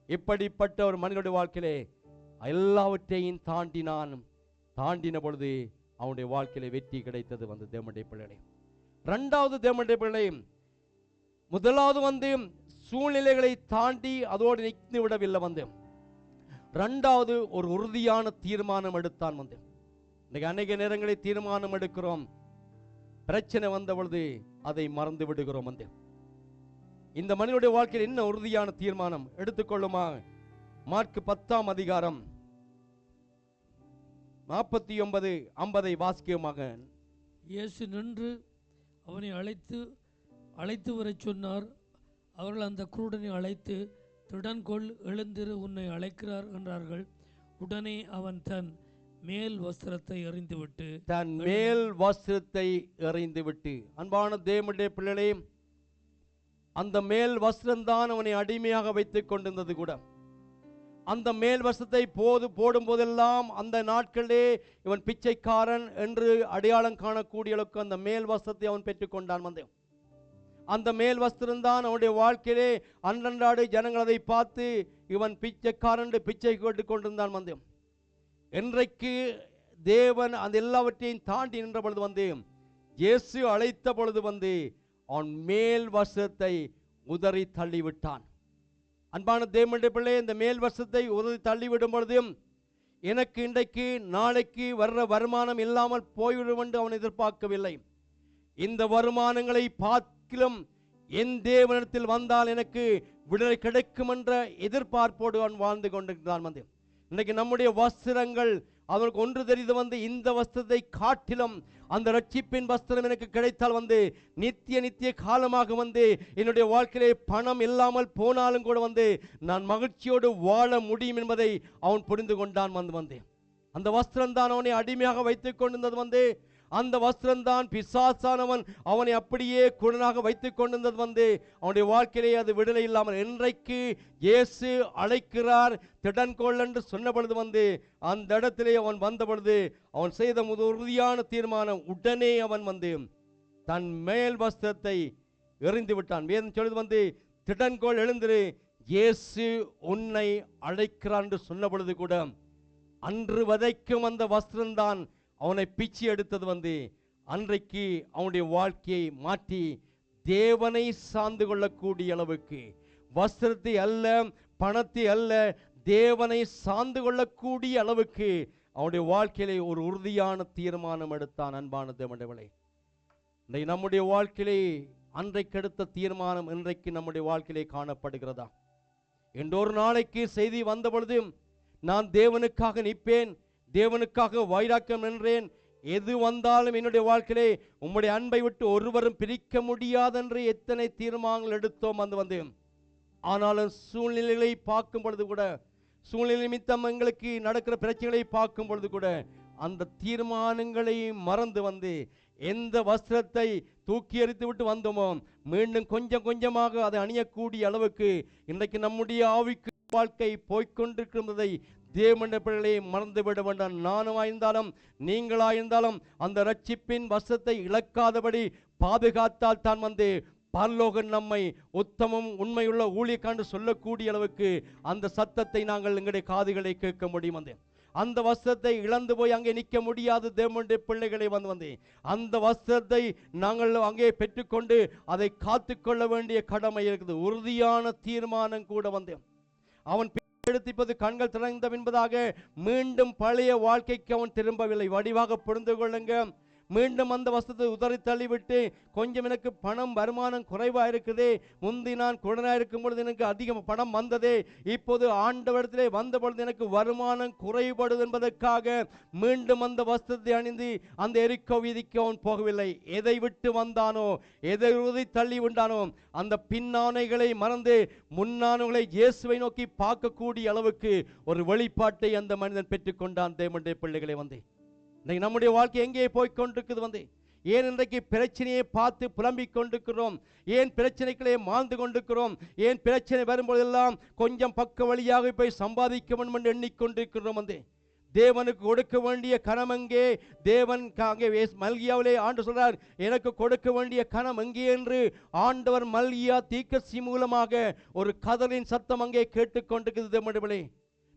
Speaker 3: இப்படிப்பட்ட ஒரு மனிதனுடைய வாழ்க்கையிலே எல்லாவற்றையும் தாண்டின பொழுது அவனுடைய வாழ்க்கையில வெற்றி கிடைத்தது தேவனுடைய பிள்ளை. இரண்டாவது தேவனுடைய பிள்ளை, முதலாவது சூழ்நிலைகளை தாண்டி அதோடு நிற்று விடவில்லை. இரண்டாவது ஒரு உறுதியான தீர்மானம் எடுத்தான். இன்னைக்கு அநேக நேரங்களில் தீர்மானம் எடுக்கிறோம், பிரச்சனை வந்த பொழுது அதை மறந்து விடுகிறோம். இந்த மனிதனுடைய வாழ்க்கையில் என்ன உறுதியான தீர்மானம் எடுத்துக்கொள்ளுமா? மார்க் 10ஆம் அதிகாரம் 49-50 வாசிக்கமாக.
Speaker 4: இயேசு நின்று அவனை அழைத்து வரச் சொன்னார். அவர்கள் அந்த குருடனை அழைத்து, திடன்கொள், எழுந்திரு, உன்னை அழைக்கிறார் என்றார்கள். உடனே அவன் தன் மேல் வஸ்திரத்தை எறிந்துவிட்டு, அன்பான தேவனுடைய பிள்ளைகளே, அந்த மேல் வஸ்திரம்தான் அவனை அடிமையாக வைத்துக் கொண்டிருந்தது கூட. அந்த மேல் வஸ்திரத்தை போடும் போதெல்லாம் அந்த நாட்களே இவன் பிச்சைக்காரன் என்று அடையாளம் காணக்கூடிய அளவுக்கு அந்த மேல் வஸ்திரத்தை அவன் பெற்றுக்கொண்டான். அந்த மேல் வஸ்திரம்தான் அவனுடைய வாழ்க்கையிலே அன்றன்றாடு ஜனங்கள் அதை பார்த்து இவன் பிச்சைக்காரன் பிச்சை கேட்டுக் கொண்டிருந்தான். என்றைக்கு தேவன் அந்த எல்லாவற்றையும் தாண்டி நின்ற பொழுது இயேசு அழைத்த பொழுது அவன் மேல் வஸ்திரத்தை உதறி தள்ளிவிட்டான். அன்பான தேவனுடைய பிள்ளை, இந்த மேல் வஸ்திரத்தை உதறி தள்ளிவிடும் பொழுது எனக்கு இன்றைக்கு நாளைக்கு வர்ற வருமானம் இல்லாமல் போய்விடும் என்று அவன் எதிர்பார்க்கவில்லை. இந்த வருமானங்களை பார்க்கிலும் என் தேவனிடத்தில் வந்தால் எனக்கு விடுதலை கிடைக்கும் என்ற எதிர்பார்ப்போடு அவன் வாழ்ந்து கொண்டிருந்தான். இன்றைக்கு நம்முடைய வஸ்திரங்கள்
Speaker 3: அவனுக்கு ஒன்று தெரிந்து இந்த வஸ்திரத்தை காட்டிலும் அந்த ரட்சிப்பின் வஸ்திரம் எனக்கு கிடைத்தால் நித்திய காலமாக என்னுடைய வாழ்க்கையிலே பணம் இல்லாமல் போனாலும் கூட நான் மகிழ்ச்சியோடு வாழ முடியும் என்பதை அவன் புரிந்து கொண்டான். அந்த வஸ்திரம் தான் அவனை அடிமையாக வைத்துக் கொண்டிருந்தது. அந்த வஸ்திரம்தான் பிசாசானவன் அவனை அப்படியே குணனாக வைத்துக் கொண்டிருந்தது. அவனுடைய வாழ்க்கையிலே அது விடுதலை இல்லாமல் என்றைக்கு இயேசு அழைக்கிறார் திடன்கொள் என்று சொன்ன பொழுது அந்த இடத்திலே அவன் வந்த பொழுது அவன் செய்த உறுதியான தீர்மானம், உடனே அவன் தன் மேல் வஸ்திரத்தை எறிந்து விட்டான். வேதம் சொல்லுது திடன்கொள், எழுந்திரு, இயேசு உன்னை அழைக்கிறான் என்று சொன்ன பொழுது கூட அன்று வதைக்கும் அந்த வஸ்திரம்தான் அவனை பிச்சு எடுத்தது. அன்றைக்கு அவனுடைய வாழ்க்கையை மாற்றி தேவனை சார்ந்து கொள்ளக்கூடிய அளவுக்கு, வஸ்திரத்தை அல்ல, பணத்தை அல்ல, தேவனை சார்ந்து கொள்ளக்கூடிய அளவுக்கு அவனுடைய வாழ்க்கையிலே ஒரு உறுதியான தீர்மானம் எடுத்தான். அன்பான தேவனே, நம்முடைய வாழ்க்கையிலே அன்றைக்கு எடுத்த தீர்மானம் இன்றைக்கு நம்முடைய வாழ்க்கையிலே காணப்படுகிறதா? என்றொரு நாளைக்கு செய்தி வந்த பொழுது நான் தேவனுக்காக நிற்பேன், தேவனுக்காக வைராக்கியம் நின்றேன், எது வந்தாலும் என்னுடைய வாழ்க்கையிலே உம்முடைய அன்பை விட்டு ஒருவரும் பிரிக்க முடியாதென்று எத்தனை தீர்மானங்கள் எடுத்தோம். ஆனாலும் சூழ்நிலைகளை பார்க்கும் பொழுது கூட, சூழ்நிலை நிமித்தம் எங்களுக்கு நடக்கிற பிரச்சனைகளை பார்க்கும் பொழுது கூட அந்த தீர்மானங்களை மறந்து எந்த வஸ்திரத்தை தூக்கி எறித்து விட்டு வந்தோமோ மீண்டும் கொஞ்சம் கொஞ்சமாக அதை அணியக்கூடிய அளவுக்கு இன்றைக்கு நம்முடைய ஆவிக்கு வாழ்க்கை போய்கொண்டிருக்கிறதை தேவனுடைய பிள்ளைகளை மறந்துவிட வேண்டாம். நானுமாயிருந்தாலும் நீங்களாயிருந்தாலும் அந்த ரட்சிப்பின் வசத்தை இழக்காதபடி பாதுகாத்தால் தான் பரலோகம் நம்மை உத்தமம் உண்மையுள்ள ஊழியக்காண்டு சொல்லக்கூடிய அளவுக்கு அந்த சத்தத்தை நாங்கள் எங்களுடைய காதுகளை கேட்க முடியும். அந்த வஸ்திரத்தை இழந்து போய் அங்கே நிற்க முடியாது. தேவனுடைய பிள்ளைகளை அந்த வஸ்திரத்தை நாங்கள் அங்கே பெற்றுக்கொண்டு அதை காத்துக்கொள்ள வேண்டிய கடமை இருக்குது. உறுதியான தீர்மானம் கூட அவன் எடுத்திப்பது கண்கள் திறந்த என்பதாக மீண்டும் பழைய வாழ்க்கைக்கு அவன் திரும்பவில்லை. வடிவாக புரிந்து கொள்ளுங்க, மீண்டும் அந்த வஸ்திரத்தை உதறி தள்ளிவிட்டு கொஞ்சம் எனக்கு பணம் வருமானம் குறைவாக இருக்குதே, முந்தி நான் குழந்தையாக இருக்கும் பொழுது எனக்கு அதிகம் பணம் வந்ததே, இப்போது ஆண்டவரிடத்திலே வந்த பொழுது எனக்கு வருமானம் குறைபடுது என்பதற்காக மீண்டும் அந்த வஸ்திரத்தை அணிந்து அந்த எரிக்கோ வீதிக்கு அவன் போகவில்லை. எதை விட்டு வந்தானோ, எதை உறுதி தள்ளி உண்டானோ அந்த பின்னானைகளை மறந்து முன்னானைகளை இயேசுவை நோக்கி பார்க்கக்கூடிய அளவுக்கு ஒரு வெளிப்பாட்டை அந்த மனிதன் பெற்றுக்கொண்டான். தேவனுடைய பிள்ளைகளை நம்முடைய வாழ்க்கை எங்கே போய்கொண்டிருக்குது? ஏன் இன்றைக்கு பிரச்சனையை பார்த்து புலம்பிக் கொண்டிருக்கிறோம்? ஏன் பிரச்சனைகளே மாழ்ந்து கொண்டிருக்கிறோம்? ஏன் பிரச்சனை வரும்போதெல்லாம் கொஞ்சம் பக்க வழியாக போய் சம்பாதிக்க வேண்டும் என்று எண்ணிக்கொண்டிருக்கிறோம்? தேவனுக்கு கொடுக்க வேண்டிய கனம் எங்கே? தேவன் அங்கே மல்கியாவிலே ஆண்டு சொல்றார், எனக்கு கொடுக்க வேண்டிய கனம் எங்கே என்று ஆண்டவர் மல்கியா தீர்க்கதரிசி மூலமாக ஒரு கதறின் சத்தம் அங்கே கேட்டுக்கொண்டிருக்கிறது. தேவனே,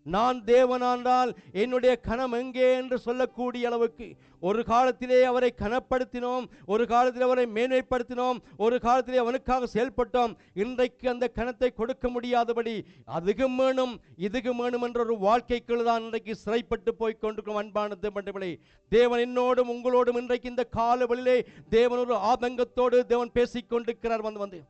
Speaker 3: நான் தேவனானால் என்னுடைய கனம் எங்கே என்று சொல்லக்கூடிய அளவுக்கு ஒரு காலத்திலே அவரை கனப்படுத்தினோம், ஒரு காலத்திலே அவரை மேன்மைப்படுத்தினோம், ஒரு காலத்திலே அவனுக்காக செயல்பட்டோம். இன்றைக்கு அந்த கனத்தை கொடுக்க முடியாதபடி அதுக்கும் வேணும் இதுக்கும் வேணும் என்ற ஒரு வாழ்க்கைக்குள் தான் இன்றைக்கு சிறைப்பட்டு போய்கொண்டிருக்கும். அன்பான தேவனே, தேவன் என்னோடும் உங்களோடும் இன்றைக்கு இந்த காலவெளியிலே தேவன் ஒரு ஆதங்கத்தோடு தேவன் பேசிக்கொண்டிருக்கிறார்.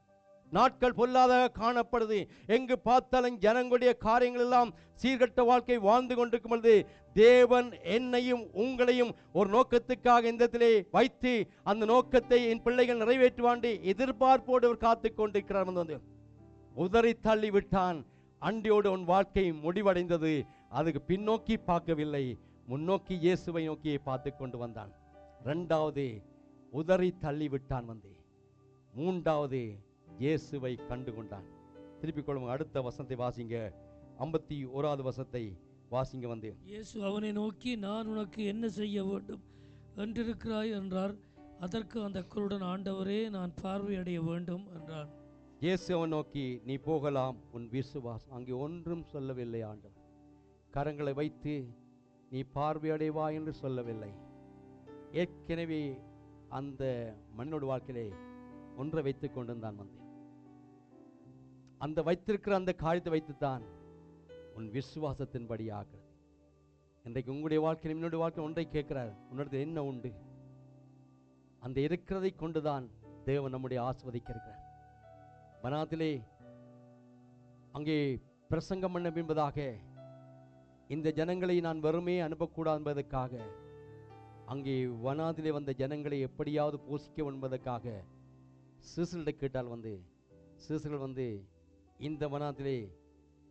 Speaker 3: நாட்கள் பொல்லாதாக காணப்படுது. எங்கு பார்த்தாலும் ஜனங்களுடைய காரியங்கள் எல்லாம் சீர்கட்ட வாழ்க்கை வாழ்ந்து கொண்டிருக்கும் பொழுது தேவன் என்னையும் உங்களையும் ஒரு நோக்கத்துக்காக இந்த இடத்திலே வைத்து அந்த நோக்கத்தை என் பிள்ளைகள் நிறைவேற்றுவாண்டி எதிர்பார்ப்போடு அவர் காத்து கொண்டிருக்கிறார். உதறி தள்ளி விட்டான். அண்டியோடு உன் வாழ்க்கை முடிவடைந்தது. அதுக்கு பின்னோக்கி பார்க்கவில்லை, முன்னோக்கி இயேசுவை நோக்கியே பார்த்து கொண்டு வந்தான். இரண்டாவது உதறி தள்ளி விட்டான். மூன்றாவது இயேசுவை கண்டு கொண்டான். திருப்பிக் கொள்ளும் அடுத்த வசனத்தை வாசிங்க, 51வது வசனத்தை வாசிங்க.
Speaker 4: இயேசு அவனை நோக்கி, நான் உனக்கு என்ன செய்ய வேண்டும் என்றிருக்கிறாய் என்றார். அதற்கு அந்த குருடன், ஆண்டவரே, நான் பார்வையடைய வேண்டும் என்றான்.
Speaker 3: இயேசு அவன் நோக்கி, நீ போகலாம், உன் விசுவாசம். அங்கே ஒன்றும் சொல்லவில்லை. ஆண்டவர் கரங்களை வைத்து நீ பார்வையடைவா என்று சொல்லவில்லை. ஏற்கனவே அந்த மண்ணோடு வாழ்க்கையிலே ஒன்றை வைத்துக் கொண்டிருந்தான். அந்த வைத்திருக்கிற அந்த காரியத்தை வைத்துத்தான் உன் விசுவாசத்தின்படி ஆகிறது. இன்றைக்கு உங்களுடைய வாழ்க்கையில் என்னுடைய வாழ்க்கையில் ஒன்றை கேட்கிறார், உன்னிடத்தில் என்ன உண்டு? அந்த இருக்கிறதை கொண்டுதான் தேவன் நம்முடைய ஆசீர்வதிக்க இருக்கிறார். வனாத்திலே அங்கே பிரசங்கம் பண்ண என்பதாக இந்த ஜனங்களை நான் வெறுமே அனுப்பக்கூடாது என்பதற்காக, அங்கே வனாதிலே வந்த ஜனங்களை எப்படியாவது போஷிக்க என்பதற்காக சீசர்களை கேட்டால் சீசர்கள் இந்த வனாதிலே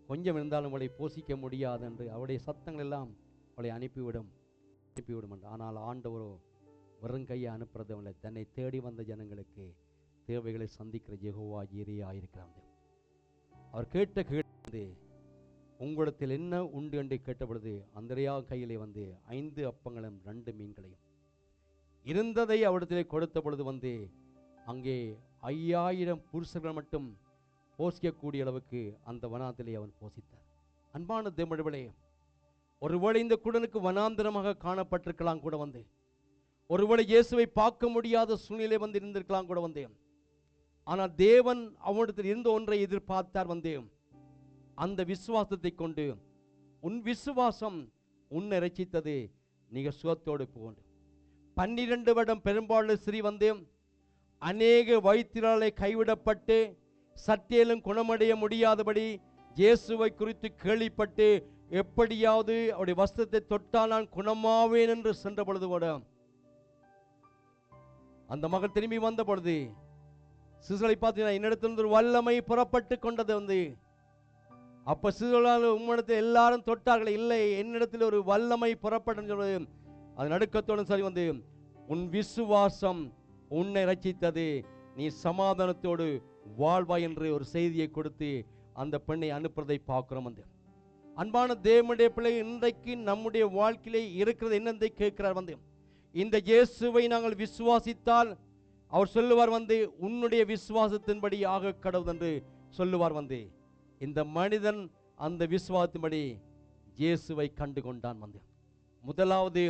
Speaker 3: கொஞ்சம் இருந்தாலும் அவளை போஷிக்க முடியாது என்று அவருடைய சத்தங்கள் எல்லாம் அவளை அனுப்பிவிடும் என்று. ஆனால் ஆண்டவரோ வெறும் கையை அனுப்புறதில்லை. தன்னை தேடி வந்த ஜனங்களுக்கு தேவைகளை சந்திக்கிற யெகோவா ஈரே ஆயிருக்கிறாங்க. அவர் கேட்ட கேட்டு உங்களிடத்தில் என்ன உண்டு என்று கேட்ட பொழுது அந்திரையா கையிலே 5 அப்பங்களும் 2 மீன்களையும் இருந்ததை அவரிடத்திலே கொடுத்த பொழுது அங்கே 5000 புருஷர்கள் மட்டும் போஷிக்கக்கூடிய அளவுக்கு அந்த வனாந்திலே அவன் போஷித்தார். அன்பான தேவனே, ஒருவேளை இந்த குடனுக்கு வனாந்திரமாக காணப்பட்டிருக்கலாம் கூட ஒருவேளை இயேசுவை பார்க்க முடியாத சூழ்நிலை இருந்திருக்கலாம் கூட ஆனால் தேவன் அவனிடத்தில் இருந்த ஒன்றை எதிர்பார்த்தார். அந்த விசுவாசத்தை கொண்டு உன் விசுவாசம் உன்னை ரட்சித்தது, நீங்க சுகத்தோடு போகணும். 12 வருடம் பெரும்பாலும் ஸ்ரீ அநேக வைத்தியராலே கைவிடப்பட்டு சற்றேலும் குணமடைய முடியாதபடி இயேசுவை குறித்து கேள்விப்பட்டு எப்படியாவது அவருடைய வஸ்திரத்தை தொட்டால் நான் குணமாவேன் என்று சென்ற பொழுது கூட அந்த மகள் திரும்பி வந்த பொழுது சிசுகளை பார்த்தீங்கன்னா என்னிடத்திலிருந்து ஒரு வல்லமை புறப்பட்டு கொண்டது அப்ப சிசுகளால் உம்மிடத்தில் எல்லாரும் தொட்டார்கள். இல்லை, என்னிடத்தில் ஒரு வல்லமை புறப்பட்டு சொல்வது அது நடுக்கத்தோடு சரி உன் விசுவாசம் உன்னை ரட்சித்தது, நீ சமாதானத்தோடு வாழ்வாய் என்று ஒரு செய்தியை கொடுத்து அந்த பெண்ணை அனுப்புறதை பார்க்கிறோம். அன்பான தேவனுடைய பிள்ளை, இன்றைக்கு நம்முடைய வாழ்க்கையிலே இருக்கிறது என்னதை கேட்கிறார். இந்த இயேசுவை நாங்கள் விசுவாசித்தால் அவர் சொல்லுவார் உன்னுடைய விசுவாசத்தின்படி ஆக கடவுள் என்று சொல்லுவார். இந்த மனிதன் அந்த விசுவாசத்தின்படி இயேசுவை கண்டு கொண்டான். முதலாவது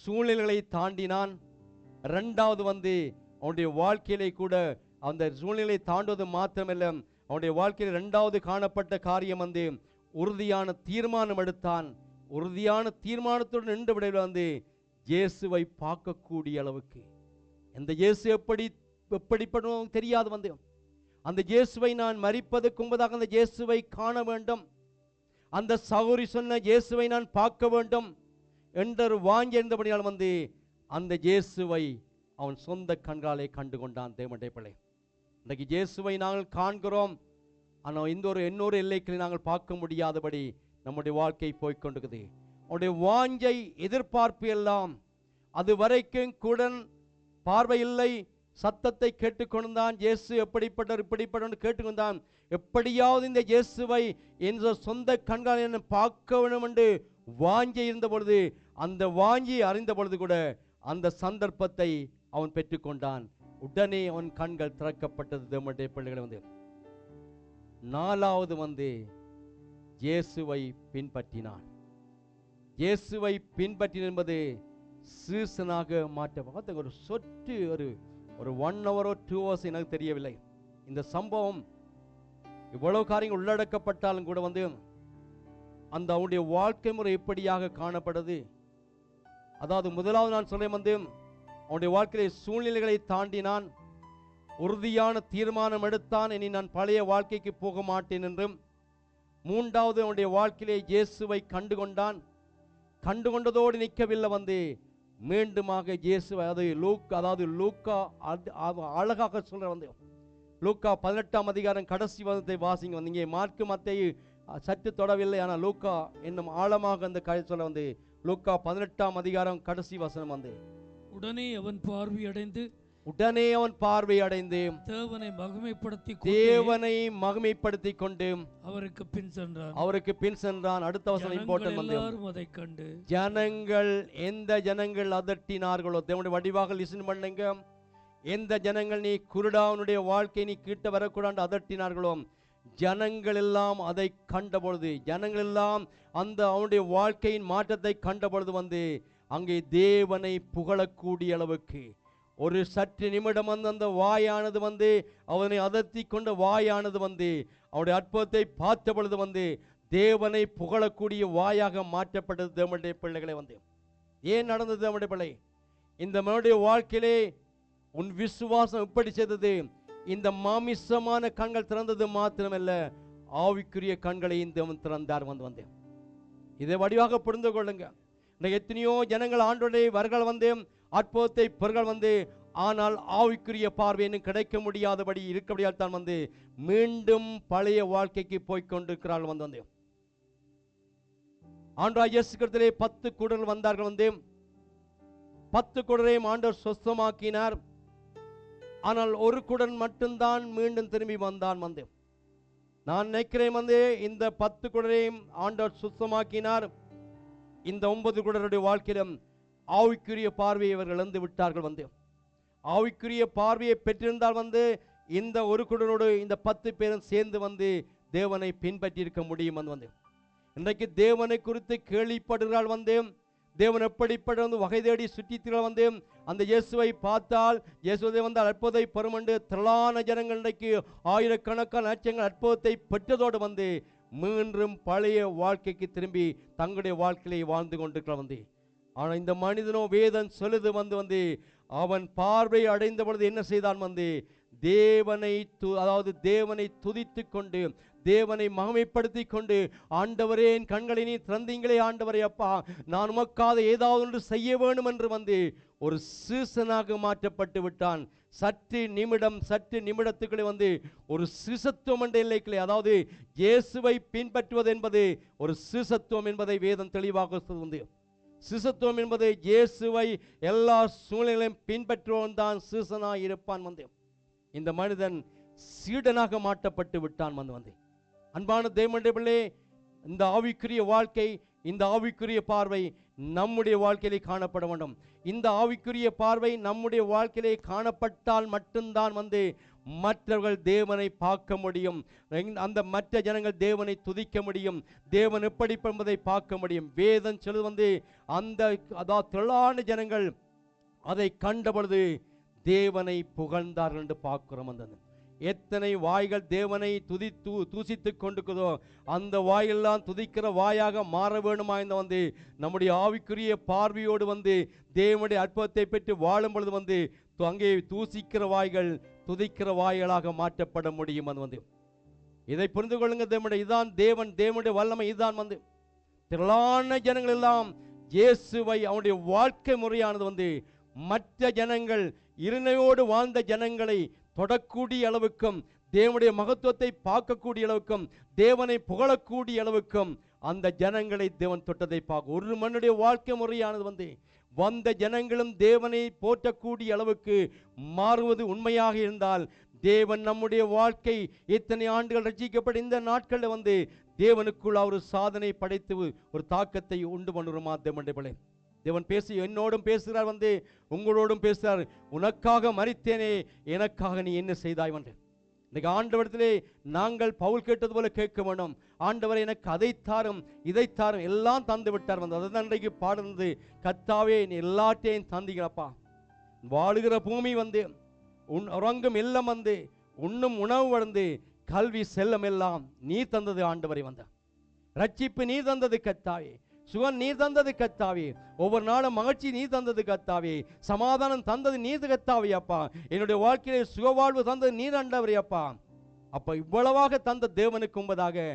Speaker 3: சூழ்நிலைகளை தாண்டினான். இரண்டாவது அவனுடைய வாழ்க்கையிலே கூட அந்த சூழ்நிலை தாண்டுவது மாத்திரமல்ல, அவனுடைய வாழ்க்கையில் இரண்டாவது காணப்பட்ட காரியம் உறுதியான தீர்மானம் எடுத்தான். உறுதியான தீர்மானத்தோடு நின்று விடையில் இயேசுவை பார்க்கக்கூடிய அளவுக்கு, அந்த இயேசு எப்படிப்படும் தெரியாது. அந்த இயேசுவை நான் மரிப்பதற்கு முன்பதாக அந்த இயேசுவை காண வேண்டும், அந்த சகோதரி சொன்ன இயேசுவை நான் பார்க்க வேண்டும் என்ற ஒரு வாங்கி இருந்தபடியால் அந்த இயேசுவை அவன் சொந்த கண்காலை கண்டு கொண்டான். தேவனுடைய பிள்ளை, இன்றைக்கு இயேசுவை நாங்கள் காண்கிறோம், ஆனால் இன்னொரு எல்லைகளை நாங்கள் பார்க்க முடியாதபடி நம்முடைய வாழ்க்கை போய்கொண்டிருக்குது. அவனுடைய வாஞ்சை எதிர்பார்ப்பு எல்லாம் அது வரைக்கும் கூட பார்வை இல்லை, சத்தத்தை கேட்டுக்கொண்டான். இயேசு எப்படிப்பட்டவர் இப்படிப்பட்டவர் கேட்டுக்கொண்டான். எப்படியாவது இந்த இயேசுவை என்ற சொந்த கண்காலை பார்க்க வேண்டும் என்று வாஞ்சி இருந்த பொழுது, அந்த வாஞ்சியை அறிந்த பொழுது கூட அந்த சந்தர்ப்பத்தை அவன் பெற்றுக்கொண்டான். உடனே அவன் கண்கள் திறக்கப்பட்டது. தேவனுடைய பிள்ளைகளை நாலாவது இயேசுவை பின்பற்றினான். இயேசுவை பின்பற்றின என்பது சீசனாக மாற்ற ஒரு சொட்டு ஒரு 1 hour 2 hours எனக்கு தெரியவில்லை. இந்த சம்பவம் இவ்வளவு காரியங்கள் உள்ளடக்கப்பட்டாலும் கூட அந்த அவனுடைய வாழ்க்கை முறை எப்படியாக காணப்பட்டது. அதாவது முதலாவது நான் சொல்ல அவனுடைய வாழ்க்கையை சூழ்நிலைகளை தாண்டினான், உறுதியான தீர்மானம் எடுத்தான், இனி நான் பழைய வாழ்க்கைக்கு போக மாட்டேன் என்றும். மூன்றாவது அவனுடைய வாழ்க்கையிலே இயேசுவை கண்டுகொண்டான். கண்டுகொண்டதோடு நிற்கவில்லை, மீண்டுமாக இயேசுவை அதாவது லூக்கா அழகாக சொல்ற லூக்கா 18ஆம் அதிகாரம் கடைசி வசனத்தை வாசிங்க. இங்கே மார்க்கு மத்தேயு சற்று தொடவில்லை, ஆனால் லூக்கா என்னும் ஆழமாக அந்த கதை சொல்ல லூக்கா 18ஆம் அதிகாரம் கடைசி வசனம்
Speaker 4: உடனே அவன் பார்வையடைந்து தேவனை மகிமைப்படுத்தி கொண்டு அவருக்கு பின் சென்றான். அடுத்த வசனம் இம்பார்ட்டன்ட். ஜனங்கள் எந்த ஜனங்கள் அதட்டினார்களோ, தேவனுடைய வடிவாக லிசன் பண்ணுங்க. எந்த ஜனங்கள் நீ குருடாவனுடைய வாழ்க்கை நீ கீட்ட வரக்கூடாது அதட்டினார்களோ, ஜனங்கள் எல்லாம் அதை கண்ட பொழுது, ஜனங்கள் எல்லாம் அந்த அவனுடைய வாழ்க்கையின் மாற்றத்தை கண்ட பொழுது அங்கே தேவனை புகழக்கூடிய அளவுக்கு ஒரு சற்று நிமிடம் அந்த வாயானது அவனை அதட்டி கொண்ட வாயானது அவனுடைய அற்புதத்தை பார்த்த பொழுது தேவனை புகழக்கூடிய வாயாக மாற்றப்பட்டது. தேவனுடைய பிள்ளைகளை ஏன் நடந்தது? தேவனுடைய பிள்ளை, இந்த மனுடைய வாழ்க்கையிலே உன் விசுவாசம் எப்படி செய்தது? இந்த மாமிசமான கண்கள் திறந்தது மாத்திரமல்ல, ஆவிக்குரிய கண்களையும் தேவன் திறந்தார்.
Speaker 3: இதை வடிவாக புரிந்து கொள்ளுங்க. இன்னைக்கு எத்தனையோ ஜனங்கள் ஆண்டோடைய வர்கள் வந்து அற்புதத்தை பெறுகள் வந்து, ஆனால் ஆவிக்குரிய பார்வை இன்னும் கிடைக்க முடியாதபடி இருக்கபடியால் தான் வந்து மீண்டும் பழைய வாழ்க்கைக்கு போய்கொண்டிருக்கிறார்கள். வந்து ஆண்டவராகிய இயேசு கிறிஸ்துவிலே 10 குருடர்கள் வந்தார்கள். வந்து 10 குருடரையும் ஆண்டவர் சுத்தமாக்கினார். ஆனால் ஒரு குருடன் மட்டும்தான் மீண்டும் திரும்பி வந்தான். வந்து நான் நினைக்கிறேன் வந்து இந்த 10 குருடரையும் ஆண்டவர் சுத்தமாக்கினார். இந்த 9 குருடருடைய வாழ்க்கையிலும் ஆவிக்குரிய பார்வையை இவர்கள் இழந்து விட்டார்கள். வந்து ஆவிக்குரிய பார்வையை பெற்றிருந்தால் வந்து இந்த ஒரு குருடனோடு இந்த 10 பேரும் சேர்ந்து வந்து தேவனை பின்பற்றி இருக்க முடியும். வந்து இன்றைக்கு தேவனை குறித்து கேள்விப்படுகிறாள். வந்து தேவன் எப்படிப்பட்ட வந்து வகை தேடி சுற்றித்திர வந்து அந்த இயேசுவை பார்த்தால் இயேசுவை வந்து அற்புதத்தை பெறுமண்டு திரளான ஜனங்கள் இன்றைக்கு ஆயிரக்கணக்கான லட்சங்கள் அற்புதத்தை பெற்றதோடு வந்து மீண்டும் பழைய வாழ்க்கைக்கு திரும்பி தங்களுடைய வாழ்க்கையை வாழ்ந்து கொண்டிருக்கிறார். வந்து ஆனால் இந்த மனிதனோ வேதம் சொல்லுது வந்து அவன் பார்வை அடைந்த பொழுது என்ன செய்தான்? வந்து தேவனை அதாவது தேவனை துதித்து கொண்டு தேவனை மகிமைப்படுத்தி கொண்டு, ஆண்டவரே என் கண்களை நீ திறந்தீங்களே ஆண்டவரே, அப்பா நான் உமக்காக ஏதாவது ஒன்று செய்ய வேண்டும் என்று வந்து ஒரு சீசனாக மாற்றப்பட்டு விட்டான். சற்று நிமிடத்துக்களே வந்து ஒரு சிசத்துவம் என்ற எல்லைகளே, அதாவது இயேசுவை பின்பற்றுவது என்பது ஒரு சிசத்துவம் என்பதை வேதம் தெளிவாக சொல்லுது. சிசத்துவம் என்பது இயேசுவை எல்லா சூழ்நிலையும் பின்பற்றுவன் தான் சீசனாக இருப்பான். வந்து இந்த மனிதன் சீடனாக மாற்றப்பட்டு விட்டான். வந்து அன்பான தேவனுடைய பிள்ளையே, இந்த ஆவிக்குரிய வாழ்க்கை, இந்த ஆவிக்குரிய பார்வை நம்முடைய வாழ்க்கையிலே காணப்பட வேண்டும். இந்த ஆவிக்குரிய பார்வை நம்முடைய வாழ்க்கையிலே காணப்பட்டால் மட்டும்தான் வந்து மற்றவர்கள் தேவனை பார்க்க முடியும். அந்த மற்ற ஜனங்கள் தேவனை துதிக்க முடியும். தேவன் எப்படி என்பதை பார்க்க முடியும். வேதம் சொல்லுது வந்து அந்த அதாவது திரளான ஜனங்கள் அதை கண்டபொழுது தேவனை புகழ்ந்தார்கள் என்று பார்க்கிறோம். அந்த எத்தனை வாய்கள் தேவனை தூசித்து கொண்டிருக்கிறதோ அந்த வாயெல்லாம் துதிக்கிற வாயாக மாற வேணுமா? இந்த வந்து நம்முடைய ஆவிக்குரிய பார்வையோடு வந்து தேவனுடைய அற்புதத்தை பெற்று வாழும் பொழுது வந்து அங்கே தூசிக்கிற வாய்கள் துதிக்கிற வாய்களாக மாற்றப்பட முடியும். அது வந்து இதை புரிந்து கொள்ளுங்க. தேவனுடைய வல்லமை இதுதான். வந்து திரளான ஜனங்கள் எல்லாம் இயேசுவை அவனுடைய வாழ்க்கை முறையானது வந்து மற்ற ஜனங்கள் இருணையோடு வாழ்ந்த ஜனங்களை தொடக்கூடிய அளவுக்கும், தேவனுடைய மகத்துவத்தை பார்க்கக்கூடிய அளவுக்கும், தேவனை புகழக்கூடிய அளவுக்கும் அந்த ஜனங்களை தேவன் தொட்டதை பார்க்க ஒரு மனுடைய வாழ்க்கை முறையானது வந்து வந்த ஜனங்களும் தேவனை போற்றக்கூடிய அளவுக்கு மாறுவது உண்மையாக இருந்தால், தேவன் நம்முடைய வாழ்க்கை இத்தனை ஆண்டுகள் ரட்சிக்கப்பட்ட இந்த நாட்களில் வந்து தேவனுக்குள்ள ஒரு சாதனை படைத்து ஒரு தாக்கத்தை உண்டு பண்ணுறோமா? தேவன் பேசி என்னோடும் பேசுகிறார், வந்து உங்களோடும் பேசுகிறார். உனக்காக மரித்தேனே, எனக்காக நீ என்ன செய்தாய்? வந்து இன்னைக்கு ஆண்டவரிடத்திலே நாங்கள் பவுல் கேட்டது போல கேட்க வேண்டும். ஆண்டவர் எனக்கு அதை தாரும் இதை தாரும் எல்லாம் தந்து விட்டார். வந்து அதுதான் இன்றைக்கு பாடுறது. கர்த்தாவே நீ எல்லாத்தையும் தந்தீங்களப்பா. வாழுகிற பூமி வந்து உறங்கும் இல்லம் வந்து உண்ணும் உணவு வந்து கல்வி செல்லம் எல்லாம் நீ தந்தது ஆண்டவரை. வந்த ரட்சிப்பு நீ தந்தது கர்த்தாவே, சுகம் நீ தந்தது கர்த்தாவே, ஒவ்வொரு நாளும் மகிழ்ச்சி நீ தந்தது கர்த்தாவே, சமாதானம் தந்தது நீர் கர்த்தாவே அப்பா. என்னுடைய வாழ்க்கையிலே சுகவாழ்வு தந்தது நீர் ஆண்டவரே அப்பா. அப்ப இவ்வளவாக தந்த தேவனுக்கு உண்பதாக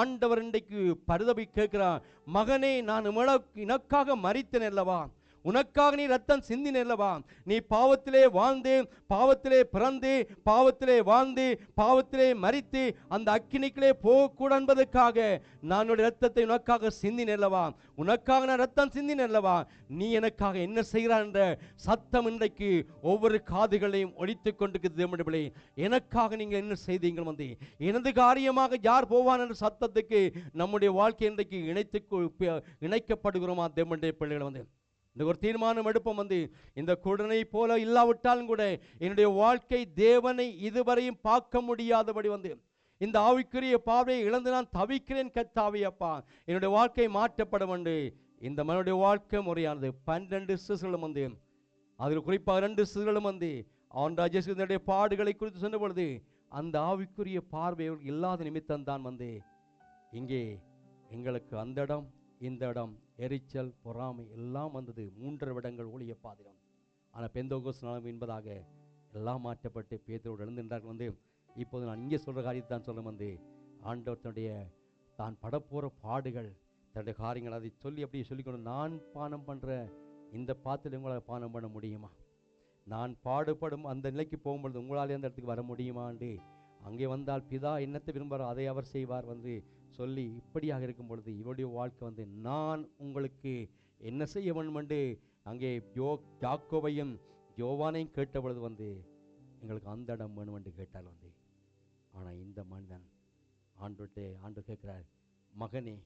Speaker 3: ஆண்டவர் இன்றைக்கு பரிதபி கேட்கிறார், மகனே நான் எனக்காக மரித்தேன் அல்லவா, உனக்காக நீ ரத்தம் சிந்தின அல்லவா, நீ பாவத்திலே வாழ்ந்து பாவத்திலே பிறந்து பாவத்திலே வாழ்ந்து பாவத்திலே மரித்து அந்த அக்கினிக்கிலே போகக்கூட என்பதற்காக நான் ரத்தத்தை உனக்காக சிந்தின அல்லவா, உனக்காக நான் ரத்தம் சிந்தின அல்லவா, நீ எனக்காக என்ன செய்கிறான் என்ற சத்தம் இன்றைக்கு ஒவ்வொரு காதுகளையும் ஒழித்து கொண்டிருக்கிறது. எனக்காக நீங்க என்ன செய்தீங்க? வந்து எனது காரியமாக யார் போவான் என்ற சத்தத்துக்கு நம்முடைய வாழ்க்கை இன்றைக்கு இணைக்கப்படுகிறோமா? தேவனுடைய பிள்ளைகள் வந்து இந்த ஒரு தீர்மானம் எடுப்போம். வந்து இந்த குடனை போல இல்லாவிட்டாலும் கூட என்னுடைய வாழ்க்கை தேவனை இதுவரையும் பார்க்க முடியாதபடி வந்து இந்த ஆவிக்குரிய பார்வையை இழந்து நான் தவிக்கிறேன் கர்த்தாவே அப்பா, என்னுடைய வாழ்க்கை மாற்றப்பட வேண்டும். இந்த மனுடைய வாழ்க்கை முறையானது 12 சிசுகளும் வந்து அதில் குறிப்பாக 2 சிசுகளும் வந்து ஆண்டவருடைய பாடுகளை குறித்து சொன்ன பொழுது அந்த ஆவிக்குரிய பார்வை இல்லாத நிமித்தம் தான் வந்து இங்கே எங்களுக்கு அந்த இடம் இந்த இடம் எரிச்சல் பொறாமை எல்லாம் வந்தது. 3 இடங்கள் ஊழிய பாதிரம். ஆனால் பெந்தோகோஸ் நாள் என்பதாக எல்லாம் மாற்றப்பட்டு பேதரோடு எழுந்திருந்தார்கள். வந்து இப்போது நான் இங்கே சொல்கிற காரியத்தை தான் சொல்ல வந்து ஆண்டவருடைய தான் படப்போகிற பாடுகள் தன்னுடைய காரியங்கள் அதை சொல்லி அப்படியே சொல்லிக்கணும். நான் பானம் பண்ணுற இந்த பாத்தில் உங்களால் பானம் பண்ண முடியுமா? நான் பாடுபடும் அந்த நிலைக்கு போகும்பொழுது உங்களாலே அந்த இடத்துக்கு வர முடியுமாண்டு அங்கே வந்தால் பிதா என்னத்தை விரும்புகிறாரோ அதை அவர் செய்வார் சொல்லி இப்படியாக இருக்கும் பொழுது இவருடைய வாழ்க்கை நான் உங்களுக்கு என்ன செய்ய வேண்டும் என்று அங்கே யாக்கோபையும் யோவானையும் கேட்ட பொழுது எங்களுக்கு அந்த இடம் வேணும் என்று கேட்டால் ஆனால் இந்த மனிதன் ஆண்டு கேட்கிறார், மகனே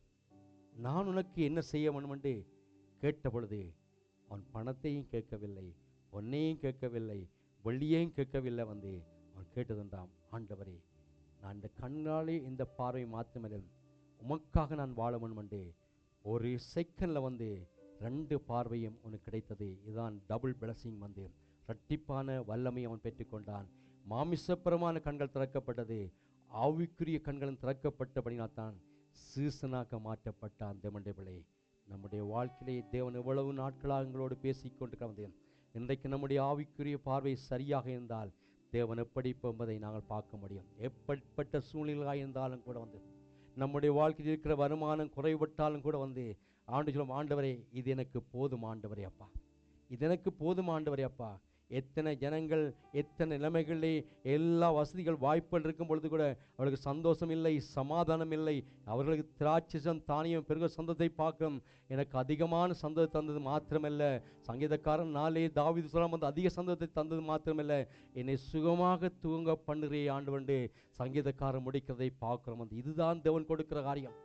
Speaker 3: நான் உனக்கு என்ன செய்ய வேண்டும் என்று கேட்ட பொழுது அவன் பணத்தையும் கேட்கவில்லை, பொன்னையும் கேட்கவில்லை, வெள்ளியையும் கேட்கவில்லை. அவன் கேட்டதுண்டாம், ஆண்டவரே நான் இந்த கண்ணாலே இந்த பார்வை மாற்றமில்லை, உமக்காக நான் வாழ வேண்டும் என்று ஒரு செகண்டில் 2 பார்வையும் உனக்கு கிடைத்தது. இதுதான் டபுள் பிளஸிங். இரட்டிப்பான வல்லமை அவன் பெற்றுக்கொண்டான். மாமிசப்பரமான கண்கள் திறக்கப்பட்டது, ஆவிக்குரிய கண்களும் திறக்கப்பட்டபடினால் தான் சீசனாக மாற்றப்பட்டான். தேவனுடைய பிள்ளை, நம்முடைய வாழ்க்கையிலே தேவன் எவ்வளவு நாட்களாக எங்களோடு பேசிக்கொண்டிருக்க இன்றைக்கு நம்முடைய ஆவிக்குரிய பார்வை சரியாக இருந்தால் தேவன் எப்படி என்பதை நாங்கள் பார்க்க முடியும். எப்படிப்பட்ட சூழ்நிலையாக இருந்தாலும் கூட நம்முடைய வாழ்க்கையில் இருக்கிற வருமானம் குறைபட்டாலும் கூட ஆண்டு சொல்லும், ஆண்டவரே இது எனக்கு போதும் ஆண்டவரே அப்பா, இது எனக்கு போதும் ஆண்டவரே அப்பா. எத்தனை ஜனங்கள் எத்தனை நிலைமைகளே எல்லா வசதிகள் வாய்ப்புகள் இருக்கும் பொழுது கூட அவர்களுக்கு சந்தோஷம் இல்லை, சமாதானம் இல்லை. அவர்களுக்கு திராட்சம் தானியம் பெருக சொந்தத்தை பார்க்கும். எனக்கு அதிகமான சந்தோஷத்தை தந்தது மாத்திரமல்ல, சங்கீதக்காரன் தாவீது சொல்லம் அதிக சந்தோஷத்தை தந்தது மாத்திரமல்ல, என்னை சுகமாக தூங்க பண்ணுறே ஆண்டு சங்கீதக்காரன் முடிக்கிறதை பார்க்கிறோம். இதுதான் தேவன் கொடுக்கிற காரியம்.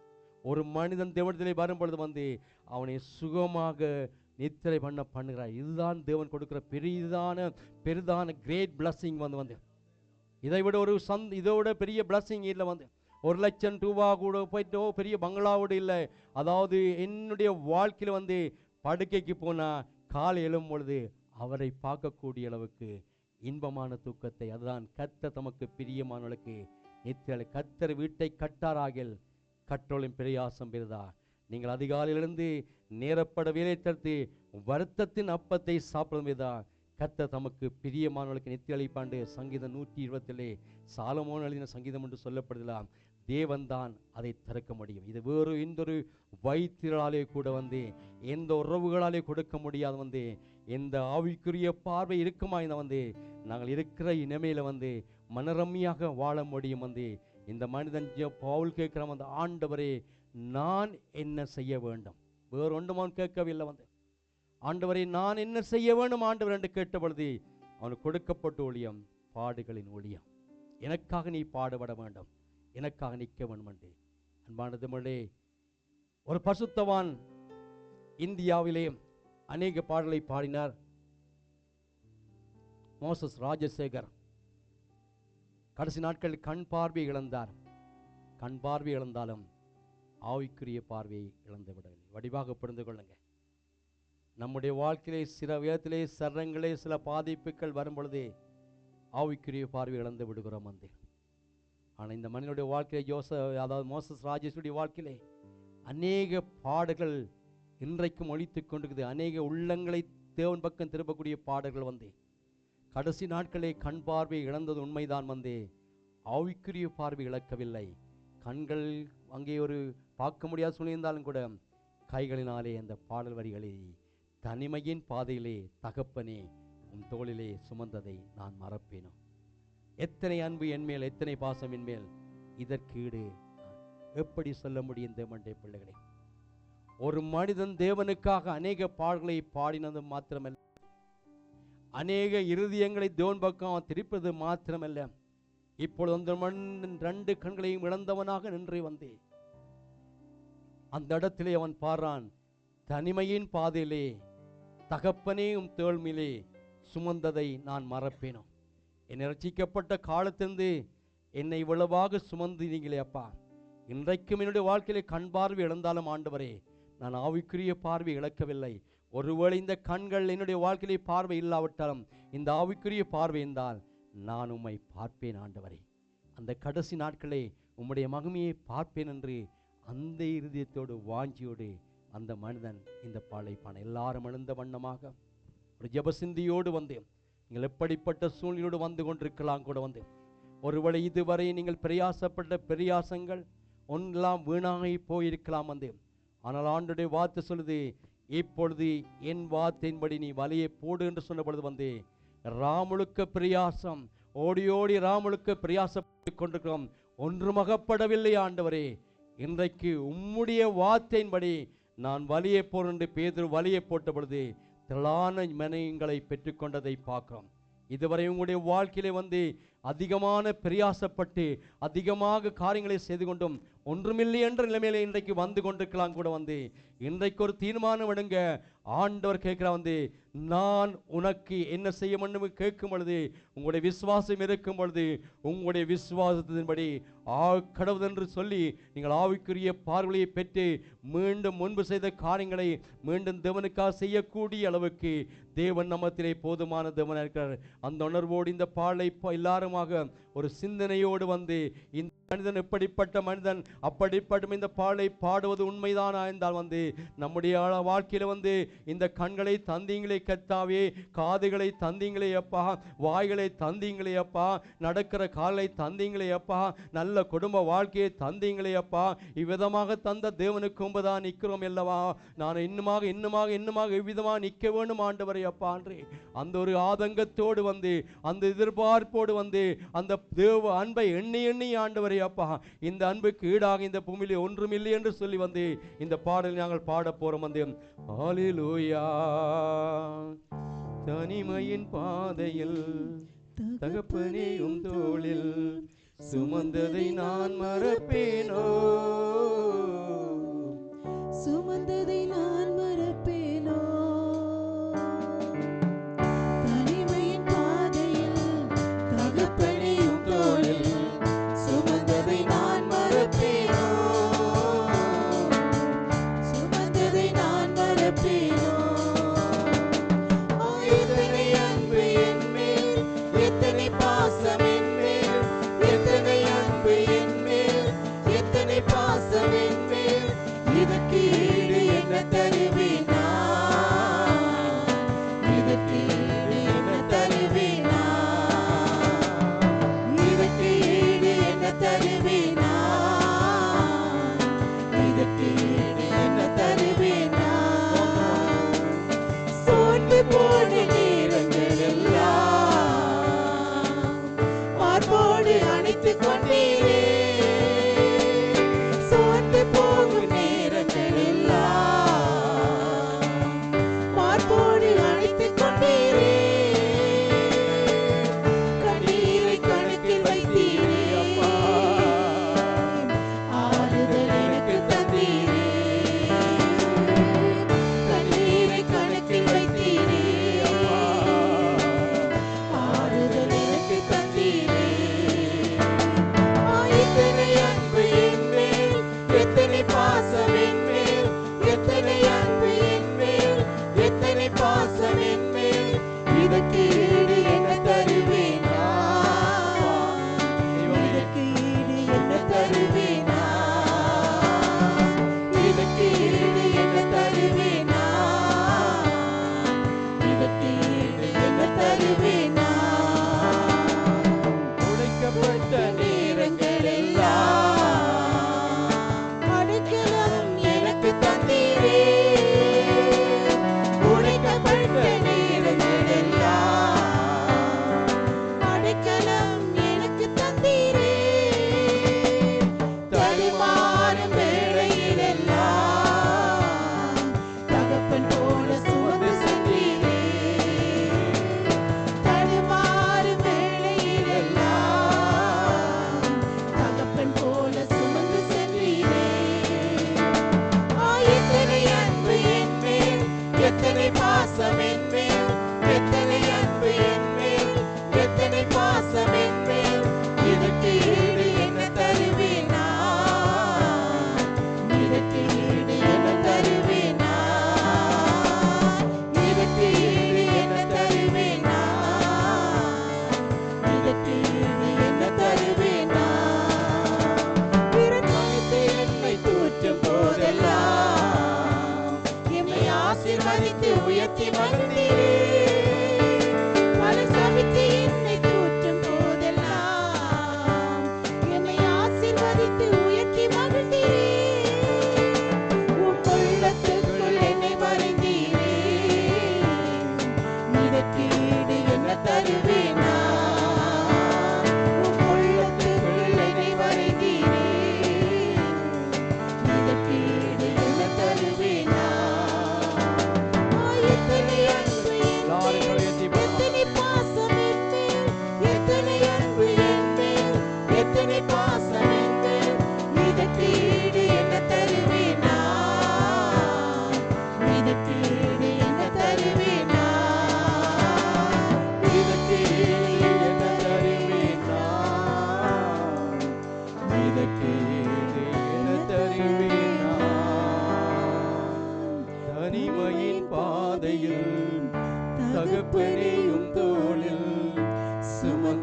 Speaker 3: ஒரு மனிதன் தேவனத்திலே வரும் பொழுது அவனை சுகமாக நித்திரை பண்ணுகிறார். இதுதான் தேவன் கொடுக்கிற பெரிதான கிரேட் பிளஸிங். இதை விட இதோட பெரிய பிளஸிங் இல்லை. 1 லட்சம் ரூபா கூட போயிட்டோ பெரிய பங்களாவோடு இல்லை. அதாவது என்னுடைய வாழ்க்கையில் படுக்கைக்கு போனால் காலை எழும் பொழுது அவரை பார்க்கக்கூடிய அளவுக்கு இன்பமான தூக்கத்தை, அதுதான் கர்த்தர் தமக்கு பிரியமானவர்களுக்கு நித்திரை. கர்த்தர் வீட்டை கட்டாராகில் கற்றோளின் பிரயாசம் பெரிதா. நீங்கள் அதிகாலையிலிருந்து நேரப்பட வேலை தடுத்து வருத்தத்தின் அப்பத்தை சாப்பிடுவதா கர்த்தர் தமக்கு பிரியமானவர்களுக்கு நித்திய அளிப்பாண்டு. சங்கீதம் 120 சாலமோன் எழுதின சங்கீதம் என்று சொல்லப்படுதலாம். தேவன்தான் அதை திறக்க முடியும். இது வேறு எந்த ஒரு வைத்தியராலே கூட எந்த உறவுகளாலே கொடுக்க முடியாது. எந்த ஆவிக்குரிய பார்வை இருக்குமா நாங்கள் இருக்கிற இனிமையில மனரம்யாக வாழ முடியும். இந்த மனிதன் பவுல் கேட்கிற ஆண்டவரே நான் என்ன செய்ய வேண்டும், வேறு ஒன்றும் அவன் கேட்கவில்லை. ஆண்டவரை நான் என்ன செய்ய வேண்டும் ஆண்டவர் என்று கேட்ட பொழுது அவனுக்கு கொடுக்கப்பட்ட ஊழியம் பாடுகளின் ஊழியம். எனக்காக நீ பாடுபட வேண்டும், எனக்காக நிற்க வேண்டும் என்று. அன்பான தமிழே, ஒரு பரிசுத்தவான் இந்தியாவிலே அநேக பாடலை பாடினார். மோசஸ் ராஜசேகர் கடைசி நாட்களில் கண் பார்வை இழந்தார். கண் பார்வை இழந்தாலும் ஆவிக்குரிய பார்வையை இழந்து விடவில்லை. வடிவாக புரிந்து கொள்ளுங்க. நம்முடைய வாழ்க்கையிலே சில விதத்திலே சரணங்களே சில பாதிப்புகள் வரும் பொழுதே ஆவிக்குரிய பார்வை இழந்து விடுகிறோம். ஆனால் இந்த மனிதனுடைய வாழ்க்கையிலே மோசஸ் ராஜேஷுடைய வாழ்க்கையிலே அநேக பாடல்கள் இன்றைக்கும் ஒழித்து கொண்டிருக்குது. அநேக உள்ளங்களை தேவன் பக்கம் திரும்பக்கூடிய பாடல்கள் கடைசி நாட்களே கண் பார்வை இழந்தது உண்மைதான். ஆவிக்குரிய பார்வை இழக்கவில்லை. கண்கள் அங்கே ஒரு பார்க்க முடியாத சொல்லியிருந்தாலும் கூட கைகளினாலே அந்த பாடல் வரிகளை தனிமையின் பாதையிலே தகப்பனே உன் தோளிலே சுமந்ததை நான் மறப்பேனோ. எத்தனை அன்பு என்மேல், எத்தனை பாசம் என்மேல், இதற்கீடு எப்படி சொல்ல முடியும்? தேவனுடைய பிள்ளைகளே, ஒரு மனிதன் தேவனுக்காக அநேக பாடல்களை பாடினது மாத்திரமல்ல, அநேக இருதயங்களை தேவன் பக்கம் திருப்பது மாத்திரமல்ல, இப்பொழுது அந்த 2 கண்களையும் இழந்தவனாக நின்று அந்த இடத்திலே அவன் பாடுறான், தனிமையின் பாதையிலே தகப்பனே உம் தோள்மிலே சுமந்ததை நான் மறப்பேனோ. என்னை ரட்சிக்கப்பட்ட காலத்திலிருந்து என்னை இவ்வளவாக சுமந்தீங்களே அப்பா. இன்றைக்கும் என்னுடைய வாழ்க்கையிலே கண் பார்வை இழந்தாலும் ஆண்டவரே, நான் ஆவிக்குரிய பார்வை இழக்கவில்லை. ஒருவேளை இந்த கண்கள் என்னுடைய வாழ்க்கையிலே பார்வை இல்லாவிட்டாலும் இந்த ஆவிக்குரிய பார்வை இருந்தால் நான் உம்மை பார்ப்பேன் ஆண்டவரே. அந்த கடைசி நாட்களே உம்முடைய மகிமையை பார்ப்பேன் என்று அந்த இருதயத்தோடு வாஞ்சியோடு அந்த மனிதன் இந்த பாலைப்பான எல்லாரும் எழுந்த வண்ணமாக ஒரு ஜெபசிந்தியோடு நீங்கள் எப்படிப்பட்ட சூழ்நிலையோடு வந்து கொண்டிருக்கலாம் கூட ஒருவேளை இதுவரை நீங்கள் பிரயாசப்பட்ட பிரயாசங்கள் ஒன்றெல்லாம் வீணாகி போயிருக்கலாம். ஆனால் ஆண்டுடைய வார்த்தை சொல்லுது, இப்பொழுது என் வார்த்தையின்படி நீ வலையை போடு என்று சொன்ன பொழுது வந்து ராமுழுக்க பிரயாசம் ஓடி ஓடி ராமுழுக்க பிரயாசப்பட்டு கொண்டிருக்கிறோம், ஒன்றும் அகப்படவில்லை ஆண்டவரே. இன்றைக்கு உம்முடைய வார்த்தையின்படி நான் வலியை போர் என்று பேதுரு வலியை போட்ட பொழுது திரளான மனைகளை பெற்றுக்கொண்டதை பார்க்கிறோம். இதுவரை உங்களுடைய வாழ்க்கையிலே வந்து அதிகமான பிரயாசப்பட்டு அதிகமாக காரியங்களை செய்து கொண்டும் ஒன்றுமில்லை என்ற நிலைமையில இன்றைக்கு வந்து கொண்டிருக்கலாம் கூட வந்து இன்றைக்கு ஒரு தீர்மானம் எடுங்க. ஆண்டவர் கேட்கிறா வந்து, நான் உனக்கு என்ன செய்ய வேண்டும் கேட்கும் பொழுது உங்களுடைய விசுவாசம் இருக்கும் பொழுது உங்களுடைய விசுவாசத்தின்படி கடவுள் என்று சொல்லி நீங்கள் ஆவிக்குரிய பார்வையை பெற்று மீண்டும் முன்பு செய்த காரியங்களை மீண்டும் தேவனுக்காக செய்யக்கூடிய அளவுக்கு தேவன் நம்மத்திலே போதுமான தேவனாக இருக்கிறார். அந்த உணர்வோடு இந்த பாடலை எல்லாருமாக ஒரு சிந்தனையோடு வந்து இந்த மனிதன் எப்படிப்பட்ட மனிதன் அப்படிப்பட்ட இந்த பாடலை பாடுவது உண்மைதானா என்றால் வந்து நம்முடைய வாழ்க்கையில வந்து இந்த கண்களை தந்தீங்களே கர்த்தாவே, காதுகளை தந்தீங்களே அப்பா, வாய்களை தந்தீங்களே அப்பா, நடக்கிற காலை தந்தீங்களே அப்பா, நல்ல குடும்ப வாழ்க்கையை தந்தீங்களே அப்பா, இவ்விதமாக தந்த தேவனுக்கு முன்பதான் நிற்கிறோம் அல்லவா. நான் இன்னுமாக இவ்விதமாக நிற்க வேண்டும் ஆண்டவரே அப்பா என்று அந்த ஒரு ஆதங்கத்தோடு வந்து அந்த எதிர்பார்ப்போடு வந்து அந்த தேவ அன்பை எண்ணி எண்ணி ஆண்டவரே அப்பா, இந்த அன்புக்கு ஈடாக இந்த பூமியிலே ஒன்றுமில்லை என்று சொல்லி வந்து இந்த பாடல் நாங்கள் பாட போறோம் வந்து. ஹல்லேலூயா. தனிமையின் பாதையில் தகப்பனேயும் தோளில் சுமந்ததை நான் மறப்பேனோ,
Speaker 5: சுமந்ததை நான் மறப்பேனோ. தனிமையின் பாதையில் தகப்பனேயும் தோளில் சுமந்ததை நான் மறப்பேனோ, சுமந்ததை நான் மறப்பேனோ. எத்தனை அன்பு என் மேல், எத்தனை பாசம் என் மேல், எத்தனை அன்பு என் மேல், எத்தனை பாசம் என் மேல், இதற்கு ஈடு என்ன தருவேன்.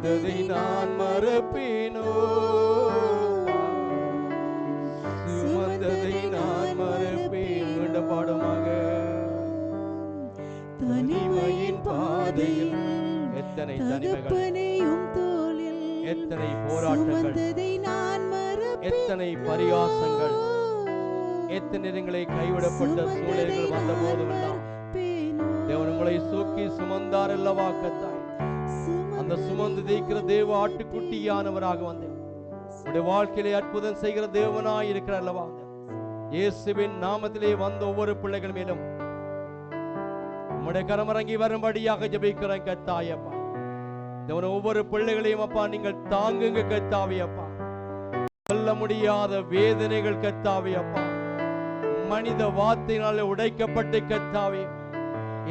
Speaker 3: சுமந்ததை நான் மறப்பேனோ, சுமந்ததை நான் மறப்பேன். மீண்டும் பாடுமாக.
Speaker 5: தனிமையின் பாதையில்
Speaker 3: எத்தனை தனிமைகள்,
Speaker 5: தகப்பனையும் தோளில்
Speaker 3: எத்தனை போராட்டங்கள்,
Speaker 5: சுமந்ததை நான் மறப்பேனோ,
Speaker 3: எத்தனை பரியாசங்கள், எத்தனை இடங்களை கைவிடப்பட்ட சூழல்கள் வந்த போதுமெல்லாம் தேவன் உங்களை தூக்கி சுமந்தார் அல்லவா கத்தாய். அந்த சுமந்து தேய்க்கிற தேவ ஆட்டுக்குட்டியானவராக வந்தேன். உடைய வாழ்க்கையிலே அற்புதம் செய்கிற தேவனாய் இருக்கிறார் அல்லவா. இயேசுவின் நாமத்திலே வந்த ஒவ்வொரு பிள்ளைகள் மேலும் உம்முடைய கரமரங்கி வரும்படியாக ஜெபிக்கிறேன் கத்தாயப்பா. தேவன் ஒவ்வொரு பிள்ளைகளையும் அப்பா நீங்கள் தாங்குங்க கத்தாவே அப்பா. சொல்ல முடியாத வேதனைகள் கத்தாவே அப்பா, மனித வார்த்தையினாலே உடைக்கப்பட்டு கத்தாவே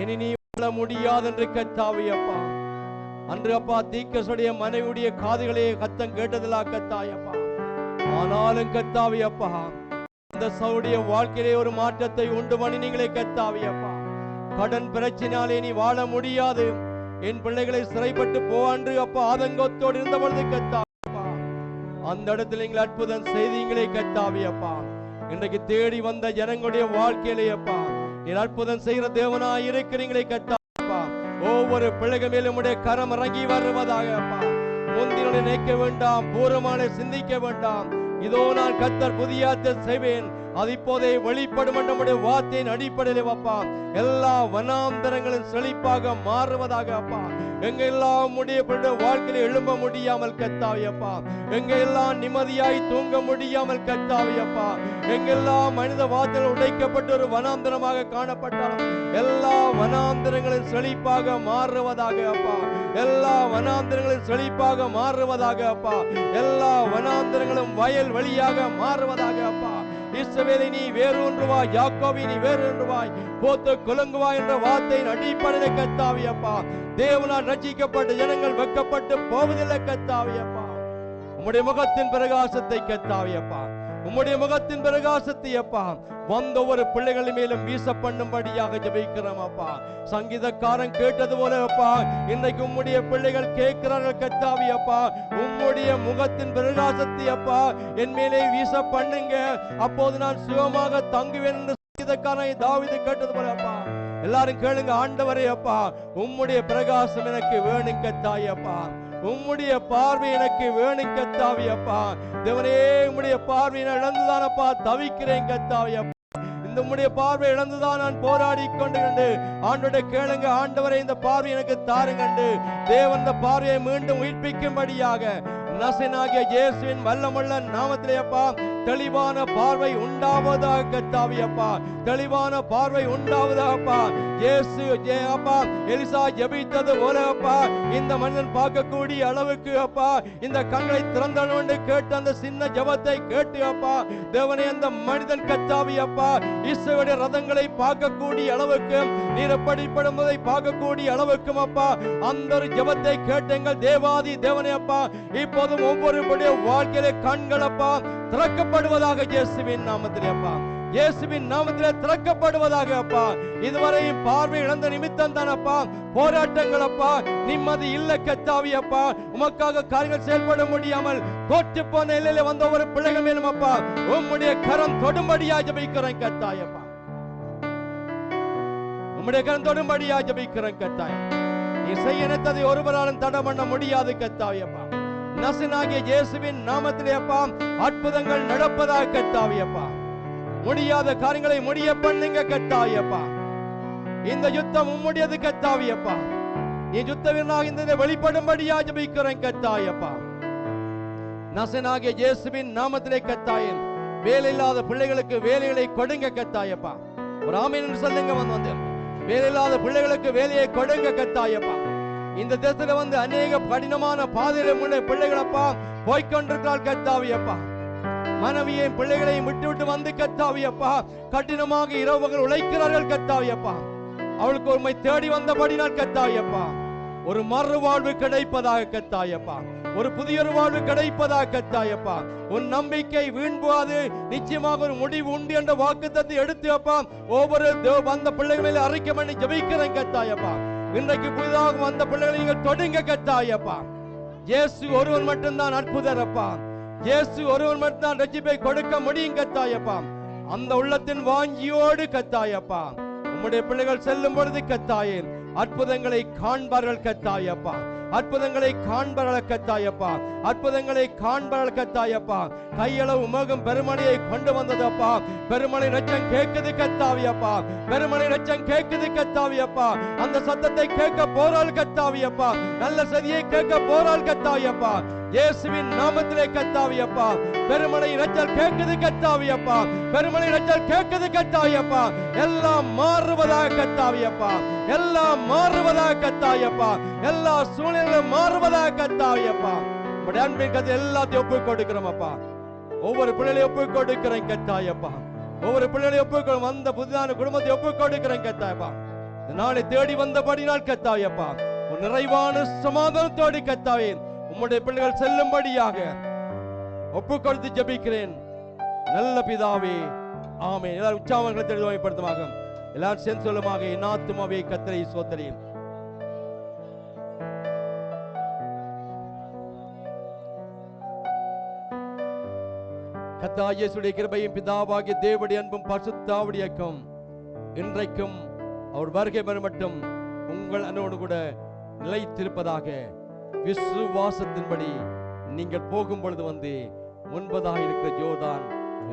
Speaker 3: இனி நீ வாழ முடியாது என்று கத்தாவே அப்பா. அன்று அப்பா தீக்கசுடைய மனைவியுடைய காதுகளே கத்தம் கேட்டதில்லா கத்தாயப்பா. ஆனாலும் கத்தாவே அப்பா அந்த சவுடைய வாழ்க்கையிலே ஒரு மாற்றத்தை உண்டு பண்ணி நீங்களே கத்தாவே அப்பா. கடன் பிரச்சனையாலே நீ வாழ முடியாது, என் பிள்ளைகளை சிறைப்பட்டு போவான்று அப்பா ஆதங்கத்தோடு இருந்த பொழுது கத்தாவே அந்த இடத்துல நீங்கள் அற்புதம் செய்தீங்களே கத்தாவே அப்பா. இன்றைக்கு தேடி வந்த ஜனங்களுடைய வாழ்க்கையிலே அப்பா நீர் அற்புதம் செய்கிற தேவனாய் இருக்கிறீங்களே கத்தாப்பா. ஒவ்வொரு பிள்ளைகள் மேலும் உடைய கரம் இறங்கி வருவதாக அப்பா. முந்தினோட நினைக்க வேண்டாம், பூர்வமான சிந்திக்க வேண்டாம். இதோ நான் கர்த்தர் புதியாத்தை செய்வேன், அது இப்போதே வெளிப்படும் நம்முடைய வார்த்தையின் அடிப்படையில் அப்பா எல்லா வனாந்தரங்களும் செழிப்பாக மாறுவதாக அப்பா. எங்க எல்லாம் முடிய வாழ்க்கையில எழும்ப முடியாமல் கத்தாவே அப்பா, எங்க எல்லாம் நிம்மதியாய் தூங்க முடியாமல் கத்தாவே அப்பா, எங்கெல்லாம் மனித வார்த்தைகள் உடைக்கப்பட்டு ஒரு வனாந்தரமாக காணப்பட்டாலும் எல்லா வனாந்தரங்களும் செழிப்பாக மாறுவதாக அப்பா. எல்லா வனாந்தரங்களும் செழிப்பாக மாறுவதாக அப்பா. எல்லா வனாந்தரங்களும் வயல் வெளியாக மாறுவதாக அப்பா. இஸ்ரவேலை நீ வேரூன்றுவாய், யாக்கோபை நீ வேரூன்றுவாய், போத்து குலுங்குவாய் என்ற வார்த்தையின் அடிப்படையில் கத்தாவே அப்பா. தேவனால் ரட்சிக்கப்பட்ட ஜனங்கள் வெட்கப்பட்டு போவதில்லை கத்தாவே அப்பா. உம்முடைய முகத்தின் பிரகாசத்தை கத்தாவே அப்பா, உம்முடைய முகத்தின் பிரகாசத்தை அப்பா வந்த ஒரு பிள்ளைகள் மேலும் வீச பண்ணும்படியாக ஜெபிக்கிறோம் அப்பா. சங்கீதக்காரன் கேட்டது போல அப்பா இன்றைக்கு உம்முடைய பிள்ளைகள் கேட்கிறார்கள் கத்தாவே அப்பா. உம்முடைய முகத்தின் பிரகாசத்தை அப்பா என் மேலே வீச பண்ணுங்க, அப்போது நான் சுகமாக தங்குவேன் என்று சங்கீதக்காரன் தாவீது கேட்டது போல அப்பா. எல்லாரும் கேளுங்க, ஆண்டவரே அப்பா உம்முடைய பிரகாசம் எனக்கு வேணும் கத்தாவே அப்பா. உம்முடைய பார்வை எனக்கு வேணும் கத்தாவே அப்பா. தேவனே உம்முடைய பார்வையை இழந்துதான் அப்பா தவிக்கிறேன் கத்தாவே அப்பா. இந்த உம்முடைய பார்வை இழந்துதான் நான் போராடி கொண்டு ஆண்டோட கேளுங்க, ஆண்டவரை இந்த பார்வை எனக்கு தாருங்கண்டு தேவன் இந்த பார்வையை மீண்டும் உயிர்ப்பிக்கும்படியாக நசனாகிய இயேசுவின் வல்லமுள்ள நாமத்திலே அப்பா தெளிவான பார்வை உண்டாவதாக கத்தாவே அப்பா. தெளிவான பார்வை உண்டாவதாகப்பா. இயேசு அப்பா எலிசா ஜெபித்தது போல அப்பா இந்த மனிதன் பார்க்கக்கூடிய அளவுக்கு அப்பா இந்த கண்களை திறந்தவன் கேட்டு அந்த சின்ன ஜெபத்தை கேட்டு அப்பா தேவனே அந்த மனிதன் கத்தாவே அப்பா இயேசுவுடைய ரதங்களை பார்க்கக்கூடிய அளவுக்கு நீர் படிப்படுவதை பார்க்கக்கூடிய அளவுக்கும் அப்பா அந்த ஒரு ஜெபத்தை கேட்டுங்கள் தேவாதி தேவனே அப்பா. இப்போதும் ஒவ்வொருடைய வாழ்க்கையிலே கண்கள் அப்பா திறக்கப்படுவதாக இயேசுவின் நாமத்திலே அப்பா, இயேசுவின் நாமத்திலே திறக்கப்படுவதாக அப்பா. இதுவரையும் பார்வை இழந்த நிமித்தம் தான் அப்பா போராட்டங்கள் அப்பா, நிம்மதி இல்ல கத்தாவே அப்பா. உமக்காக காரியங்கள் செயல்பட முடியாமல் தோற்று போன நிலையில வந்த ஒரு பிள்ளைகள் மேலும் அப்பா உம்முடைய கரம் தொடும்படியா ஜெபிக்கிறேன் கத்தாய் அப்பா. உம்முடைய கரம் தொடும்படியா ஜெபிக்கிறேன் கத்தாய். நீ செய்ய நினைத்ததை ஒருவராலும் தடை பண்ண முடியாது கத்தாவே அப்பா. நசனாகிய இயேசுவின் நாமத்திலே அப்பா அற்புதங்கள் நடப்பதாக கத்தாவே அப்பா. முடியாத காரியங்களை முடிய பண்ணுங்க கத்தாவே அப்பா. இந்த யுத்தம் உம்முடையது கத்தாவே அப்பா. நீ யுத்த வீரனாக இந்த வெளிப்படும்படியா ஜெபிக்கிறேன் கத்தாவே அப்பா. நசனாகிய இயேசுவின் நாமத்திலே கத்தாயே வேலை இல்லாத பிள்ளைகளுக்கு வேலைகளை கொடுங்க கத்தாவே அப்பா. ஒரு ஆமென் என்று சொல்லுங்க. வந்து வேலை இல்லாத பிள்ளைகளுக்கு வேலையை கொடுங்க கத்தாவே அப்பா. இந்த தேசத்துல வந்து அநேக கடினமான பாதையில முன்னே பிள்ளைகள் அப்பா போய்கொண்டிருக்கிறார் கத்தாவே அப்பா. மனைவியையும் பிள்ளைகளையும் விட்டு விட்டு வந்து கத்தாவே அப்பா கடினமாக இரவுகள் உழைக்கிறார்கள் கத்தாவே அப்பா. அவளுக்கு ஒருமை தேடி வந்தபடினால் கத்தாவே அப்பா ஒரு மறு வாழ்வு கிடைப்பதாக கத்தாவே அப்பா. ஒரு புதிய வாழ்வு கிடைப்பதாக கத்தாவே அப்பா. உன் நம்பிக்கை வீண்போகாது, நிச்சயமாக ஒரு முடிவு உண்டு என்ற வாக்குத்தத்தை எடுத்து அப்பா ஒவ்வொரு வந்த பிள்ளைகள் மேல அறிக்கை பண்ணி ஜெபிக்கிறேன் கத்தாவே அப்பா. இன்றைக்கு புதிதாக வந்த பிள்ளைகளை நீங்கள் தொடுங்க கத்தாவே அப்பா. இயேசு ஒருவன் மட்டும்தான் அற்புதர் அப்பா. இயேசு ஒருவன் மட்டும்தான் ரட்சிப்பை கொடுக்க முடியும் கத்தாயப்பா. அந்த உள்ளத்தின் வாஞ்சியோடு கத்தாயப்பா உம்முடைய பிள்ளைகள் செல்லும் பொழுது கத்தாயே அற்புதங்களை காண்பார்கள் கத்தாயப்பா. அற்புதங்களை காண்பார்கள் கத்தாயப்பா. அற்புதங்களை காண்பார்கள் கத்தாயப்பா. கையளவு உமகும் பெருமழையை கொண்டு வந்ததப்பா. பெருமழை நச்சம் கேட்குது கத்தாவியப்பா. பெருமழை நச்சம் கேட்குது கத்தாவியப்பா. அந்த சத்தத்தை கேட்க போறாள் கத்தாவியப்பா. நல்ல செய்தியை கேட்க போறாள் கத்தாவியப்பா. இயேசுவின் நாமத்திலே கத்தாவியப்பா. பெருமழை நச்சல் கேட்குது கத்தாவியப்பா. பெருமழை நச்சல் கேட்குது கத்தாவியப்பா. எல்லாம் மாறுவதாக கத்தாவியப்பா. எல்லாம் மாறுவதாக கத்தாவியப்பா. எல்லா சூழ்நிலையும் மாறுவதாக கத்தாவியப்பா. உம்முடைய அன்பின் கதை எல்லாத்தையும் ஒப்புக் கொடுக்கிறோம் அப்பா. ஒவ்வொரு பிள்ளைகளையும் ஒப்புக் கொடுக்கிறேன் கத்தாயப்பா. ஒவ்வொரு பிள்ளைகளையும் ஒப்புக் வந்த புதிதான குடும்பத்தை ஒப்புக் கொடுக்கிறேன் கத்தாயப்பா. இந்த நாளை தேடி வந்தபடினால் கத்தாயப்பா ஒரு நிறைவான சமாதானத்தோடு கத்தாவே உம்முடைய பிள்ளைகள் செல்லும்படியாக ஒப்புக் கொடுத்து ஜெபிக்கிறேன் நல்ல பிதாவே, ஆமென். எல்லாரும் உற்சாகங்களை தெளிவாய்ப்படுத்துமாக எல்லாரும் சேர்ந்து சொல்லுமாக, என் ஆத்துமாவே கர்த்தரை ஸ்தோத்திரி. கர்த்தர் இயேசுவுடைய கிருபையும் பிதாவாகிய தேவனுடைய அன்பும் பரிசுத்தாவிய ஐக்கியமும் இன்றைக்கும் அவர் வருகை வரும் மட்டும் உங்கள் அன்போடு கூட நிலைத்திருப்பதாக. விசுவாசத்தின்படி நீங்கள் போகும் பொழுது வந்து முன்பதாக இருக்கிற ஜோர்தான்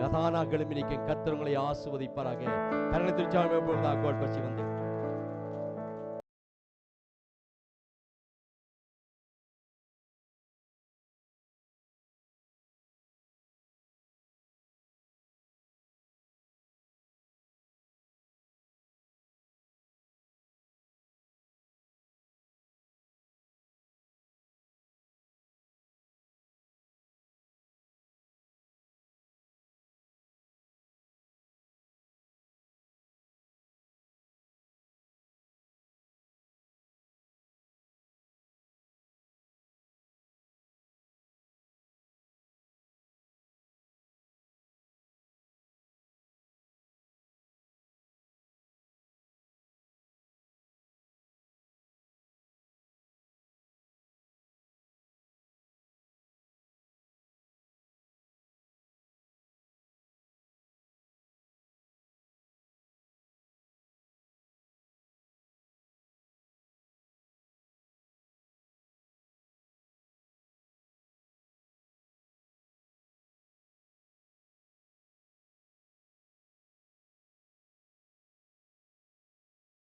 Speaker 3: யதானா கிளம்பி நிற்கும். கர்த்தர் உங்களை ஆசீர்வதிப்பாராக. கர்த்தர் உற்சாகமாக வந்து